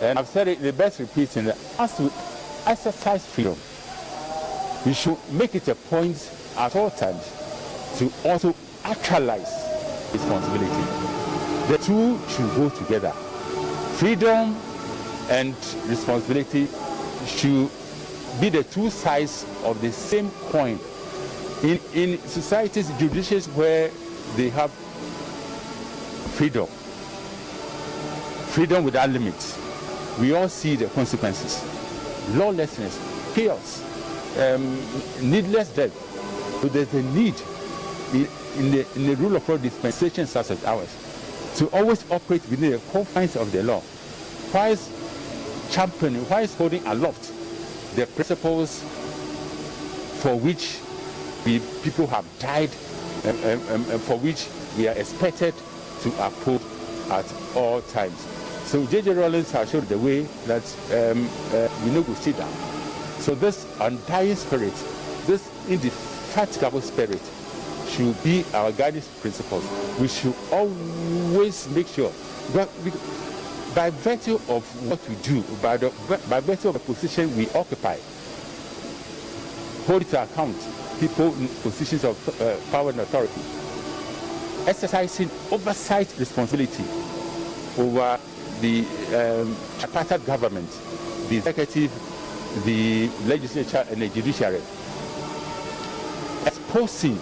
And I've said it, the best repeating that as we exercise freedom, we should make it a point at all times to also actualize responsibility. The two should go together. Freedom and responsibility should be the two sides of the same coin. In societies, judiciaries where they have freedom without limits, we all see the consequences. Lawlessness, chaos, needless death. So there's a need in the rule of law dispensations such as ours to always operate within the confines of the law, whilst championing, whilst holding aloft the principles for which people have died and for which we are expected to uphold at all times. So JJ Rawlings has showed the way that we know we sit down. So this undying spirit, this indefatigable spirit should be our guiding principles. We should always make sure that by virtue of what we do, by virtue of the position we occupy, hold to account people in positions of power and authority, exercising oversight responsibility over the tripartite government, the executive, the legislature, and the judiciary, exposing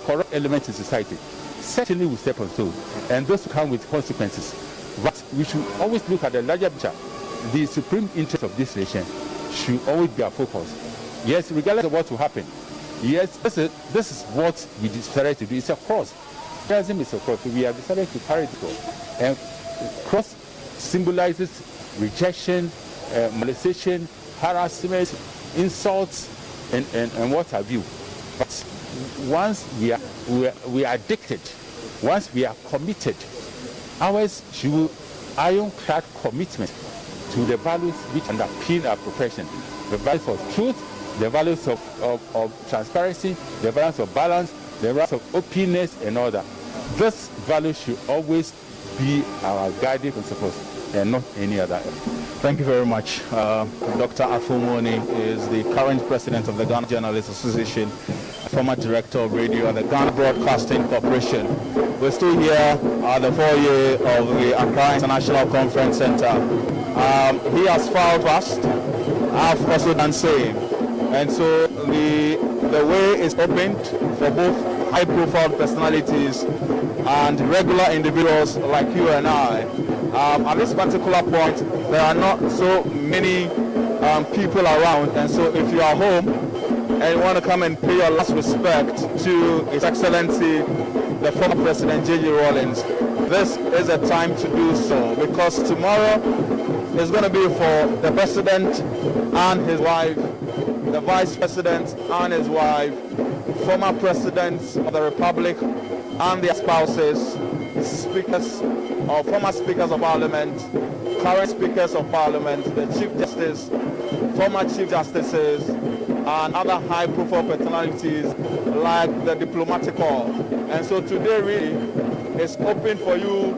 corrupt elements in society, certainly will step on toes, and those come with consequences. But we should always look at the larger picture. The supreme interest of this nation should always be our focus. Yes, regardless of what will happen. Yes, this is what we decided to do. It's a cross. Terrorism is a cross. We have decided to carry the cross. And cross symbolizes rejection, molestation, harassment, insults, and what have you. But once we are addicted, once we are committed, ours should ironclad commitment to the values which underpin our profession, the values of truth, the values of transparency, the values of balance, the values of openness, and all that. This value should always be our guiding principles and not any other. Thank you very much. Dr. Afomoni is the current president of the Ghana Journalists Association, former director of radio at the Ghana Broadcasting Corporation. We're still here at the foyer of the Accra International Conference Center. He has filed fast. I've also done same. And so the way is opened for both high-profile personalities and regular individuals like you and I. At this particular point, there are not so many people around, and so if you are home and you want to come and pay your last respect to His Excellency, the former President JJ Rawlings, this is a time to do so, because tomorrow is going to be for the President and his wife, the Vice President and his wife, former Presidents of the Republic and their spouses, speakers or former Speakers of Parliament, current Speakers of Parliament, the Chief Justice, former Chief Justices, and other high-profile personalities like the diplomatic corps. And so today really is open for you,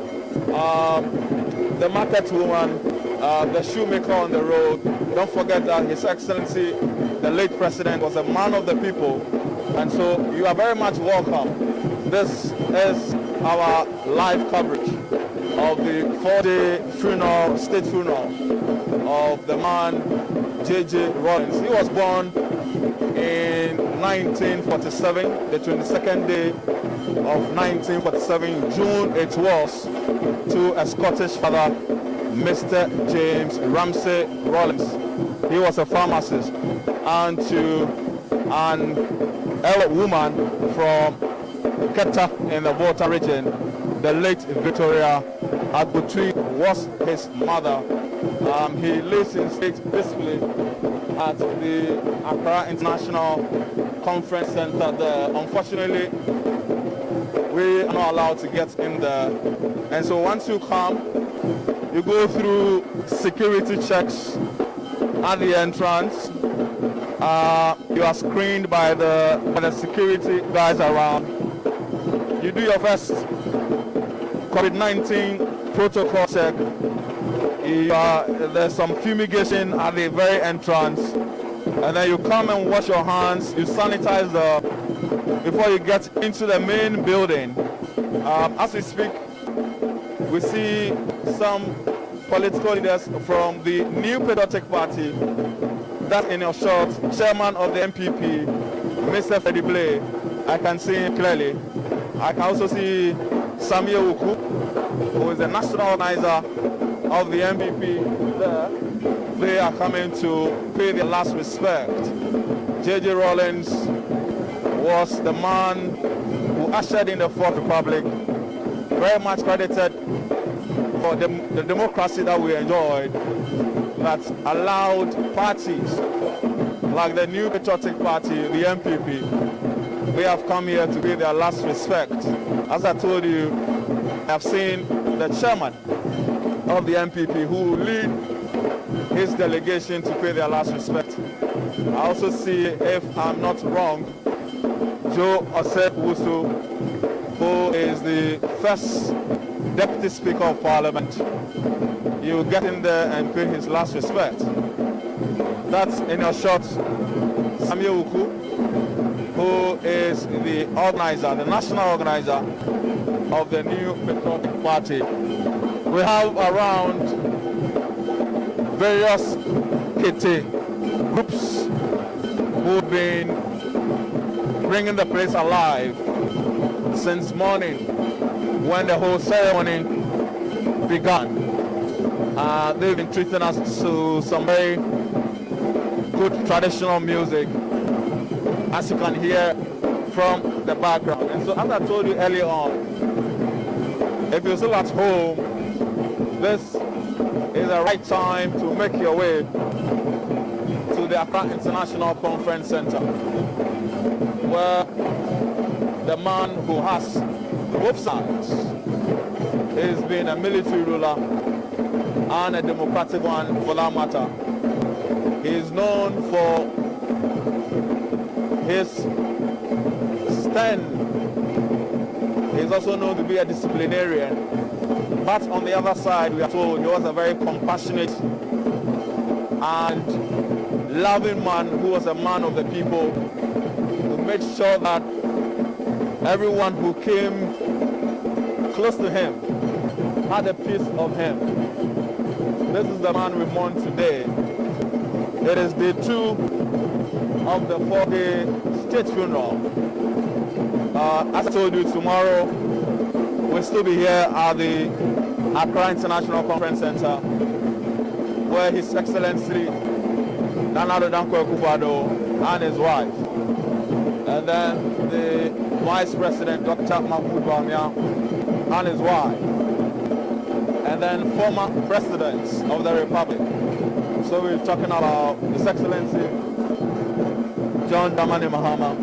the market woman, the shoemaker on the road. Don't forget that His Excellency, the late President, was a man of the people. And so you are very much welcome. This is our live coverage of the 4-day funeral, state funeral of the man JJ Rawlings. He was born in 1947, the 22nd day of 1947, June it was, to a Scottish father, Mr. James Ramsay Rawlings. He was a pharmacist, and to and elder woman from Keta in the Volta region, the late Victoria Agbutui was his mother. He lives in state peacefully at the Accra International Conference Center there. Unfortunately, we are not allowed to get in there. And so once you come, you go through security checks at the entrance. You are screened by the security guys around. You do your first COVID-19 protocol check. There's some fumigation at the very entrance, and then you come and wash your hands. You sanitize before you get into the main building. As we speak, we see some political leaders from the New Patriotic Party. That in your shot, chairman of the MPP, Mr. Freddie Blay. I can see him clearly. I can also see Samuel Uku, who is the national organizer of the MPP there. They are coming to pay their last respect. JJ Rawlings was the man who ushered in the Fourth Republic, very much credited for the democracy that we enjoyed, that allowed parties like the New Patriotic Party, the MPP, they have come here to pay their last respect. As I told you, I have seen the chairman of the MPP who will lead his delegation to pay their last respect. I also see, if I'm not wrong, Joe Osei Wusu, who is the first Deputy Speaker of Parliament. He will get in there and pay his last respect. That's in your shot, Samuel Uku, who is the organizer, the national organizer of the New Patriotic Party. We have around various KT groups who've been bringing the place alive since morning when the whole ceremony began. They've been treating us to some very good traditional music, as you can hear from the background. And so as I told you earlier on, if you're still at home, this is the right time to make your way to the Accra International Conference Center, where the man who has both sides is being a military ruler and a democratic one for that matter. He is known for his stand. He is also known to be a disciplinarian. But on the other side, we are told he was a very compassionate and loving man who was a man of the people, who made sure that everyone who came close to him had a piece of him. This is the man we mourn today. It is day 2 of the 4-day state funeral. As I told you, tomorrow we'll still be here at the Accra International Conference Center, where His Excellency Nana Addo Dankwa Akufo-Addo and his wife, and then the Vice President Dr. Mahmoud Bawumia and his wife, and then former presidents of the Republic. So we're talking about His Excellency John Dramani Mahama,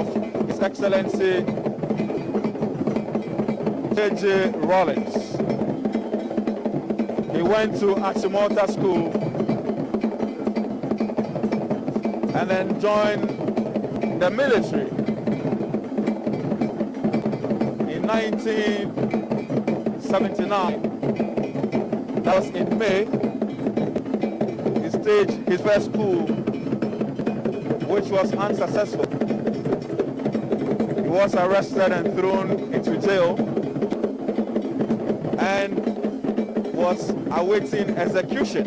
of His Excellency JJ Rawlings. He went to Achimota School and then joined the military in 1979. That was in May. He staged his first coup, which was unsuccessful. He was arrested and thrown into jail and was awaiting execution.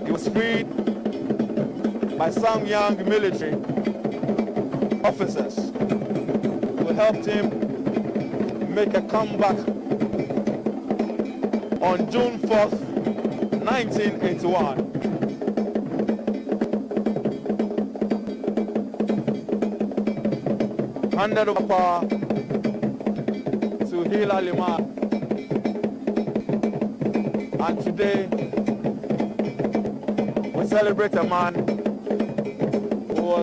He was freed by some young military officers who helped him make a comeback on June 4th, 1981. Handed over power to Hila Liman. And today, we celebrate a man who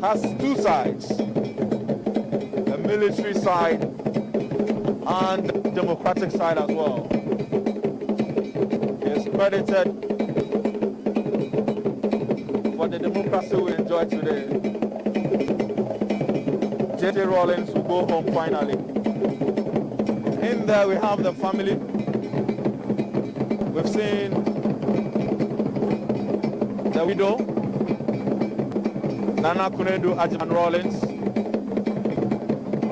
has two sides, the military side and the democratic side as well. He is credited for the democracy we enjoy today. JJ Rawlings will go home finally. In there we have the family. We've seen the widow, Nana Kunedu Ajiman Rawlings,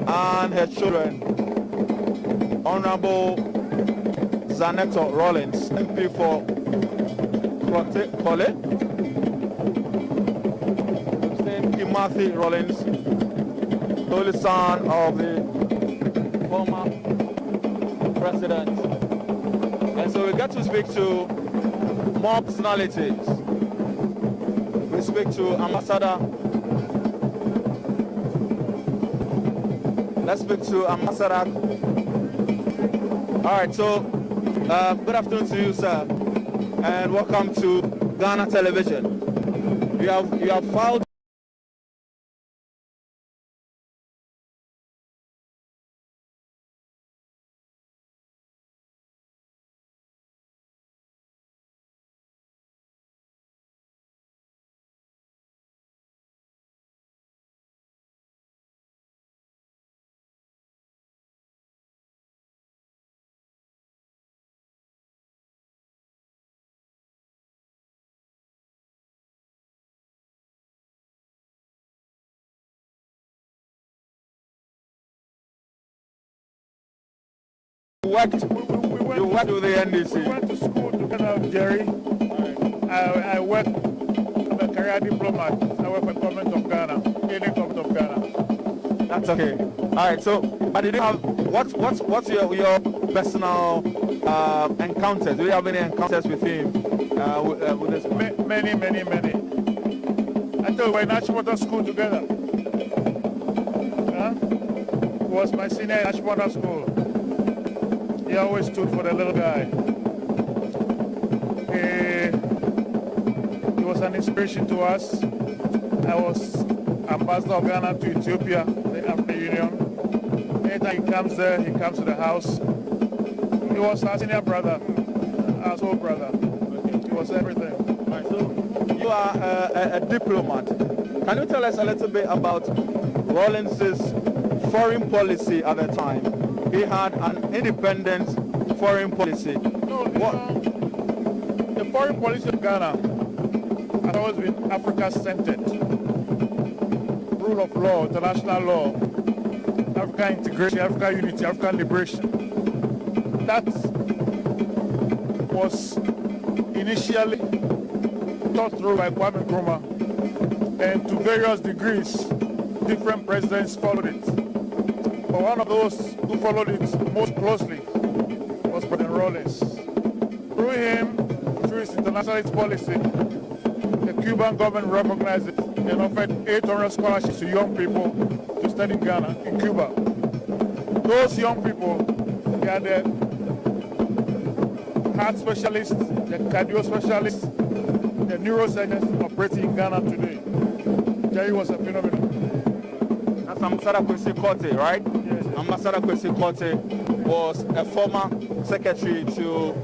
and her children, Honorable Zaneto Rawlings, MP for Kole. We've seen Kimathi Rawlings, the only son of the former president. And so we get to speak to more personalities. We speak to Ambassador. Let's speak to Ambassador. All right, so good afternoon to you, sir, and welcome to Ghana Television. You have filed You worked with the NDC. We went to school together, Jerry. I work. I'm a career diplomat. I work for the government of Ghana, any government of Ghana. That's okay. All right. So, but did you have what's your personal encounters? Do you have any encounters with him? With this many. I thought we were in Achimota School together. He was my senior in Achimota School. He always stood for the little guy. He was an inspiration to us. I was ambassador of Ghana to Ethiopia, the African Union. Anytime he comes there, he comes to the house. He was our senior brother, our soul brother. He was everything. Right, so you are a diplomat. Can you tell us a little bit about Rawlings' foreign policy at the time? He had an independent foreign policy. No, the foreign policy of Ghana has always been Africa-centered. Rule of law, international law, African integration, African unity, African liberation. That was initially taught through by Kwame Nkrumah, and to various degrees, different presidents followed it. But one of those who followed it most closely was President Rawlings. Through him, through his internationalist policy, the Cuban government recognized it and offered 800 scholarships to young people to study in Ghana, in Cuba. Those young people, they are the heart specialists, the cardio specialists, the neuroscience operating in Ghana today. Jerry was a phenomenon. That's Ambassador Kwesi Korte, right? Yes. Ambassador Kwesi Korte was a former secretary to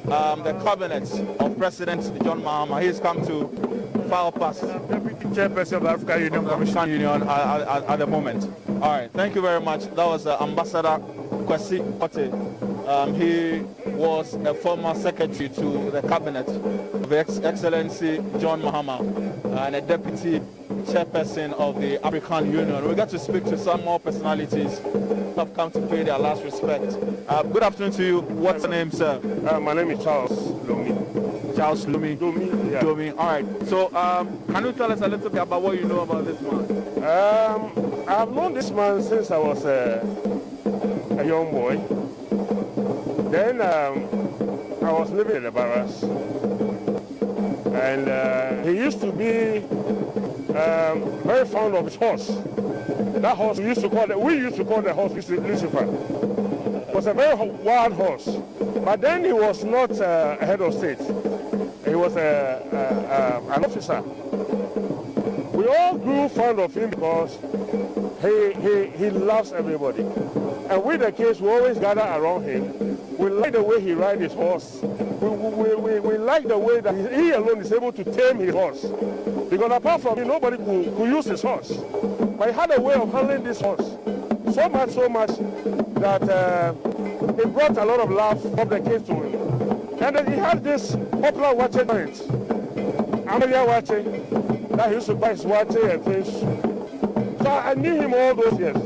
the cabinet of President John Mahama. He's come to file pass. Deputy chairperson of the African Union Commission Union at the moment. All right, thank you very much. That was Ambassador Kwesi Korte. He was a former secretary to the cabinet of Excellency John Mahama and a deputy chairperson of the African Union. We got to speak to some more personalities who have come to pay their last respect. Good afternoon to you. What's your name, sir? My name is Charles Lomi. Charles Lumi. Yeah. Lumi. All right. So, can you tell us a little bit about what you know about this man? I have known this man since I was a young boy. Then I was living in the barracks, and he used to be very fond of his horse. That horse we used to call the horse Lucifer. It was a very wild horse, but then he was not a head of state. He was an officer. We all grew fond of him because he loves everybody. And with the kids, we always gather around him. We like the way he rides his horse. We like the way that he alone is able to tame his horse. Because apart from him, nobody could use his horse. But he had a way of handling this horse. So much that it brought a lot of love from the kids to him. And then he had this popular watcher joint, Amelia Wache, that he used to buy his watcher and things. So I knew him all those years.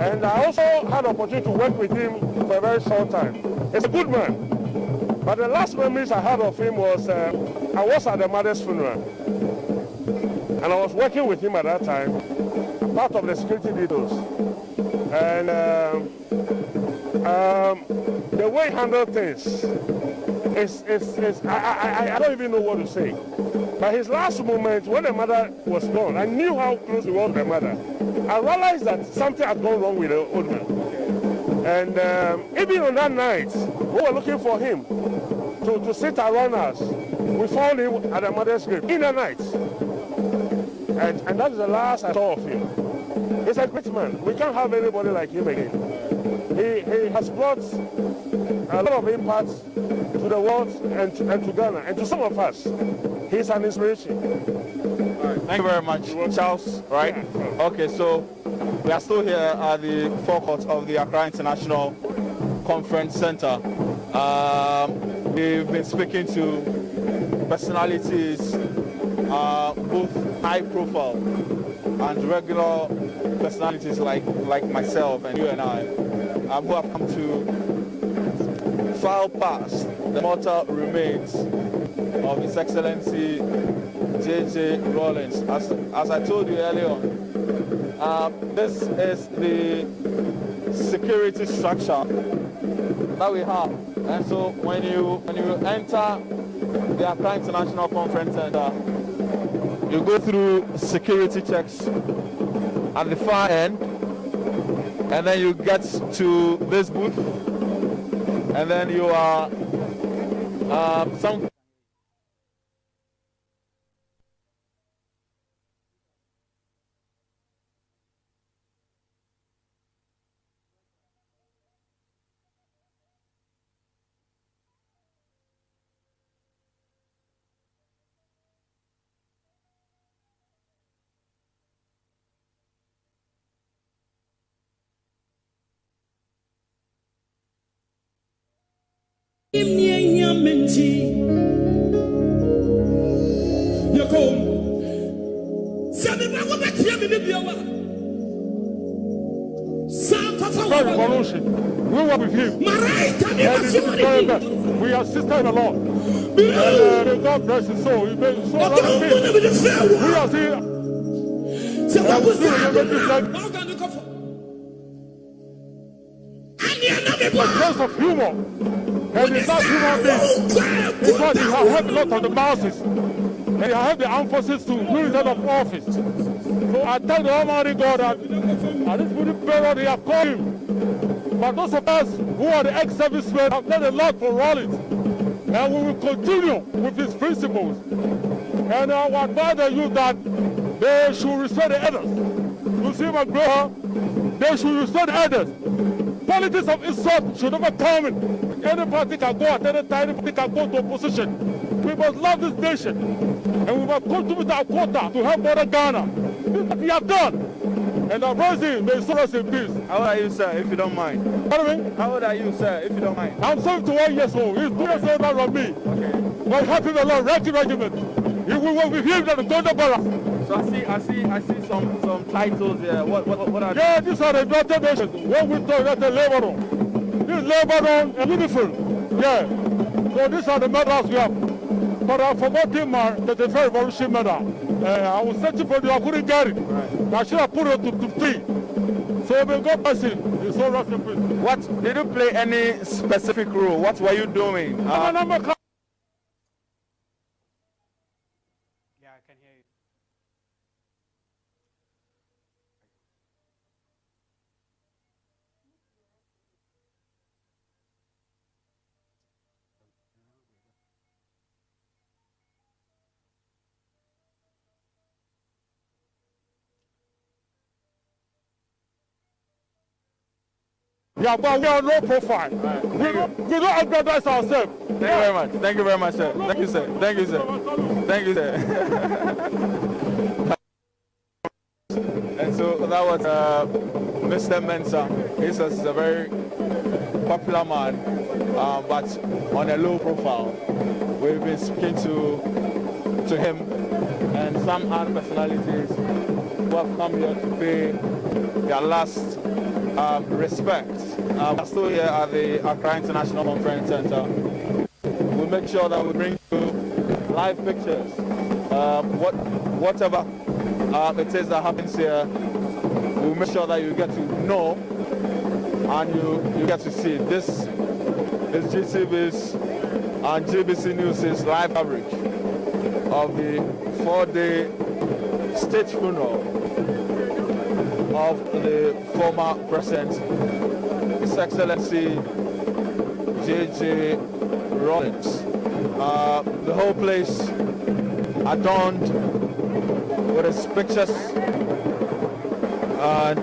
And I also had the opportunity to work with him for a very short time. He's a good man. But the last memories I had of him was, I was at the mother's funeral. And I was working with him at that time, part of the security details. And the way he handled things I don't even know what to say. But his last moment, when the mother was gone, I knew how close he was to the mother. I realized that something had gone wrong with the old man. And even on that night, we were looking for him to sit around us. We found him at the mother's grave in the night. And that is the last I saw of him. He's a great man. We can't have anybody like him again. He has brought a lot of impact to the world and to Ghana and to some of us. He's an inspiration. All right, thank you very much, Charles. Right? Yeah. Okay, so we are still here at the forecourt of the Accra International Conference Center. We've been speaking to personalities, both high profile and regular personalities like myself and you and I, who have come to file past the mortal remains of His Excellency JJ Rawlings. As I told you earlier on, this is the security structure that we have. And so when you enter the Accra International Conference Center, you go through security checks at the far end, and then you get to this booth, and then you are some. Revolution. We were with him. And we assisted a lot. And God bless his soul. He made so lot of things. We are here. A sense of humor. And he's not human being. Because he has helped a lot of the masses. And he has helped the armed forces to lose out of office. So I thank the Almighty God that at this very period he has called him. But those of us who are the ex-servicemen have done a lot for Rawlings. and we will continue with his principles. And I would advise the youth that they should respect the others. You see my brother, they should respect the others. Politics of insult should never come in. Any party can go at any time, any party can go to opposition. We must love this nation, and we must contribute our quota to help other Ghana. This is what we have done. And our president may serve us in peace. How old are you, sir, if you don't mind? Pardon me? How old are you, sir, if you don't mind? I'm 71 years old. He's 2 years older than me. Okay. But happy the Lord, right regiment. He will work with him at the Golden Barracks. So I see some titles here. What are yeah, these are the United Nations. What we talk about the Lebanon. This Lebanon is beautiful. Yeah. So these are the medals we have. But I forgot him my 35th Revolution medal. I was searching for the I couldn't get it. Right. I should have put it to 3. So may God bless him. He's so rest in peace. What did you play any specific role? What were you doing? Yeah, but we are low profile. Right. We don't advertise ourselves. Thank you very much. Thank you very much, sir. Thank you, sir. Thank you, sir. Thank you, sir. And so that was Mr. Mensah. He's a very popular man, but on a low profile. We've been speaking to him and some other personalities who have come here to pay their last respect. We're still here at the Accra International Conference Center. We'll make sure that we bring you live pictures. Whatever it is that happens here, we'll make sure that you get to know and you get to see. This is GTV's and GBC News' live coverage of the 4-day state funeral of the former President, His Excellency JJ Rawlings. The whole place adorned with his pictures and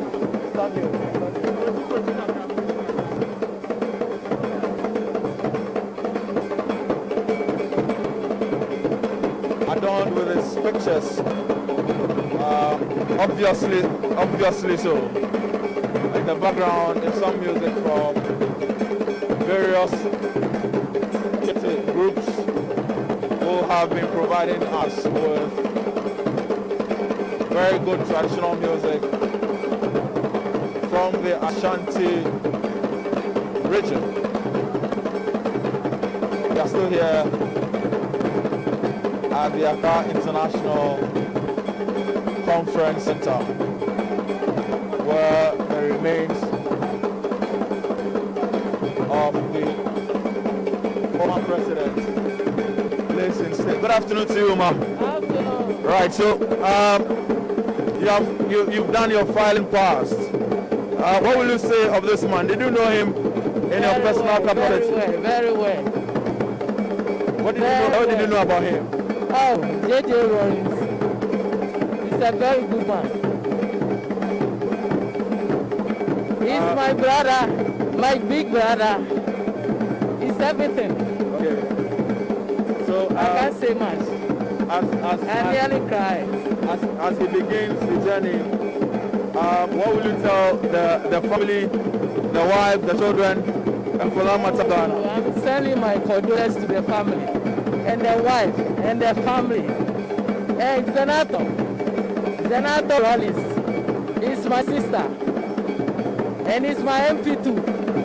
adorned with his pictures. Obviously so. In the background is some music from various groups who have been providing us with very good traditional music from the Ashanti region. We are still here at the Accra International Conference Center, where the remains of the former president placed in state. Good afternoon to you, ma'am. Afternoon. Right, so you've done your filing past. What will you say of this man? Did you know him in your personal capacity? Very well. What did you know about him? Oh, JJ Rawlings. He's a very good man. He's my brother, my big brother. He's everything. Okay. So I can't say much. I nearly cried. As he begins the journey, what will you tell the family, the wife, the children, and Kolama Tabana? I'm sending my condolences to the family, and the wife, and the family, and Senator Rawlings is my sister, and it's my MP too.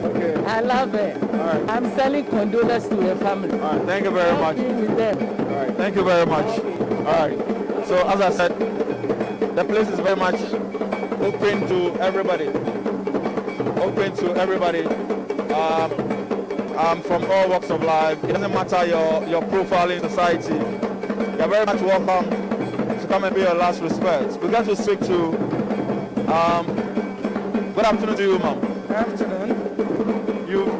Okay. I love her. Right. I'm sending condolences to the family. All right. Thank you very much. With them. All right. Thank you very much. All right. So as I said, the place is very much open to everybody. Open to everybody. From all walks of life. It doesn't matter your profile in society. You're very much welcome to come and pay your last respect. We're going to speak to. Good afternoon to you, ma'am. Good afternoon.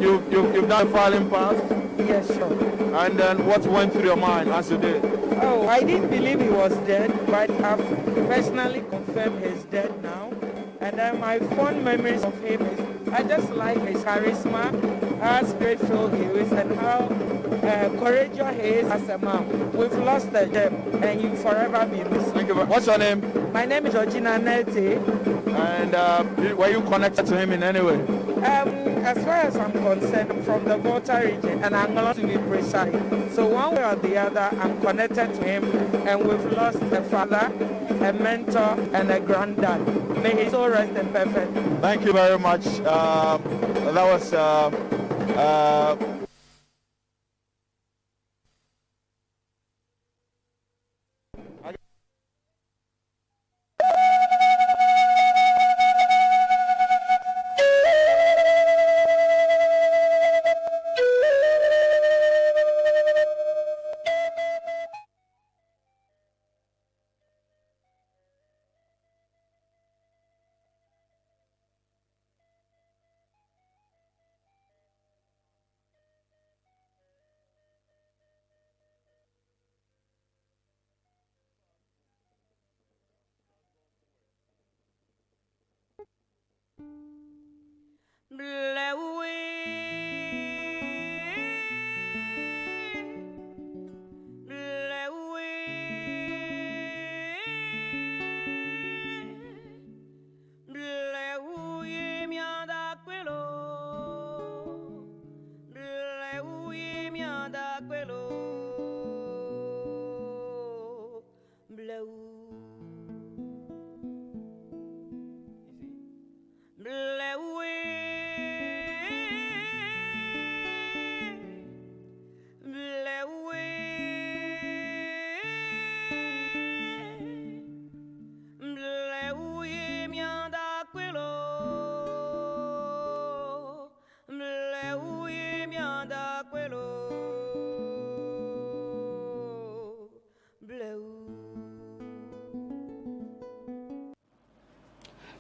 You've done filing past. Yes, sure. And then what went through your mind as you did? Oh, I didn't believe he was dead, but I've personally confirmed he's dead now. And then my fond memories of him is I just like his charisma, how grateful he is, and how courageous he is as a man. We've lost a gem, and he will forever be missed. Thank you. What's your name? My name is Georgina Nete. And were you connected to him in any way? As far as I'm concerned, I'm from the Volta region, and I'm going to be precise. So one way or the other, I'm connected to him, and we've lost a father, a mentor, and a granddad. May his soul rest in perfect. Thank you very much. That was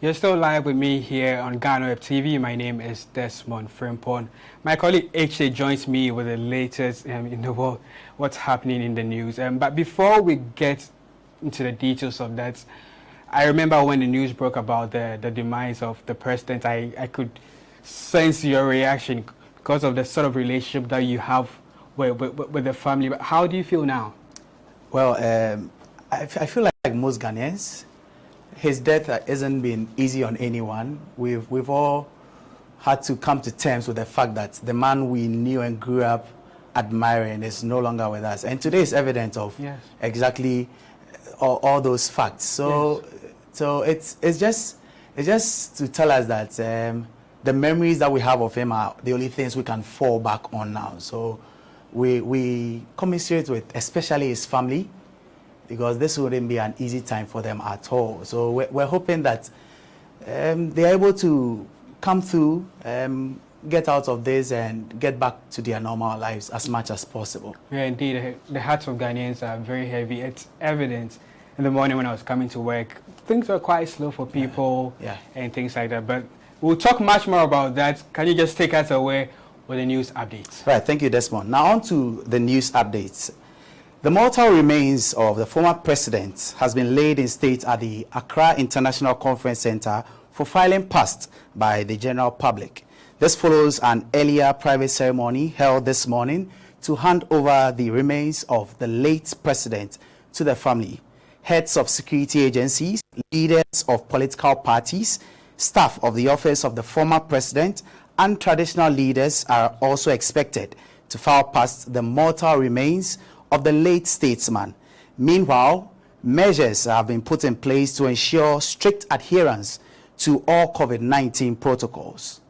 You're still live with me here on GhanaWeb TV. My name is Desmond Frimpong. My colleague HJ joins me with the latest in the world, what's happening in the news. But before we get into the details of that, I remember when the news broke about the demise of the president, I could sense your reaction because of the sort of relationship that you have with the family. But how do you feel now? Well, I feel like most Ghanaians, his death hasn't been easy on anyone. We've all had to come to terms with the fact that the man we knew and grew up admiring is no longer with us. And today is evidence of exactly all those facts. So so it's just to tell us that the memories that we have of him are the only things we can fall back on now. So we commiserate with especially his family, because this wouldn't be an easy time for them at all. So we're hoping that they're able to come through, get out of this and get back to their normal lives as much as possible. Yeah, indeed. The hearts of Ghanaians are very heavy. It's evident in the morning when I was coming to work. Things were quite slow for people and things like that. But we'll talk much more about that. Can you just take us away with the news updates? Right, thank you, Desmond. Now on to the news updates. The mortal remains of the former president has been laid in state at the Accra International Conference Center for filing past by the general public. This follows an earlier private ceremony held this morning to hand over the remains of the late president to the family. Heads of security agencies, leaders of political parties, staff of the office of the former president, and traditional leaders are also expected to file past the mortal remains of the late statesman. Meanwhile, measures have been put in place to ensure strict adherence to all COVID-19 protocols.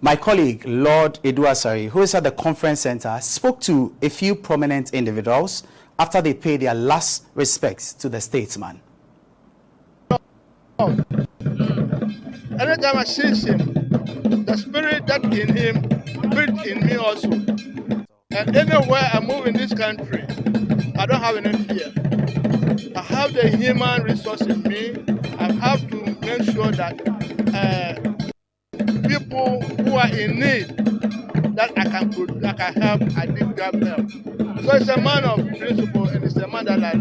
My colleague, Lord Eduasari, who is at the conference center, spoke to a few prominent individuals after they paid their last respects to the statesman. Anytime I see him, the spirit that in him built in me also. And anywhere I move in this country, I don't have any fear. I have the human resource in me. I have to make sure that people who are in need, that I can help, I did grab them. So it's a man of principle, and it's a man that I.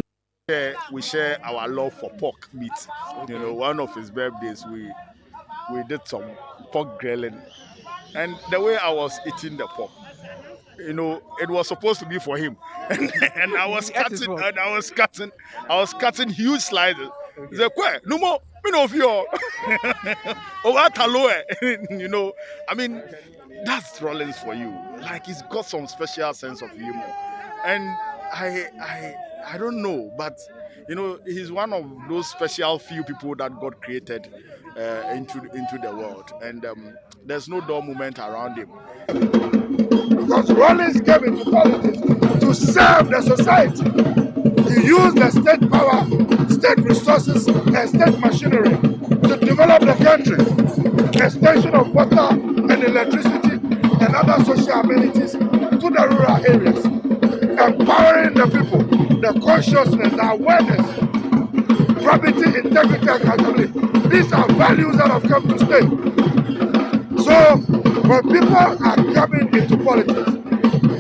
We share our love for pork meat. You know, one of his birthdays, we did some pork grilling, and the way I was eating the pork, you know, it was supposed to be for him, and I was cutting huge slices. He's like, "Where? No more, of you." You know, I mean, that's Rawlings for you. Like, he's got some special sense of humor, and I don't know, but you know, he's one of those special few people that God created into the world, and there's no dull moment around him. Because Rawlings came into politics to serve the society. He used the state power, state resources, and state machinery to develop the country. Extension of water and electricity and other social amenities to the rural areas. Empowering the people, the consciousness, the awareness, probity, integrity, and accountability. These are values that have come to stay. So, when people are coming into politics,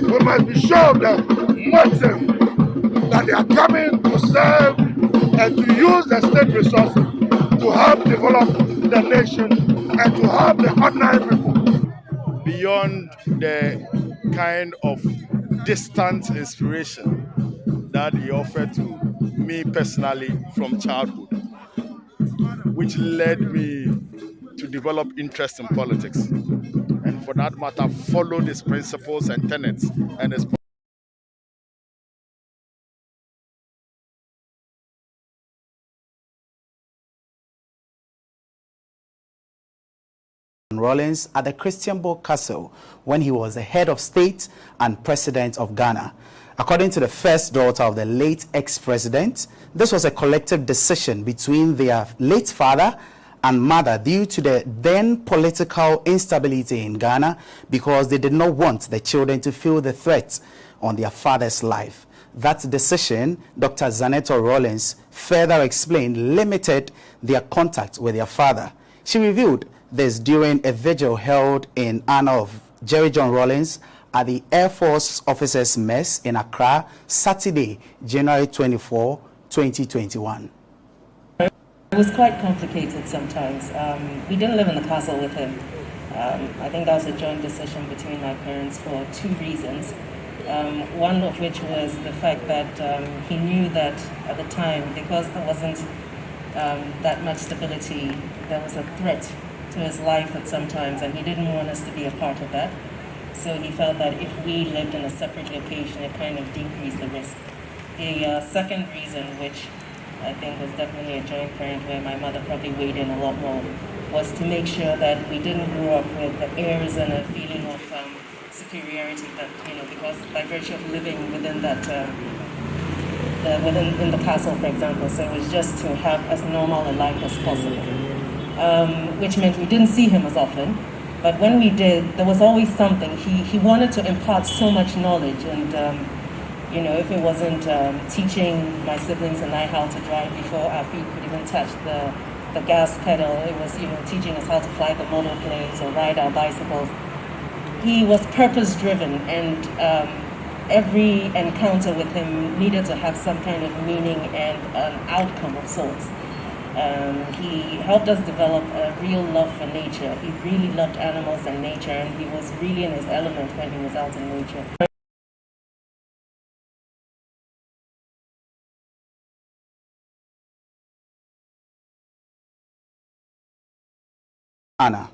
we must be sure of the motive that they are coming to serve and to use the state resources to help develop the nation and to help the ordinary people. Beyond the kind of distant inspiration that he offered to me personally from childhood, which led me to develop interest in politics, and for that matter, followed his principles and tenets and his Rawlings at the Christian Borg Castle when he was the head of state and president of Ghana. According to the first daughter of the late ex-president, this was a collective decision between their late father and mother due to the then political instability in Ghana, because they did not want the children to feel the threat on their father's life. That decision, Dr. Zaneto Rawlings further explained, limited their contact with their father. She revealed this during a vigil held in honor of Jerry John Rawlings at the Air Force Officers Mess in Accra, Saturday, January 24, 2021. It was quite complicated sometimes. We didn't live in the castle with him. I think that was a joint decision between my parents for two reasons. One of which was the fact that he knew that at the time, because there wasn't that much stability, there was a threat to his life at some times, and he didn't want us to be a part of that. So he felt that if we lived in a separate location, it kind of decreased the risk. The second reason, which I think was definitely a joint parent where my mother probably weighed in a lot more, was to make sure that we didn't grow up with the airs and a feeling of superiority that, you know, because by virtue of living within that, in the castle, for example, so it was just to have as normal a life as possible. Which meant we didn't see him as often, but when we did, there was always something. He wanted to impart so much knowledge, and you know, if it wasn't teaching my siblings and I how to drive before our feet could even touch the gas pedal, it was, you know, teaching us how to fly the monoplanes or ride our bicycles. He was purpose-driven, and every encounter with him needed to have some kind of meaning and an outcome of sorts. He helped us develop a real love for nature. He really loved animals and nature, and he was really in his element when he was out in nature. Anna.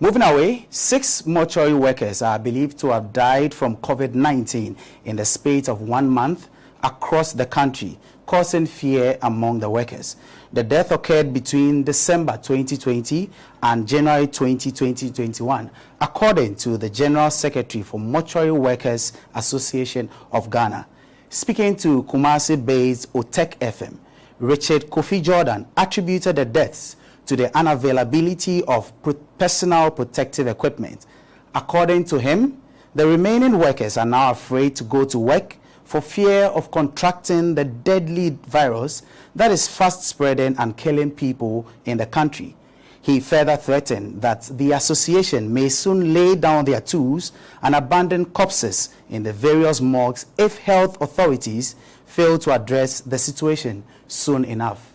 Moving away, 6 mortuary workers are believed to have died from COVID-19 in the space of 1 month, across the country, causing fear among the workers. The death occurred between December 2020 and January 2021, according to the General Secretary for Mortuary Workers Association of Ghana. Speaking to Kumasi-based Otek FM, Richard Kofi Jordan attributed the deaths to the unavailability of personal protective equipment. According to him, the remaining workers are now afraid to go to work for fear of contracting the deadly virus that is fast spreading and killing people in the country. He further threatened that the association may soon lay down their tools and abandon corpses in the various morgues if health authorities fail to address the situation soon enough.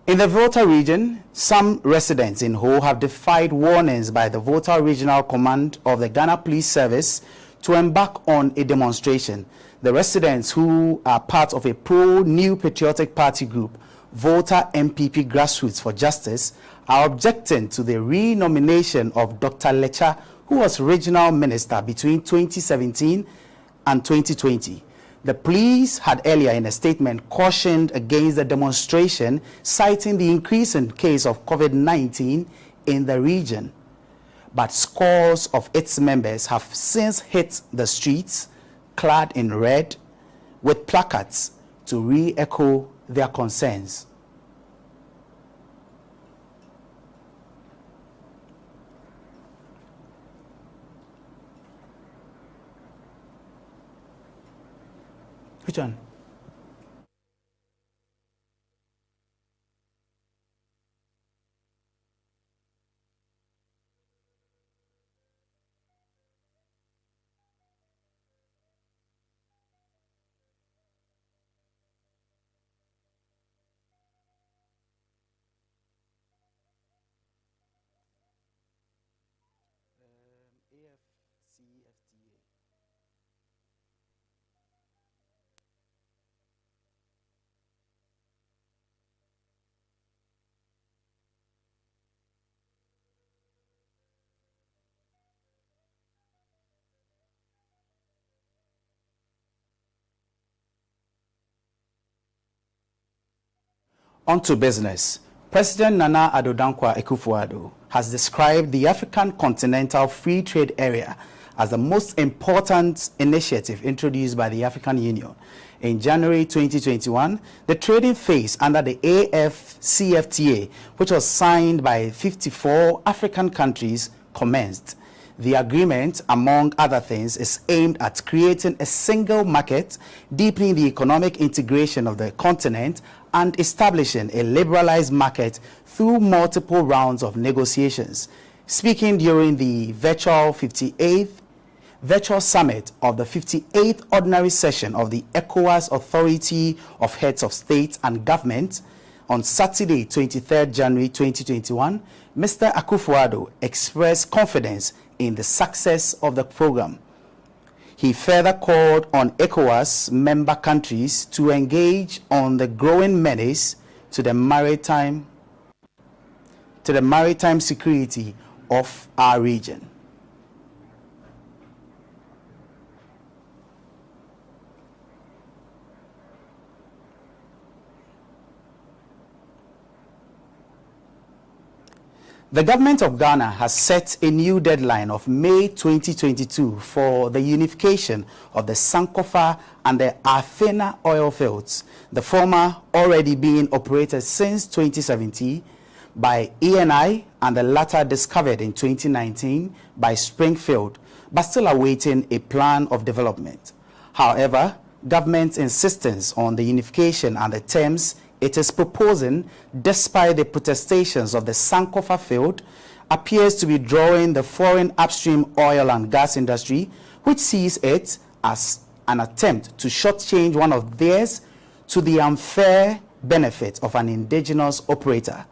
In the Volta region, some residents in Ho have defied warnings by the Volta Regional Command of the Ghana Police Service to embark on a demonstration. The residents, who are part of a pro-New Patriotic Party group, Volta MPP Grassroots for Justice, are objecting to the re-nomination of Dr. Lecha, who was regional minister between 2017 and 2020. The police had earlier in a statement cautioned against the demonstration, citing the increase in case of COVID-19 in the region. But scores of its members have since hit the streets, clad in red, with placards to re-echo their concerns. Which one? On to business. President Nana Addo Dankwa Akufo-Addo has described the African Continental Free Trade Area as the most important initiative introduced by the African Union. In January 2021, the trading phase under the AfCFTA, which was signed by 54 African countries, commenced. The agreement, among other things, is aimed at creating a single market, deepening the economic integration of the continent, and establishing a liberalized market through multiple rounds of negotiations. Speaking during the virtual summit of the 58th ordinary session of the ECOWAS Authority of Heads of State and Government on Saturday, 23rd January 2021, Mr. Akufo-Addo expressed confidence in the success of the program. He further called on ECOWAS member countries to engage on the growing menace to the maritime security of our region. The government of Ghana has set a new deadline of May 2022 for the unification of the Sankofa and the Afena oil fields, the former already being operated since 2017 by ENI and the latter discovered in 2019 by Springfield, but still awaiting a plan of development. However, government's insistence on the unification and the terms it is proposing, despite the protestations of the Sankofa field, appears to be drawing the foreign upstream oil and gas industry, which sees it as an attempt to shortchange one of theirs to the unfair benefit of an indigenous operator.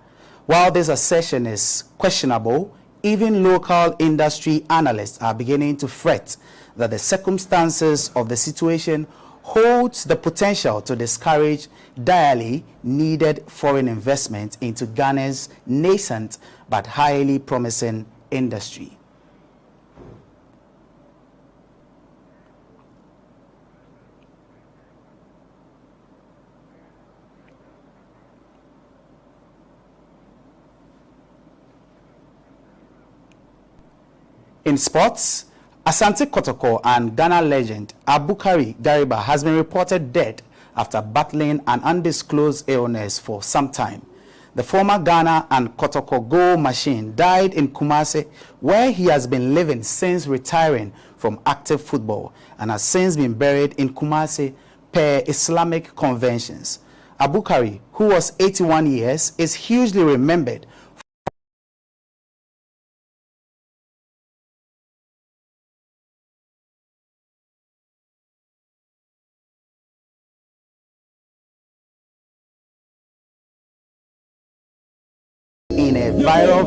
While this assertion is questionable, even local industry analysts are beginning to fret that the circumstances of the situation holds the potential to discourage direly needed foreign investment into Ghana's nascent but highly promising industry. In sports, Asante Kotoko and Ghana legend Abukari Gariba has been reported dead after battling an undisclosed illness for some time. The former Ghana and Kotoko goal machine died in Kumasi, where he has been living since retiring from active football, and has since been buried in Kumasi per Islamic conventions. Abukari, who was 81 years, is hugely remembered in a viral